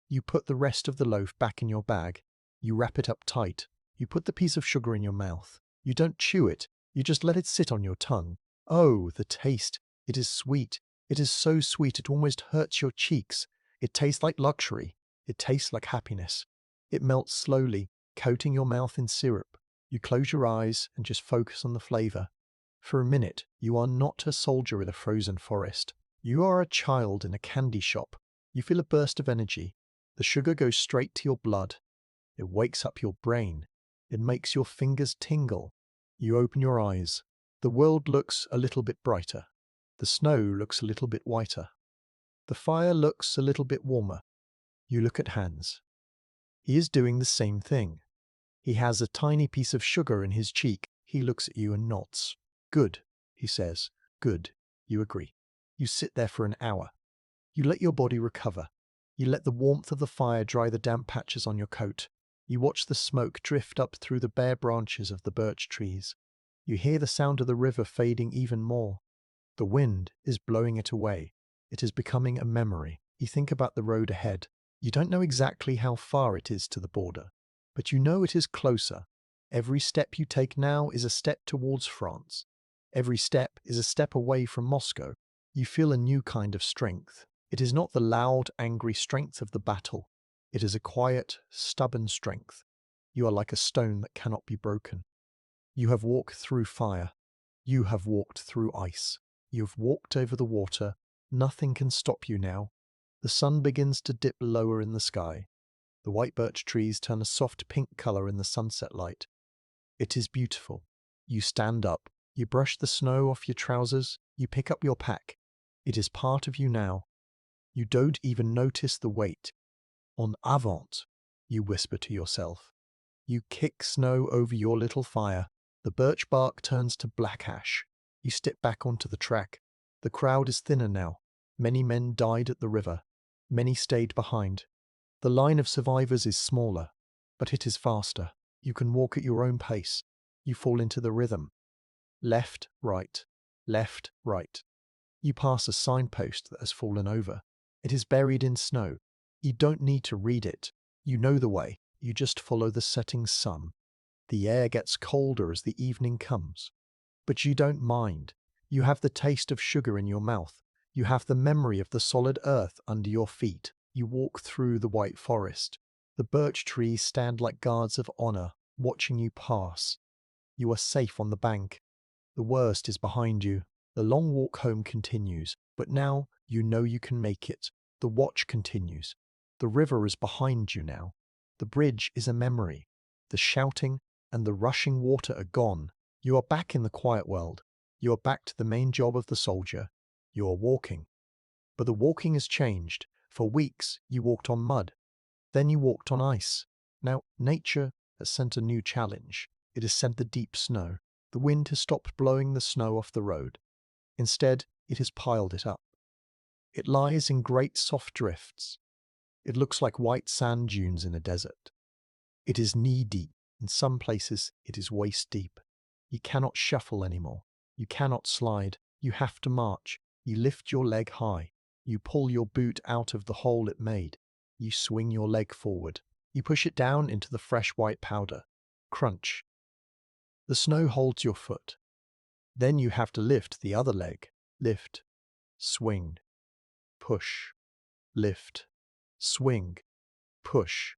You put the rest of the loaf back in your bag. You wrap it up tight. You put the piece of sugar in your mouth. You don't chew it. You just let it sit on your tongue. Oh, the taste. It is sweet. It is so sweet it almost hurts your cheeks. It tastes like luxury. It tastes like happiness. It melts slowly, coating your mouth in syrup. You close your eyes and just focus on the flavor. For a minute, you are not a soldier in a frozen forest. You are a child in a candy shop. You feel a burst of energy. The sugar goes straight to your blood. It wakes up your brain. It makes your fingers tingle. You open your eyes. The world looks a little bit brighter. The snow looks a little bit whiter. The fire looks a little bit warmer. You look at Hans. He is doing the same thing. He has a tiny piece of sugar in his cheek. He looks at you and nods. Good, he says. Good. You agree. You sit there for an hour. You let your body recover. You let the warmth of the fire dry the damp patches on your coat. You watch the smoke drift up through the bare branches of the birch trees. You hear the sound of the river fading even more. The wind is blowing it away. It is becoming a memory. You think about the road ahead. You don't know exactly how far it is to the border, but you know it is closer. Every step you take now is a step towards France. Every step is a step away from Moscow. You feel a new kind of strength. It is not the loud, angry strength of the battle. It is a quiet, stubborn strength. You are like a stone that cannot be broken. You have walked through fire. You have walked through ice. You have walked over the water. Nothing can stop you now. The sun begins to dip lower in the sky. The white birch trees turn a soft pink color in the sunset light. It is beautiful. You stand up. You brush the snow off your trousers. You pick up your pack. It is part of you now. You don't even notice the weight. En avant, you whisper to yourself. You kick snow over your little fire. The birch bark turns to black ash. You step back onto the track. The crowd is thinner now. Many men died at the river. Many stayed behind. The line of survivors is smaller, but it is faster. You can walk at your own pace. You fall into the rhythm. Left, right, left, right. You pass a signpost that has fallen over. It is buried in snow. You don't need to read it. You know the way. You just follow the setting sun. The air gets colder as the evening comes. But you don't mind. You have the taste of sugar in your mouth. You have the memory of the solid earth under your feet. You walk through the white forest. The birch trees stand like guards of honor, watching you pass. You are safe on the bank. The worst is behind you. The long walk home continues, but now you know you can make it. The watch continues. The river is behind you now. The bridge is a memory. The shouting and the rushing water are gone. You are back in the quiet world. You are back to the main job of the soldier. You are walking. But the walking has changed. For weeks you walked on mud. Then you walked on ice. Now nature has sent a new challenge. It has sent the deep snow. The wind has stopped blowing the snow off the road. Instead, it has piled it up. It lies in great soft drifts. It looks like white sand dunes in a desert. It is knee-deep. In some places, it is waist-deep. You cannot shuffle anymore. You cannot slide. You have to march. You lift your leg high. You pull your boot out of the hole it made. You swing your leg forward. You push it down into the fresh white powder. Crunch. The snow holds your foot. Then you have to lift the other leg. Lift. Swing. Push. Lift. Swing. Push.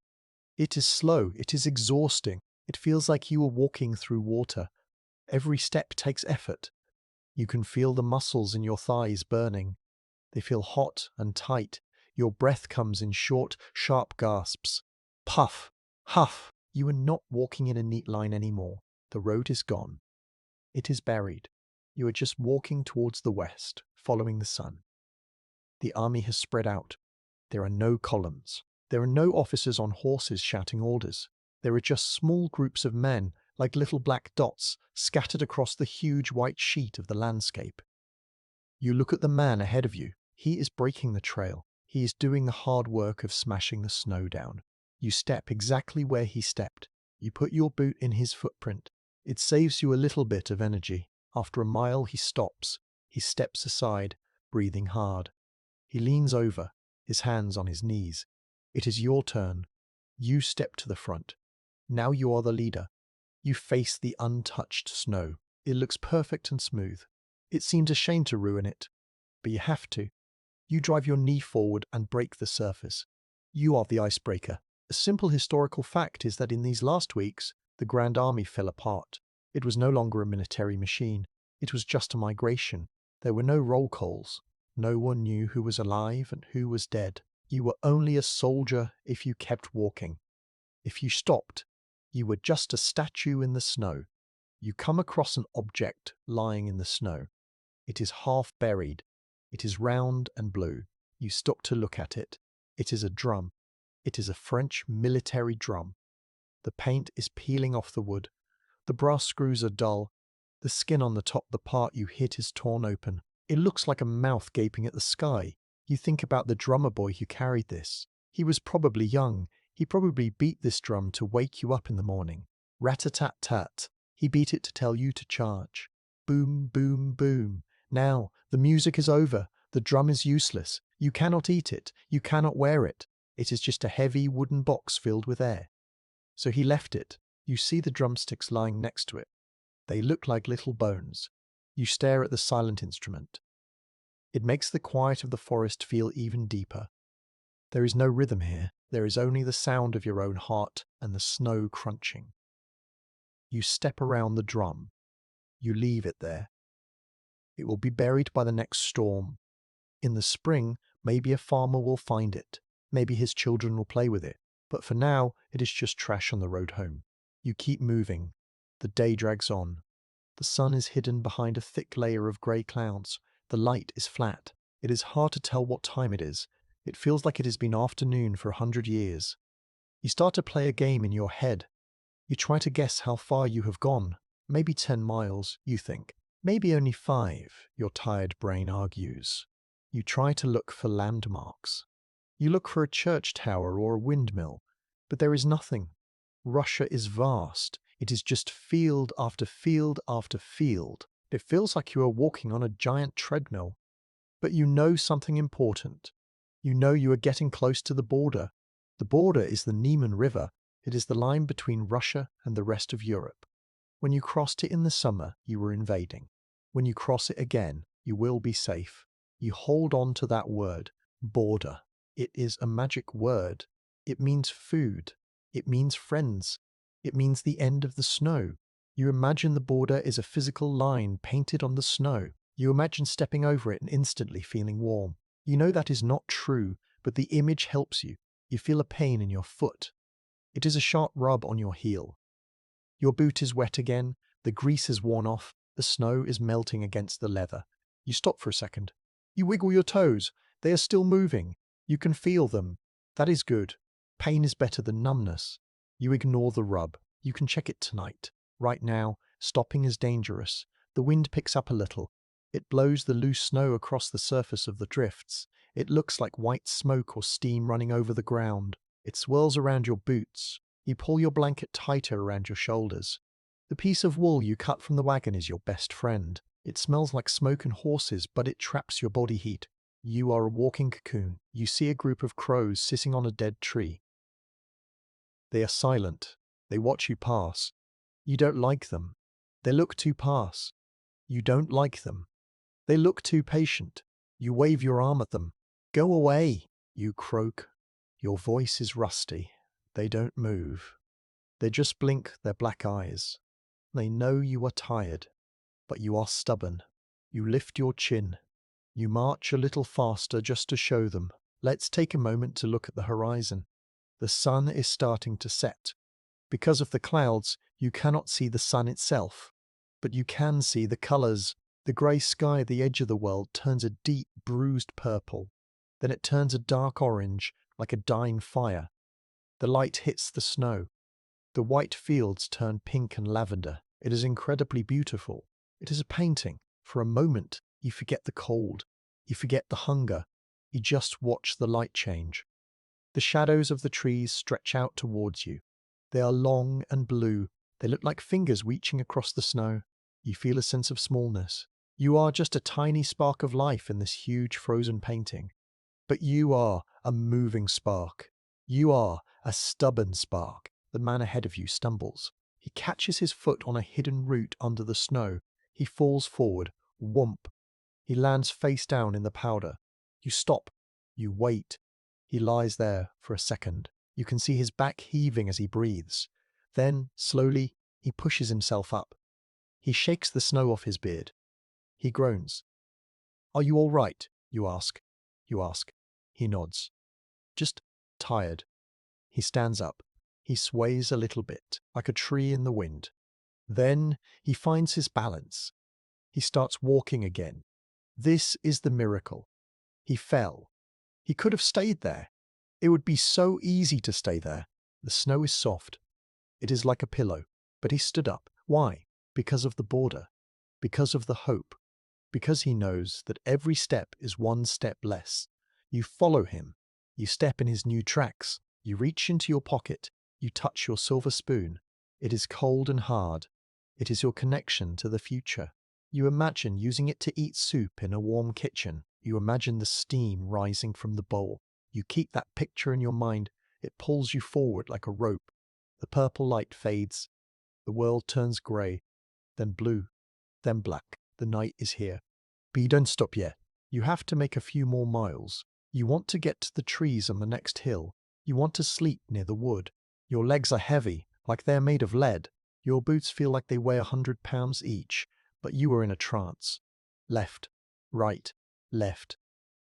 It is slow, it is exhausting. It feels like you are walking through water. Every step takes effort. You can feel the muscles in your thighs burning. They feel hot and tight. Your breath comes in short, sharp gasps. Puff, huff. You are not walking in a neat line anymore. The road is gone. It is buried. You are just walking towards the west, following the sun. The army has spread out. There are no columns. There are no officers on horses shouting orders. There are just small groups of men, like little black dots, scattered across the huge white sheet of the landscape. You look at the man ahead of you. He is breaking the trail. He is doing the hard work of smashing the snow down. You step exactly where he stepped. You put your boot in his footprint. It saves you a little bit of energy. After a mile, he stops. He steps aside, breathing hard. He leans over, his hands on his knees. It is your turn. You step to the front. Now you are the leader. You face the untouched snow. It looks perfect and smooth. It seems a shame to ruin it, but you have to. You drive your knee forward and break the surface. You are the icebreaker. A simple historical fact is that in these last weeks, the Grand Army fell apart. It was no longer a military machine. It was just a migration. There were no roll calls. No one knew who was alive and who was dead. You were only a soldier if you kept walking. If you stopped, you were just a statue in the snow. You come across an object lying in the snow. It is half buried. It is round and blue. You stop to look at it. It is a drum. It is a French military drum. The paint is peeling off the wood. The brass screws are dull. The skin on the top, the part you hit, is torn open. It looks like a mouth gaping at the sky. You think about the drummer boy who carried this. He was probably young. He probably beat this drum to wake you up in the morning. Rat-a-tat-tat. He beat it to tell you to charge. Boom, boom, boom. Now, the music is over. The drum is useless. You cannot eat it. You cannot wear it. It is just a heavy wooden box filled with air. So he left it. You see the drumsticks lying next to it. They look like little bones. You stare at the silent instrument. It makes the quiet of the forest feel even deeper. There is no rhythm here. There is only the sound of your own heart and the snow crunching. You step around the drum. You leave it there. It will be buried by the next storm. In the spring, maybe a farmer will find it. Maybe his children will play with it. But for now, it is just trash on the road home. You keep moving. The day drags on. The sun is hidden behind a thick layer of grey clouds. The light is flat. It is hard to tell what time it is. It feels like it has been afternoon for 100 years. You start to play a game in your head. You try to guess how far you have gone. Maybe 10 miles, you think. Maybe only 5, your tired brain argues. You try to look for landmarks. You look for a church tower or a windmill, but there is nothing. Russia is vast. It is just field after field after field. It feels like you are walking on a giant treadmill. But you know something important. You know you are getting close to the border. The border is the Niemen River. It is the line between Russia and the rest of Europe. When you crossed it in the summer, you were invading. When you cross it again, you will be safe. You hold on to that word, border. It is a magic word. It means food. It means friends. It means the end of the snow. You imagine the border is a physical line painted on the snow. You imagine stepping over it and instantly feeling warm. You know that is not true, but the image helps you. You feel a pain in your foot. It is a sharp rub on your heel. Your boot is wet again. The grease is worn off. The snow is melting against the leather. You stop for a second. You wiggle your toes. They are still moving. You can feel them. That is good. Pain is better than numbness. You ignore the rub. You can check it tonight. Right now, stopping is dangerous. The wind picks up a little. It blows the loose snow across the surface of the drifts. It looks like white smoke or steam running over the ground. It swirls around your boots. You pull your blanket tighter around your shoulders. The piece of wool you cut from the wagon is your best friend. It smells like smoke and horses, but it traps your body heat. You are a walking cocoon. You see a group of crows sitting on a dead tree. They are silent. They watch you pass. You don't like them. They look too pass. You don't like them. They look too patient. You wave your arm at them. Go away, you croak. Your voice is rusty. They don't move. They just blink their black eyes. They know you are tired, but you are stubborn. You lift your chin. You march a little faster just to show them. Let's take a moment to look at the horizon. The sun is starting to set. Because of the clouds, you cannot see the sun itself, but you can see the colors. The grey sky at the edge of the world turns a deep, bruised purple. Then it turns a dark orange, like a dying fire. The light hits the snow. The white fields turn pink and lavender. It is incredibly beautiful. It is a painting. For a moment, you forget the cold. You forget the hunger. You just watch the light change. The shadows of the trees stretch out towards you. They are long and blue. They look like fingers reaching across the snow. You feel a sense of smallness. You are just a tiny spark of life in this huge frozen painting. But you are a moving spark. You are a stubborn spark. The man ahead of you stumbles. He catches his foot on a hidden root under the snow. He falls forward. Whomp. He lands face down in the powder. You stop. You wait. He lies there for a second. You can see his back heaving as he breathes. Then, slowly, he pushes himself up. He shakes the snow off his beard. He groans. "Are you all right?" you ask. You ask. He nods. "Just tired." He stands up. He sways a little bit, like a tree in the wind. Then he finds his balance. He starts walking again. This is the miracle. He fell. He could have stayed there. It would be so easy to stay there. The snow is soft. It is like a pillow. But he stood up. Why? Because of the border. Because of the hope. Because he knows that every step is one step less. You follow him. You step in his new tracks. You reach into your pocket. You touch your silver spoon. It is cold and hard. It is your connection to the future. You imagine using it to eat soup in a warm kitchen. You imagine the steam rising from the bowl. You keep that picture in your mind. It pulls you forward like a rope. The purple light fades. The world turns grey, then blue, then black. The night is here. But you don't stop yet. You have to make a few more miles. You want to get to the trees on the next hill. You want to sleep near the wood. Your legs are heavy, like they are made of lead. Your boots feel like they weigh 100 pounds each, but you are in a trance. Left, right, left,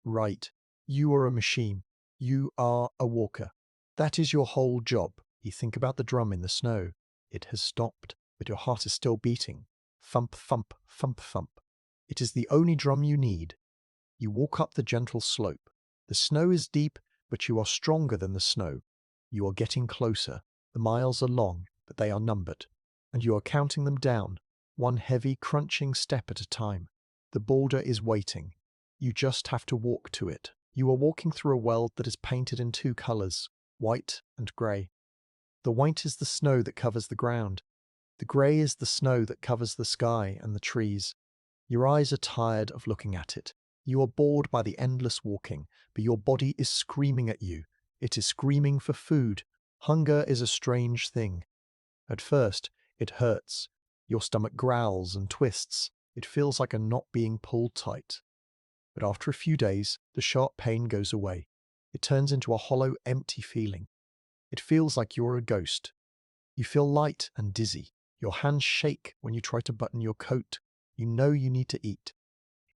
right. You are a machine. You are a walker. That is your whole job. You think about the drum in the snow. It has stopped, but your heart is still beating. Thump, thump, thump, thump. It is the only drum you need. You walk up the gentle slope. The snow is deep, but you are stronger than the snow. You are getting closer. The miles are long, but they are numbered. And you are counting them down, one heavy, crunching step at a time. The border is waiting. You just have to walk to it. You are walking through a world that is painted in two colors, white and grey. The white is the snow that covers the ground. The grey is the snow that covers the sky and the trees. Your eyes are tired of looking at it. You are bored by the endless walking, but your body is screaming at you. It is screaming for food. Hunger is a strange thing. At first, it hurts. Your stomach growls and twists. It feels like a knot being pulled tight. But after a few days, the sharp pain goes away. It turns into a hollow, empty feeling. It feels like you're a ghost. You feel light and dizzy. Your hands shake when you try to button your coat. You know you need to eat.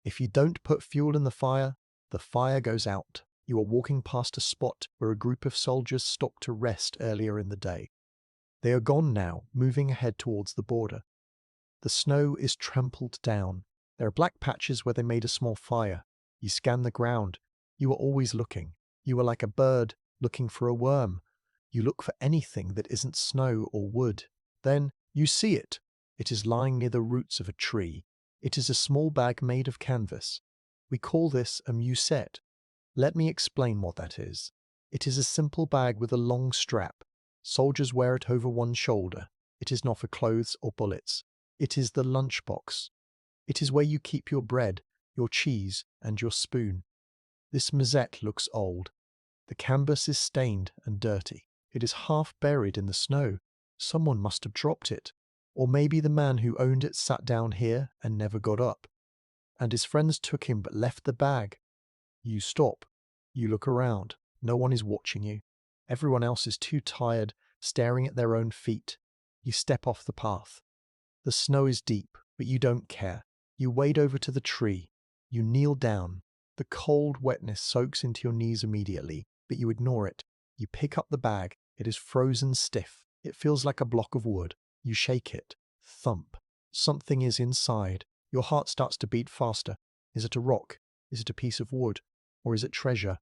If you don't put fuel in the fire goes out. You are walking past a spot where a group of soldiers stopped to rest earlier in the day. They are gone now, moving ahead towards the border. The snow is trampled down. There are black patches where they made a small fire. You scan the ground. You are always looking. You are like a bird looking for a worm. You look for anything that isn't snow or wood. Then you see it. It is lying near the roots of a tree. It is a small bag made of canvas. We call this a musette. Let me explain what that is. It is a simple bag with a long strap. Soldiers wear it over one shoulder. It is not for clothes or bullets. It is the lunchbox. It is where you keep your bread, your cheese, and your spoon. This musette looks old. The canvas is stained and dirty. It is half buried in the snow. Someone must have dropped it. Or maybe the man who owned it sat down here and never got up. And his friends took him but left the bag. You stop. You look around. No one is watching you. Everyone else is too tired, staring at their own feet. You step off the path. The snow is deep, but you don't care. You wade over to the tree. You kneel down. The cold wetness soaks into your knees immediately, but you ignore it. You pick up the bag. It is frozen stiff. It feels like a block of wood. You shake it. Thump. Something is inside. Your heart starts to beat faster. Is it a rock? Is it a piece of wood? Or is it treasure?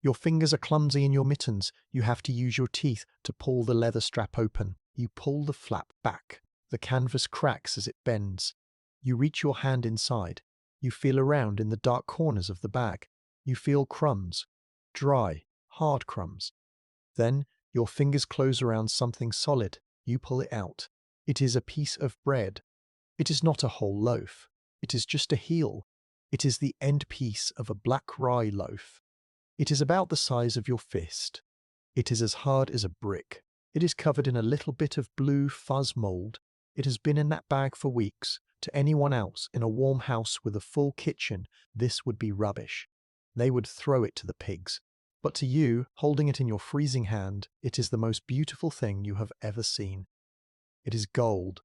Your fingers are clumsy in your mittens. You have to use your teeth to pull the leather strap open. You pull the flap back. The canvas cracks as it bends. You reach your hand inside. You feel around in the dark corners of the bag. You feel crumbs. Dry, hard crumbs. Then your fingers close around something solid. You pull it out. It is a piece of bread. It is not a whole loaf. It is just a heel. It is the end piece of a black rye loaf. It is about the size of your fist. It is as hard as a brick. It is covered in a little bit of blue fuzz mold. It has been in that bag for weeks. To anyone else in a warm house with a full kitchen, this would be rubbish. They would throw it to the pigs. But to you, holding it in your freezing hand, it is the most beautiful thing you have ever seen. It is gold.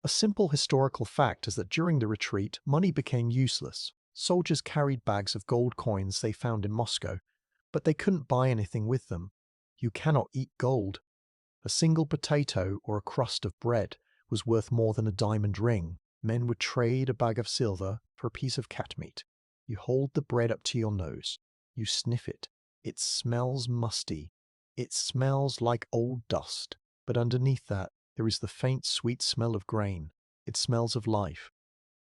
A simple historical fact is that during the retreat, money became useless. Soldiers carried bags of gold coins they found in Moscow, but they couldn't buy anything with them. You cannot eat gold. A single potato or a crust of bread was worth more than a diamond ring. Men would trade a bag of silver for a piece of cat meat. You hold the bread up to your nose. You sniff it. It smells musty. It smells like old dust. But underneath that, there is the faint, sweet smell of grain. It smells of life.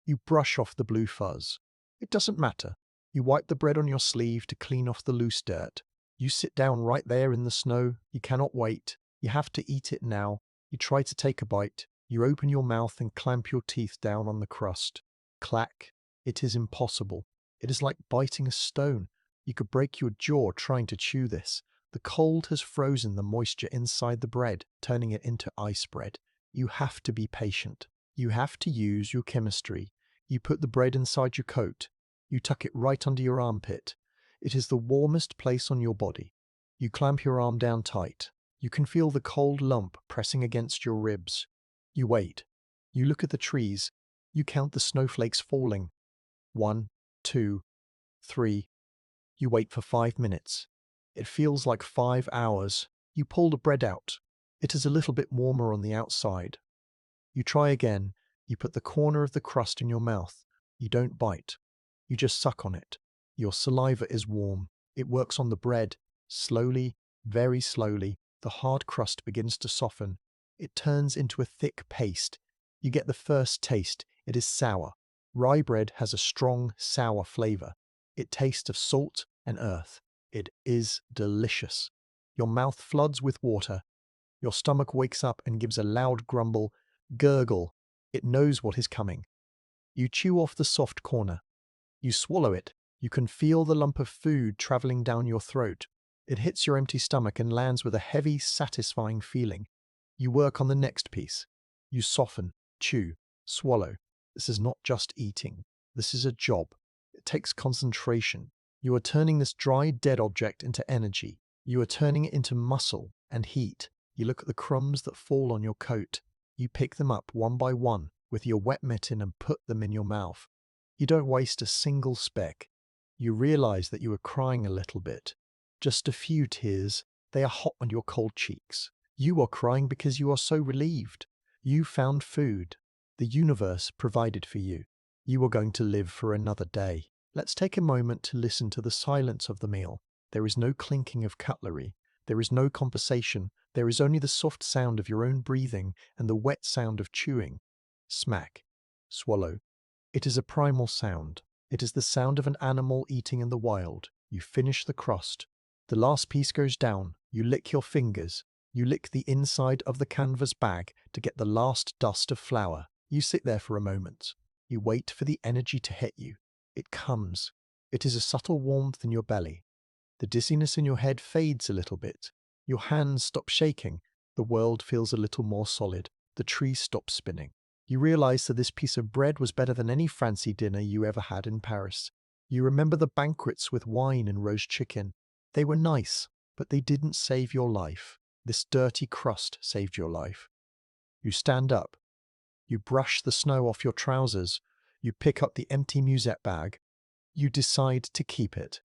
You brush off the blue fuzz. It doesn't matter. You wipe the bread on your sleeve to clean off the loose dirt. You sit down right there in the snow. You cannot wait. You have to eat it now. You try to take a bite. You open your mouth and clamp your teeth down on the crust. Clack. It is impossible. It is like biting a stone. You could break your jaw trying to chew this. The cold has frozen the moisture inside the bread, turning it into ice bread. You have to be patient. You have to use your chemistry. You put the bread inside your coat. You tuck it right under your armpit. It is the warmest place on your body. You clamp your arm down tight. You can feel the cold lump pressing against your ribs. You wait. You look at the trees. You count the snowflakes falling. 1, 2, 3. You wait for 5 minutes. It feels like 5 hours. You pull the bread out. It is a little bit warmer on the outside. You try again. You put the corner of the crust in your mouth. You don't bite. You just suck on it. Your saliva is warm. It works on the bread. Slowly, very slowly, the hard crust begins to soften. It turns into a thick paste. You get the first taste. It is sour. Rye bread has a strong, sour flavor. It tastes of salt and earth. It is delicious. Your mouth floods with water. Your stomach wakes up and gives a loud grumble, gurgle. It knows what is coming. You chew off the soft corner. You swallow it. You can feel the lump of food traveling down your throat. It hits your empty stomach and lands with a heavy, satisfying feeling. You work on the next piece. You soften, chew, swallow. This is not just eating. This is a job. It takes concentration. You are turning this dry, dead object into energy. You are turning it into muscle and heat. You look at the crumbs that fall on your coat. You pick them up one by one with your wet mitten and put them in your mouth. You don't waste a single speck. You realize that you are crying a little bit. Just a few tears. They are hot on your cold cheeks. You are crying because you are so relieved. You found food. The universe provided for you. You are going to live for another day. Let's take a moment to listen to the silence of the meal. There is no clinking of cutlery. There is no conversation. There is only the soft sound of your own breathing and the wet sound of chewing. Smack. Swallow. It is a primal sound. It is the sound of an animal eating in the wild. You finish the crust. The last piece goes down. You lick your fingers. You lick the inside of the canvas bag to get the last dust of flour. You sit there for a moment. You wait for the energy to hit you. It comes. It is a subtle warmth in your belly. The dizziness in your head fades a little bit. Your hands stop shaking. The world feels a little more solid. The tree stops spinning. You realize that this piece of bread was better than any fancy dinner you ever had in Paris. You remember the banquets with wine and roast chicken. They were nice. but they didn't save your life. This dirty crust saved your life. You stand up. You brush the snow off your trousers. You pick up the empty musette bag. You decide to keep it.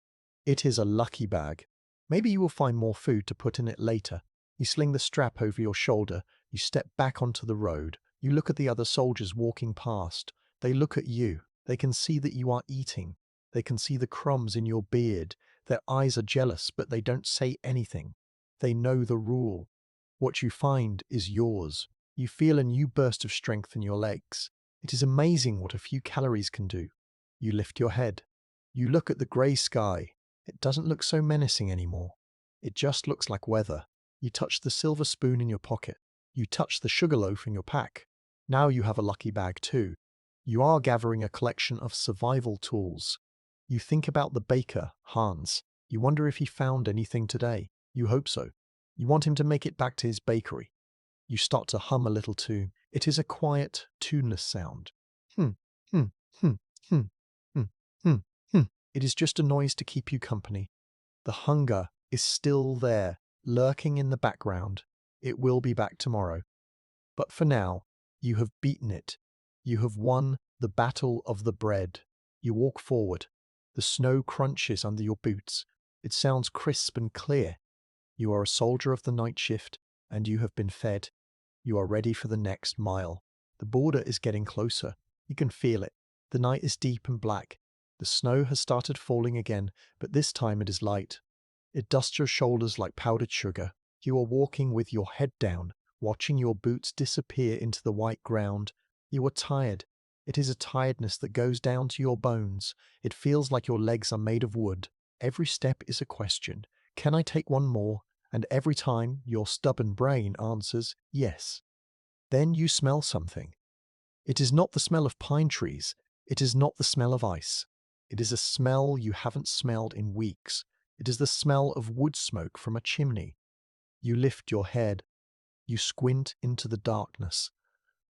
It is a lucky bag. Maybe you will find more food to put in it later. You sling the strap over your shoulder. You step back onto the road. You look at the other soldiers walking past. They look at you. They can see that you are eating. They can see the crumbs in your beard. Their eyes are jealous, but they don't say anything. They know the rule. What you find is yours. You feel a new burst of strength in your legs. It is amazing what a few calories can do. You lift your head. You look at the grey sky. It doesn't look so menacing anymore. It just looks like weather. You touch the silver spoon in your pocket. You touch the sugar loaf in your pack. Now you have a lucky bag too. You are gathering a collection of survival tools. You think about the baker, Hans. You wonder if he found anything today. You hope so. You want him to make it back to his bakery. You start to hum a little too. It is a quiet, tuneless sound. Hmm, hmm, hmm, hmm, hmm, hmm, hmm. It is just a noise to keep you company. The hunger is still there, lurking in the background. It will be back tomorrow. But for now, you have beaten it. You have won the battle of the bread. You walk forward. The snow crunches under your boots. It sounds crisp and clear. You are a soldier of the night shift, and you have been fed. You are ready for the next mile. The border is getting closer. You can feel it. The night is deep and black. The snow has started falling again, but this time it is light. It dusts your shoulders like powdered sugar. You are walking with your head down, watching your boots disappear into the white ground. You are tired. It is a tiredness that goes down to your bones. It feels like your legs are made of wood. Every step is a question. Can I take one more? And every time your stubborn brain answers yes. Then you smell something. It is not the smell of pine trees. It is not the smell of ice. It is a smell you haven't smelled in weeks. It is the smell of wood smoke from a chimney. You lift your head. You squint into the darkness.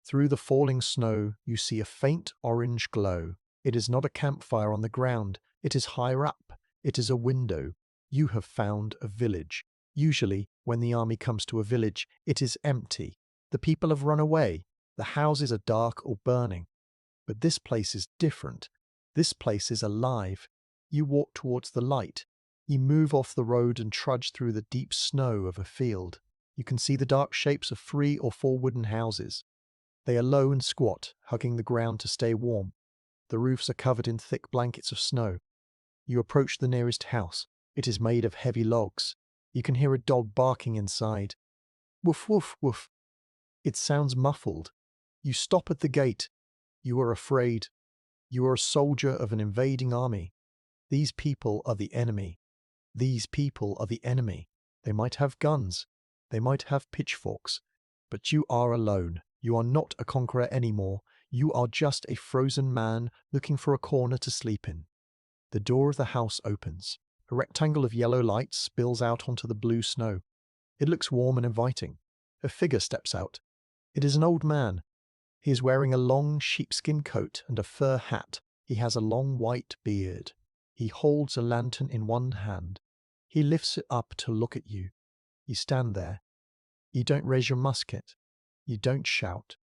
Through the falling snow, you see a faint orange glow. It is not a campfire on the ground. It is higher up. It is a window. You have found a village. Usually, when the army comes to a village, it is empty. The people have run away. The houses are dark or burning. But this place is different. This place is alive. You walk towards the light. You move off the road and trudge through the deep snow of a field. You can see the dark shapes of 3 or 4 wooden houses. They are low and squat, hugging the ground to stay warm. The roofs are covered in thick blankets of snow. You approach the nearest house. It is made of heavy logs. You can hear a dog barking inside. Woof, woof, woof. It sounds muffled. You stop at the gate. You are afraid. You are a soldier of an invading army. These people are the enemy. These people are the enemy. They might have guns. They might have pitchforks. But you are alone. You are not a conqueror anymore. You are just a frozen man looking for a corner to sleep in. The door of the house opens. A rectangle of yellow light spills out onto the blue snow. It looks warm and inviting. A figure steps out. It is an old man. He is wearing a long sheepskin coat and a fur hat. He has a long white beard. He holds a lantern in one hand. He lifts it up to look at you. You stand there. You don't raise your musket. You don't shout.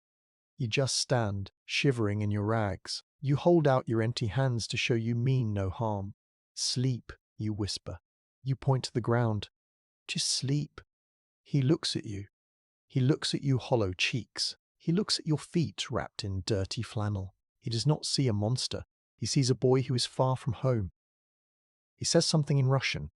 You just stand, shivering in your rags. You hold out your empty hands to show you mean no harm. Sleep, you whisper. You point to the ground. Just sleep. He looks at you. He looks at you hollow cheeks. He looks at your feet wrapped in dirty flannel. He does not see a monster. He sees a boy who is far from home. He says something in Russian.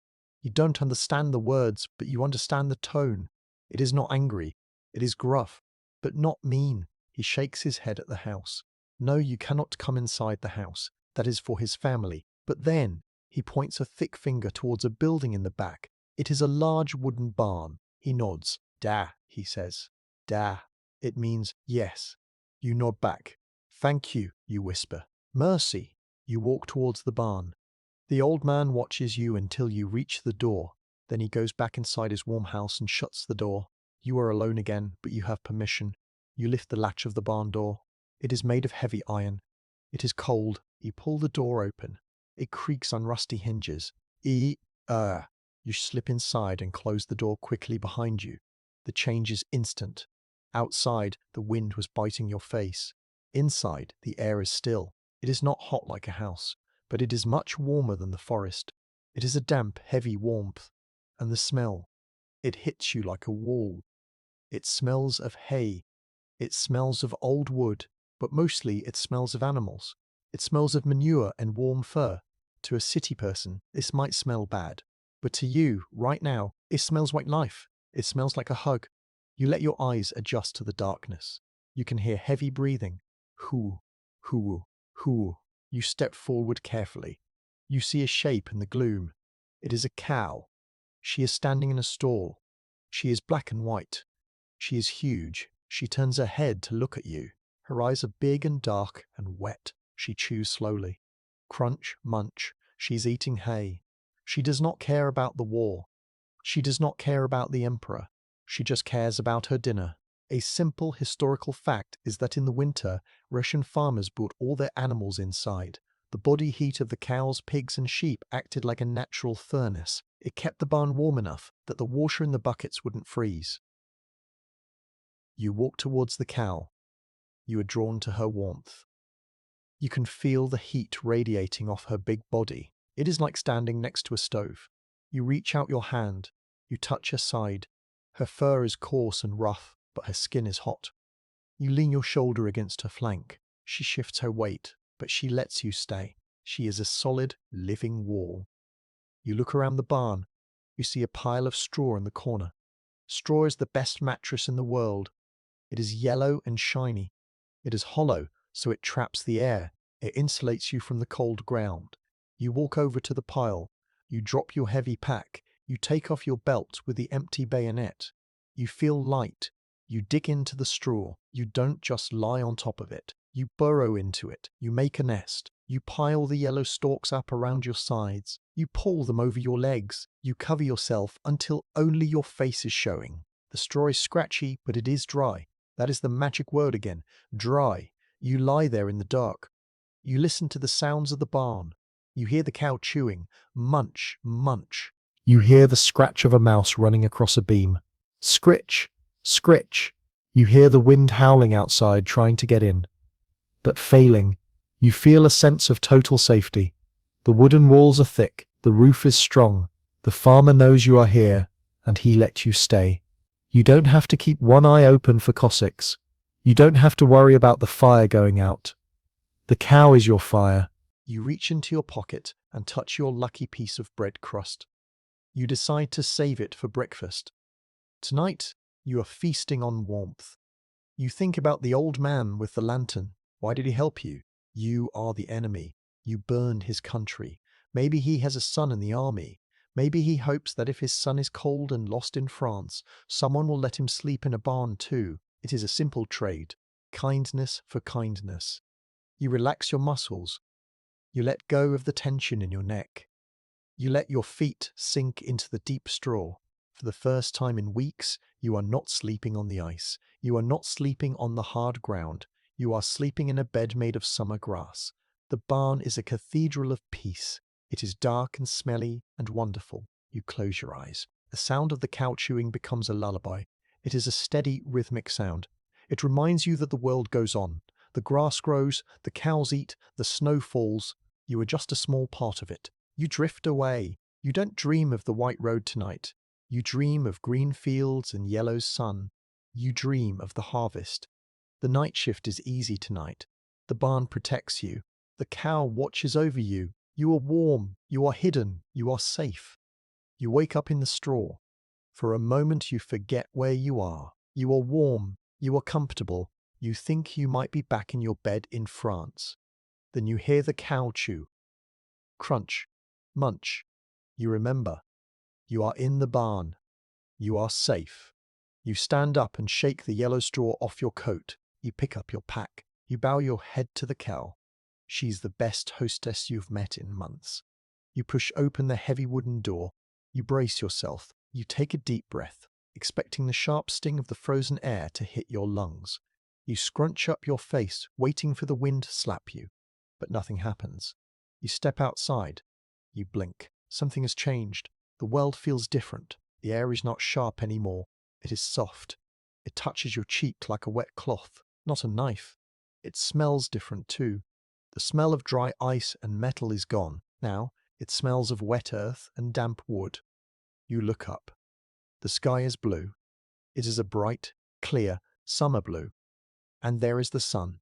You don't understand the words, but you understand the tone. It is not angry. It is gruff, but not mean. He shakes his head at the house. No, you cannot come inside the house. That is for his family. But then he points a thick finger towards a building in the back. It is a large wooden barn. He nods. Da, he says. Da. It means yes. You nod back. Thank you, you whisper. Mercy. You walk towards the barn. The old man watches you until you reach the door. Then he goes back inside his warm house and shuts the door. You are alone again, but you have permission. You lift the latch of the barn door. It is made of heavy iron. It is cold. You pull the door open. It creaks on rusty hinges. You slip inside and close the door quickly behind you. The change is instant. Outside, the wind was biting your face. Inside, the air is still. It is not hot like a house, but it is much warmer than the forest. It is a damp, heavy warmth. And the smell, it hits you like a wall. It smells of hay. It smells of old wood, but mostly it smells of animals. It smells of manure and warm fur. To a city person, this might smell bad. But to you, right now, it smells like life. It smells like a hug. You let your eyes adjust to the darkness. You can hear heavy breathing. Hoo, hoo, hoo. You step forward carefully. You see a shape in the gloom. It is a cow. She is standing in a stall. She is black and white. She is huge. She turns her head to look at you. Her eyes are big and dark and wet. She chews slowly. Crunch, munch. She's eating hay. She does not care about the war. She does not care about the emperor. She just cares about her dinner. A simple historical fact is that in the winter, Russian farmers brought all their animals inside. The body heat of the cows, pigs, and sheep acted like a natural furnace. It kept the barn warm enough that the water in the buckets wouldn't freeze. You walk towards the cow. You are drawn to her warmth. You can feel the heat radiating off her big body. It is like standing next to a stove. You reach out your hand. You touch her side. Her fur is coarse and rough, but her skin is hot. You lean your shoulder against her flank. She shifts her weight, but she lets you stay. She is a solid, living wall. You look around the barn. You see a pile of straw in the corner. Straw is the best mattress in the world. It is yellow and shiny. It is hollow, so it traps the air. It insulates you from the cold ground. You walk over to the pile. You drop your heavy pack. You take off your belt with the empty bayonet. You feel light. You dig into the straw. You don't just lie on top of it. You burrow into it. You make a nest. You pile the yellow stalks up around your sides. You pull them over your legs. You cover yourself until only your face is showing. The straw is scratchy, but it is dry. That is the magic word again. Dry. You lie there in the dark. You listen to the sounds of the barn. You hear the cow chewing. Munch, munch. You hear the scratch of a mouse running across a beam. Scritch, scritch. You hear the wind howling outside trying to get in. But failing. You feel a sense of total safety. The wooden walls are thick. The roof is strong. The farmer knows you are here, and he lets you stay. You don't have to keep one eye open for Cossacks. You don't have to worry about the fire going out. The cow is your fire. You reach into your pocket and touch your lucky piece of bread crust. You decide to save it for breakfast. Tonight, you are feasting on warmth. You think about the old man with the lantern. Why did he help you? You are the enemy. You burned his country. Maybe he has a son in the army. Maybe he hopes that if his son is cold and lost in France, someone will let him sleep in a barn too. It is a simple trade. Kindness for kindness. You relax your muscles. You let go of the tension in your neck. You let your feet sink into the deep straw. For the first time in weeks, you are not sleeping on the ice. You are not sleeping on the hard ground. You are sleeping in a bed made of summer grass. The barn is a cathedral of peace. It is dark and smelly and wonderful. You close your eyes. The sound of the cow chewing becomes a lullaby. It is a steady, rhythmic sound. It reminds you that the world goes on. The grass grows, the cows eat, the snow falls. You are just a small part of it. You drift away. You don't dream of the white road tonight. You dream of green fields and yellow sun. You dream of the harvest. The night shift is easy tonight. The barn protects you. The cow watches over you. You are warm. You are hidden. You are safe. You wake up in the straw. For a moment you forget where you are. You are warm. You are comfortable. You think you might be back in your bed in France. Then you hear the cow chew. Crunch. Munch. You remember. You are in the barn. You are safe. You stand up and shake the yellow straw off your coat. You pick up your pack. You bow your head to the cow. She's the best hostess you've met in months. You push open the heavy wooden door. You brace yourself. You take a deep breath, expecting the sharp sting of the frozen air to hit your lungs. You scrunch up your face, waiting for the wind to slap you. But nothing happens. You step outside. You blink. Something has changed. The The world feels different. The air is not sharp anymore. It is soft. It touches your cheek like a wet cloth, not a knife. It smells different too. The smell of dry ice and metal is gone. Now it smells of wet earth and damp wood. You look up. The sky is blue. It is a bright, clear summer blue. And there is the sun.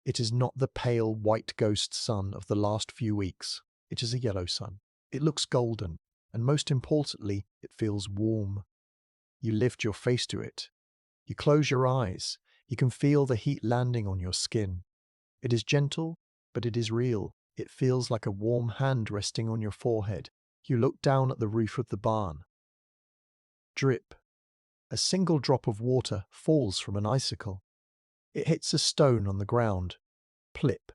It is not the pale, white ghost sun of the last few weeks. It is a yellow sun. It looks golden, and most importantly, it feels warm. You lift your face to it. You close your eyes. You can feel the heat landing on your skin. It is gentle, but it is real. It feels like a warm hand resting on your forehead. You look down at the roof of the barn. Drip. A single drop of water falls from an icicle. It hits a stone on the ground. Plip.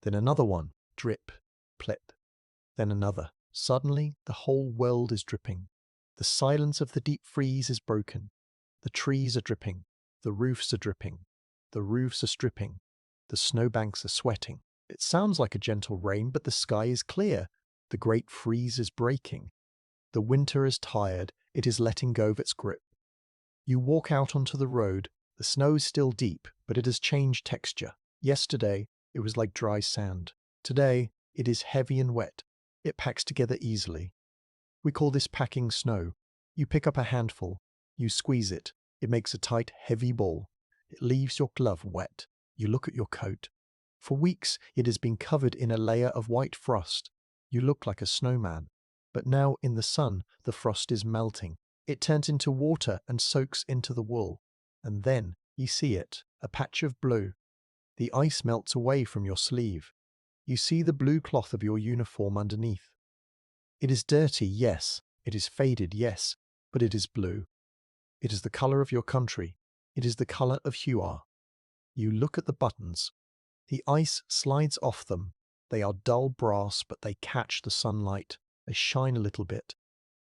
Then another one. Drip. Plip. Then another. Suddenly, the whole world is dripping. The silence of the deep freeze is broken. The trees are dripping. The roofs are dripping. The roofs are stripping. The snowbanks are sweating. It sounds like a gentle rain, but the sky is clear. The great freeze is breaking. The winter is tired. It is letting go of its grip. You walk out onto the road. The snow is still deep, but it has changed texture. Yesterday, it was like dry sand. Today, it is heavy and wet. It packs together easily. We call this packing snow. You pick up a handful. You squeeze it. It makes a tight, heavy ball. It leaves your glove wet. You look at your coat. For weeks, it has been covered in a layer of white frost. You look like a snowman. But now, in the sun, the frost is melting. It turns into water and soaks into the wool. And then, you see it, a patch of blue. The ice melts away from your sleeve. You see the blue cloth of your uniform underneath. It is dirty, yes. It is faded, yes. But it is blue. It is the color of your country. It is the color of Huar. You look at the buttons. The ice slides off them. They are dull brass, but they catch the sunlight. They shine a little bit.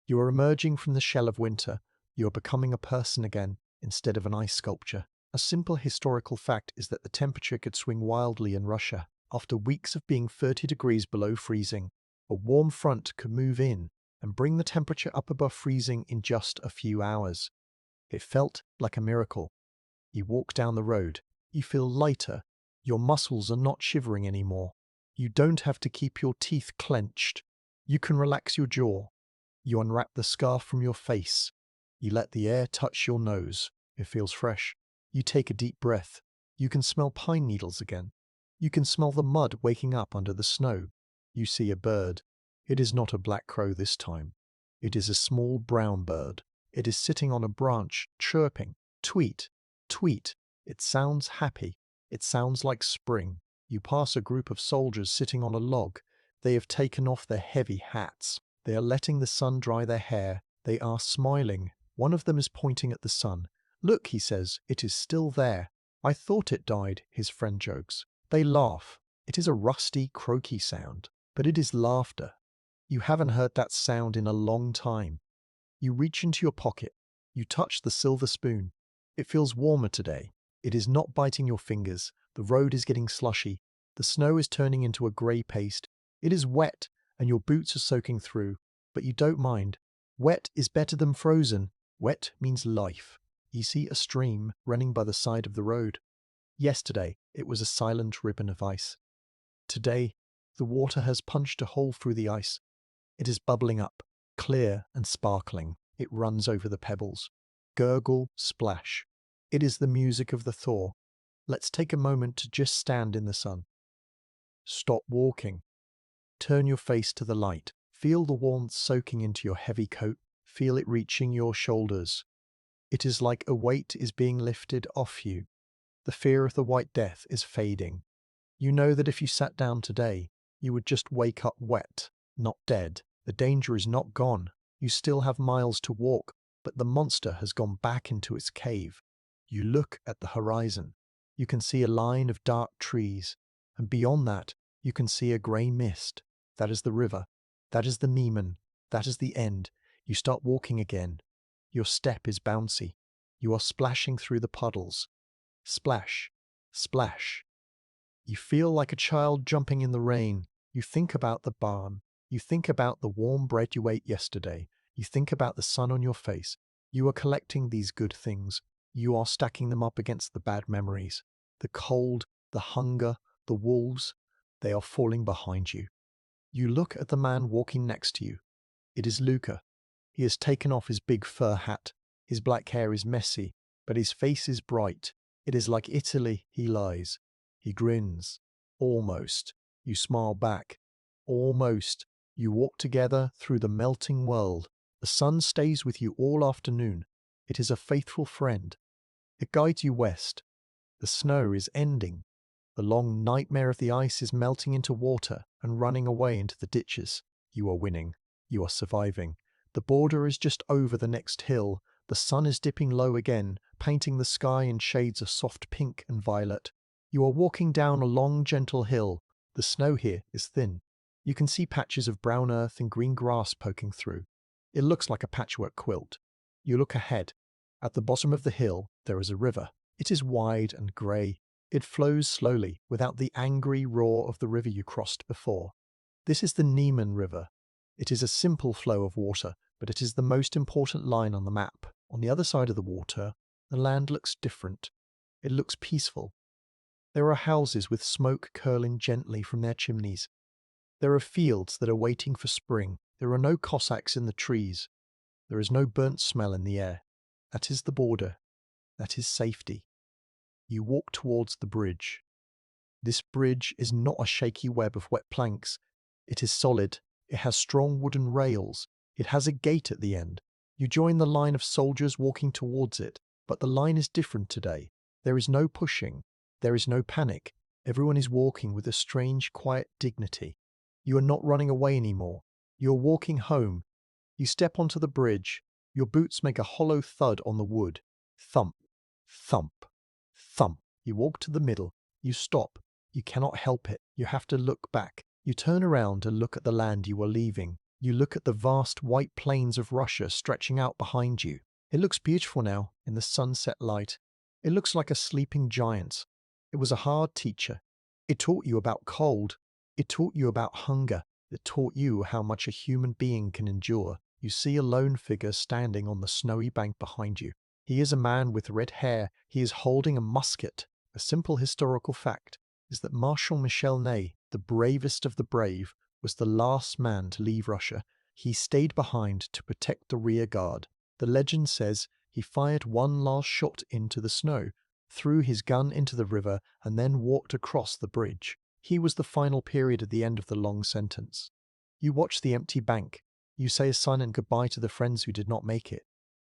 You are emerging from the shell of winter. You are becoming a person again, instead of an ice sculpture. A simple historical fact is that the temperature could swing wildly in Russia. After weeks of being 30 degrees below freezing, a warm front could move in and bring the temperature up above freezing in just a few hours. It felt like a miracle. You walk down the road. You feel lighter. Your muscles are not shivering anymore. You don't have to keep your teeth clenched. You can relax your jaw. You unwrap the scarf from your face. You let the air touch your nose. It feels fresh. You take a deep breath. You can smell pine needles again. You can smell the mud waking up under the snow. You see a bird. It is not a black crow this time. It is a small brown bird. It is sitting on a branch, chirping. Tweet, tweet. It sounds happy. It sounds like spring. You pass a group of soldiers sitting on a log. They have taken off their heavy hats. They are letting the sun dry their hair. They are smiling. One of them is pointing at the sun. Look, he says, it is still there. I thought it died, his friend jokes. They laugh. It is a rusty, croaky sound, but it is laughter. You haven't heard that sound in a long time. You reach into your pocket. You touch the silver spoon. It feels warmer today. It is not biting your fingers. The road is getting slushy. The snow is turning into a grey paste. It is wet, and your boots are soaking through, but you don't mind. Wet is better than frozen. Wet means life. You see a stream running by the side of the road. Yesterday, it was a silent ribbon of ice. Today, the water has punched a hole through the ice. It is bubbling up, clear and sparkling. It runs over the pebbles. Gurgle, splash. It is the music of the thaw. Let's take a moment to just stand in the sun. Stop walking. Turn your face to the light. Feel the warmth soaking into your heavy coat. Feel it reaching your shoulders. It is like a weight is being lifted off you. The fear of the white death is fading. You know that if you sat down today, you would just wake up wet, not dead. The danger is not gone. You still have miles to walk, but the monster has gone back into its cave. You look at the horizon. You can see a line of dark trees, and beyond that, you can see a grey mist. That is the river. That is the Niemen. That is the end. You start walking again. Your step is bouncy. You are splashing through the puddles. Splash, splash. You feel like a child jumping in the rain. You think about the barn. You think about the warm bread you ate yesterday. You think about the sun on your face. You are collecting these good things. You are stacking them up against the bad memories. The cold, the hunger, the wolves, they are falling behind you. You look at the man walking next to you. It is Luca. He has taken off his big fur hat. His black hair is messy, but his face is bright. It is like Italy, he lies. He grins. Almost. You smile back. Almost. You walk together through the melting world. The sun stays with you all afternoon. It is a faithful friend. It guides you west. The snow is ending. The long nightmare of the ice is melting into water and running away into the ditches. You are winning. You are surviving. The border is just over the next hill. The sun is dipping low again, painting the sky in shades of soft pink and violet. You are walking down a long, gentle hill. The snow here is thin. You can see patches of brown earth and green grass poking through. It looks like a patchwork quilt. You look ahead. At the bottom of the hill, there is a river. It is wide and grey. It flows slowly, without the angry roar of the river you crossed before. This is the Niemen River. It is a simple flow of water, but it is the most important line on the map. On the other side of the water, the land looks different. It looks peaceful. There are houses with smoke curling gently from their chimneys. There are fields that are waiting for spring. There are no Cossacks in the trees. There is no burnt smell in the air. That is the border. That is safety. You walk towards the bridge. This bridge is not a shaky web of wet planks. It is solid. It has strong wooden rails. It has a gate at the end. You join the line of soldiers walking towards it, but the line is different today. There is no pushing. There is no panic. Everyone is walking with a strange, quiet dignity. You are not running away anymore. You are walking home. You step onto the bridge. Your boots make a hollow thud on the wood. Thump, thump, thump. You walk to the middle. You stop. You cannot help it. You have to look back. You turn around and look at the land you are leaving. You look at the vast white plains of Russia stretching out behind you. It looks beautiful now in the sunset light. It looks like a sleeping giant. It was a hard teacher. It taught you about cold. It taught you about hunger. It taught you how much a human being can endure. You see a lone figure standing on the snowy bank behind you. He is a man with red hair. He is holding a musket. A simple historical fact is that Marshal Michel Ney, the bravest of the brave, was the last man to leave Russia. He stayed behind to protect the rear guard. The legend says he fired one last shot into the snow, threw his gun into the river, and then walked across the bridge. He was the final period at the end of the long sentence. You watch the empty bank. You say a silent goodbye to the friends who did not make it.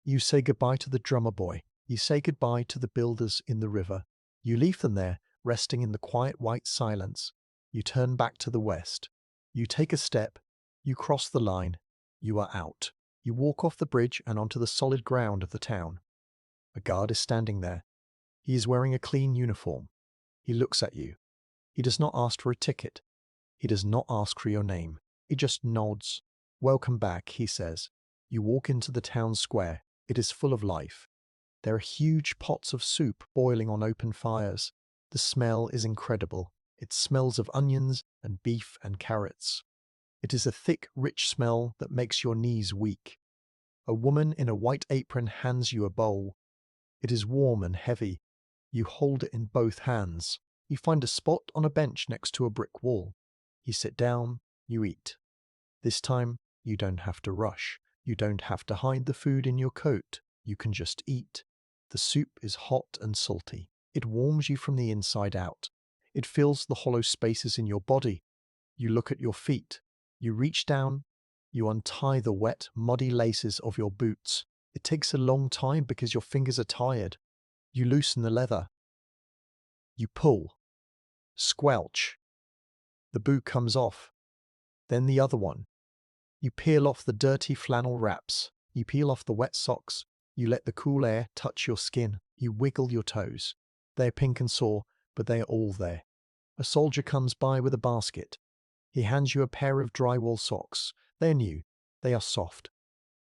You say goodbye to the drummer boy. You say goodbye to the builders in the river. You leave them there, resting in the quiet white silence. You turn back to the west. You take a step. You cross the line. You are out. You walk off the bridge and onto the solid ground of the town. A guard is standing there. He is wearing a clean uniform. He looks at you. He does not ask for a ticket. He does not ask for your name. He just nods. Welcome back, he says. You walk into the town square. It is full of life. There are huge pots of soup boiling on open fires. The smell is incredible. It smells of onions and beef and carrots. It is a thick, rich smell that makes your knees weak. A woman in a white apron hands you a bowl. It is warm and heavy. You hold it in both hands. You find a spot on a bench next to a brick wall. You sit down, you eat. This time, you don't have to rush. You don't have to hide the food in your coat. You can just eat. The soup is hot and salty. It warms you from the inside out. It fills the hollow spaces in your body. You look at your feet. You reach down. You untie the wet, muddy laces of your boots. It takes a long time because your fingers are tired. You loosen the leather. You pull. Squelch. The boot comes off. Then the other one. You peel off the dirty flannel wraps. You peel off the wet socks. You let the cool air touch your skin. You wiggle your toes. They are pink and sore, but they are all there. A soldier comes by with a basket. He hands you a pair of drywall socks. They are new. They are soft.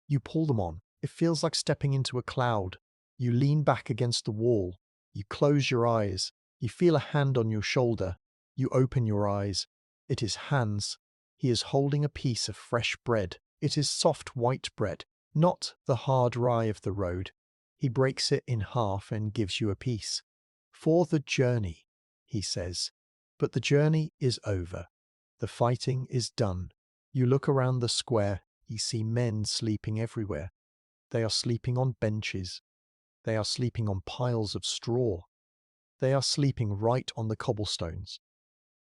You pull them on. It feels like stepping into a cloud. You lean back against the wall. You close your eyes. You feel a hand on your shoulder. You open your eyes. It is Hans. He is holding a piece of fresh bread. It is soft white bread, not the hard rye of the road. He breaks it in half and gives you a piece. For the journey, he says. But the journey is over. The fighting is done. You look around the square, you see men sleeping everywhere. They are sleeping on benches. They are sleeping on piles of straw. They are sleeping right on the cobblestones.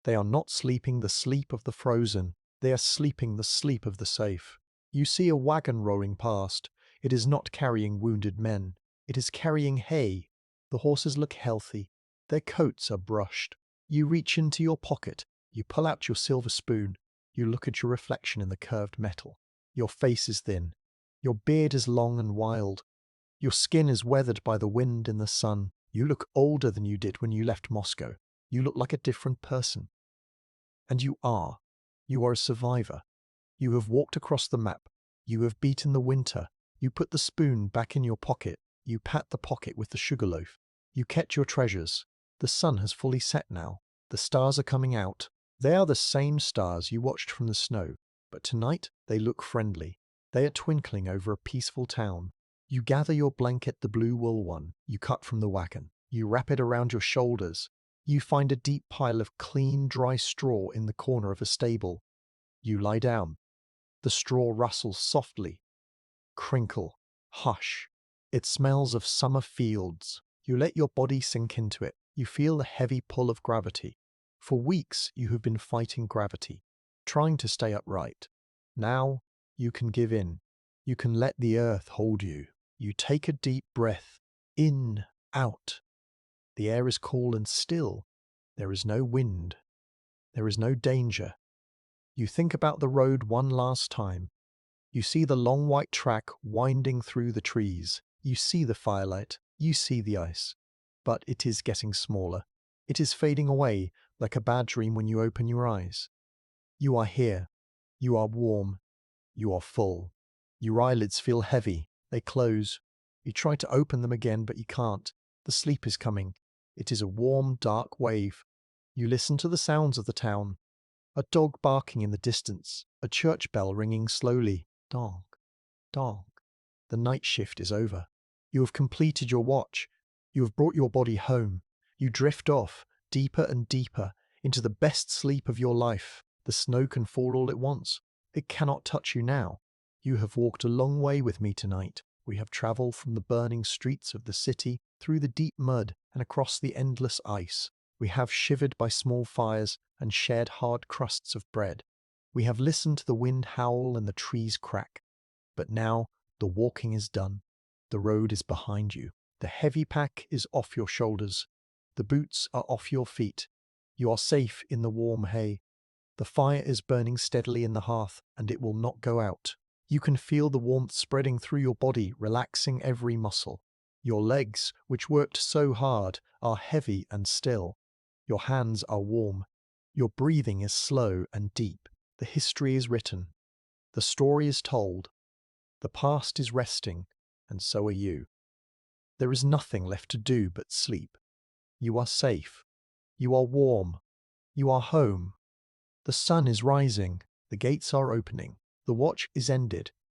They are not sleeping the sleep of the frozen. They are sleeping the sleep of the safe. You see a wagon rolling past. It is not carrying wounded men. It is carrying hay. The horses look healthy. Their coats are brushed. You reach into your pocket. You pull out your silver spoon. You look at your reflection in the curved metal. Your face is thin. Your beard is long and wild. Your skin is weathered by the wind and the sun. You look older than you did when you left Moscow. You look like a different person. And you are. You are a survivor. You have walked across the map. You have beaten the winter. You put the spoon back in your pocket. You pat the pocket with the sugar loaf. You catch your treasures. The sun has fully set now. The stars are coming out. They are the same stars you watched from the snow, but tonight they look friendly. They are twinkling over a peaceful town. You gather your blanket, the blue wool one, you cut from the wagon. You wrap it around your shoulders. You find a deep pile of clean, dry straw in the corner of a stable. You lie down. The straw rustles softly. Crinkle. Hush. It smells of summer fields. You let your body sink into it. You feel the heavy pull of gravity. For weeks you have been fighting gravity, trying to stay upright. Now you can give in. You can let the earth hold you. You take a deep breath. In, out. The air is cool and still. There is no wind. There is no danger. You think about the road one last time. You see the long white track winding through the trees. You see the firelight. You see the ice. But it is getting smaller. It is fading away like a bad dream when you open your eyes. You are here. You are warm. You are full. Your eyelids feel heavy. They close. You try to open them again, but you can't. The sleep is coming. It is a warm, dark wave. You listen to the sounds of the town. A dog barking in the distance. A church bell ringing slowly. Dong, dong. The night shift is over. You have completed your watch. You have brought your body home. You drift off, deeper and deeper, into the best sleep of your life. The snow can fall all it wants. It cannot touch you now. You have walked a long way with me tonight. We have travelled from the burning streets of the city, through the deep mud, and across the endless ice. We have shivered by small fires and shared hard crusts of bread. We have listened to the wind howl and the trees crack. But now the walking is done. The road is behind you. The heavy pack is off your shoulders. The boots are off your feet. You are safe in the warm hay. The fire is burning steadily in the hearth, and it will not go out. You can feel the warmth spreading through your body, relaxing every muscle. Your legs, which worked so hard, are heavy and still. Your hands are warm. Your breathing is slow and deep. The history is written. The story is told. The past is resting, and so are you. There is nothing left to do but sleep. You are safe. You are warm. You are home. The sun is rising. The gates are opening. The watch is ended.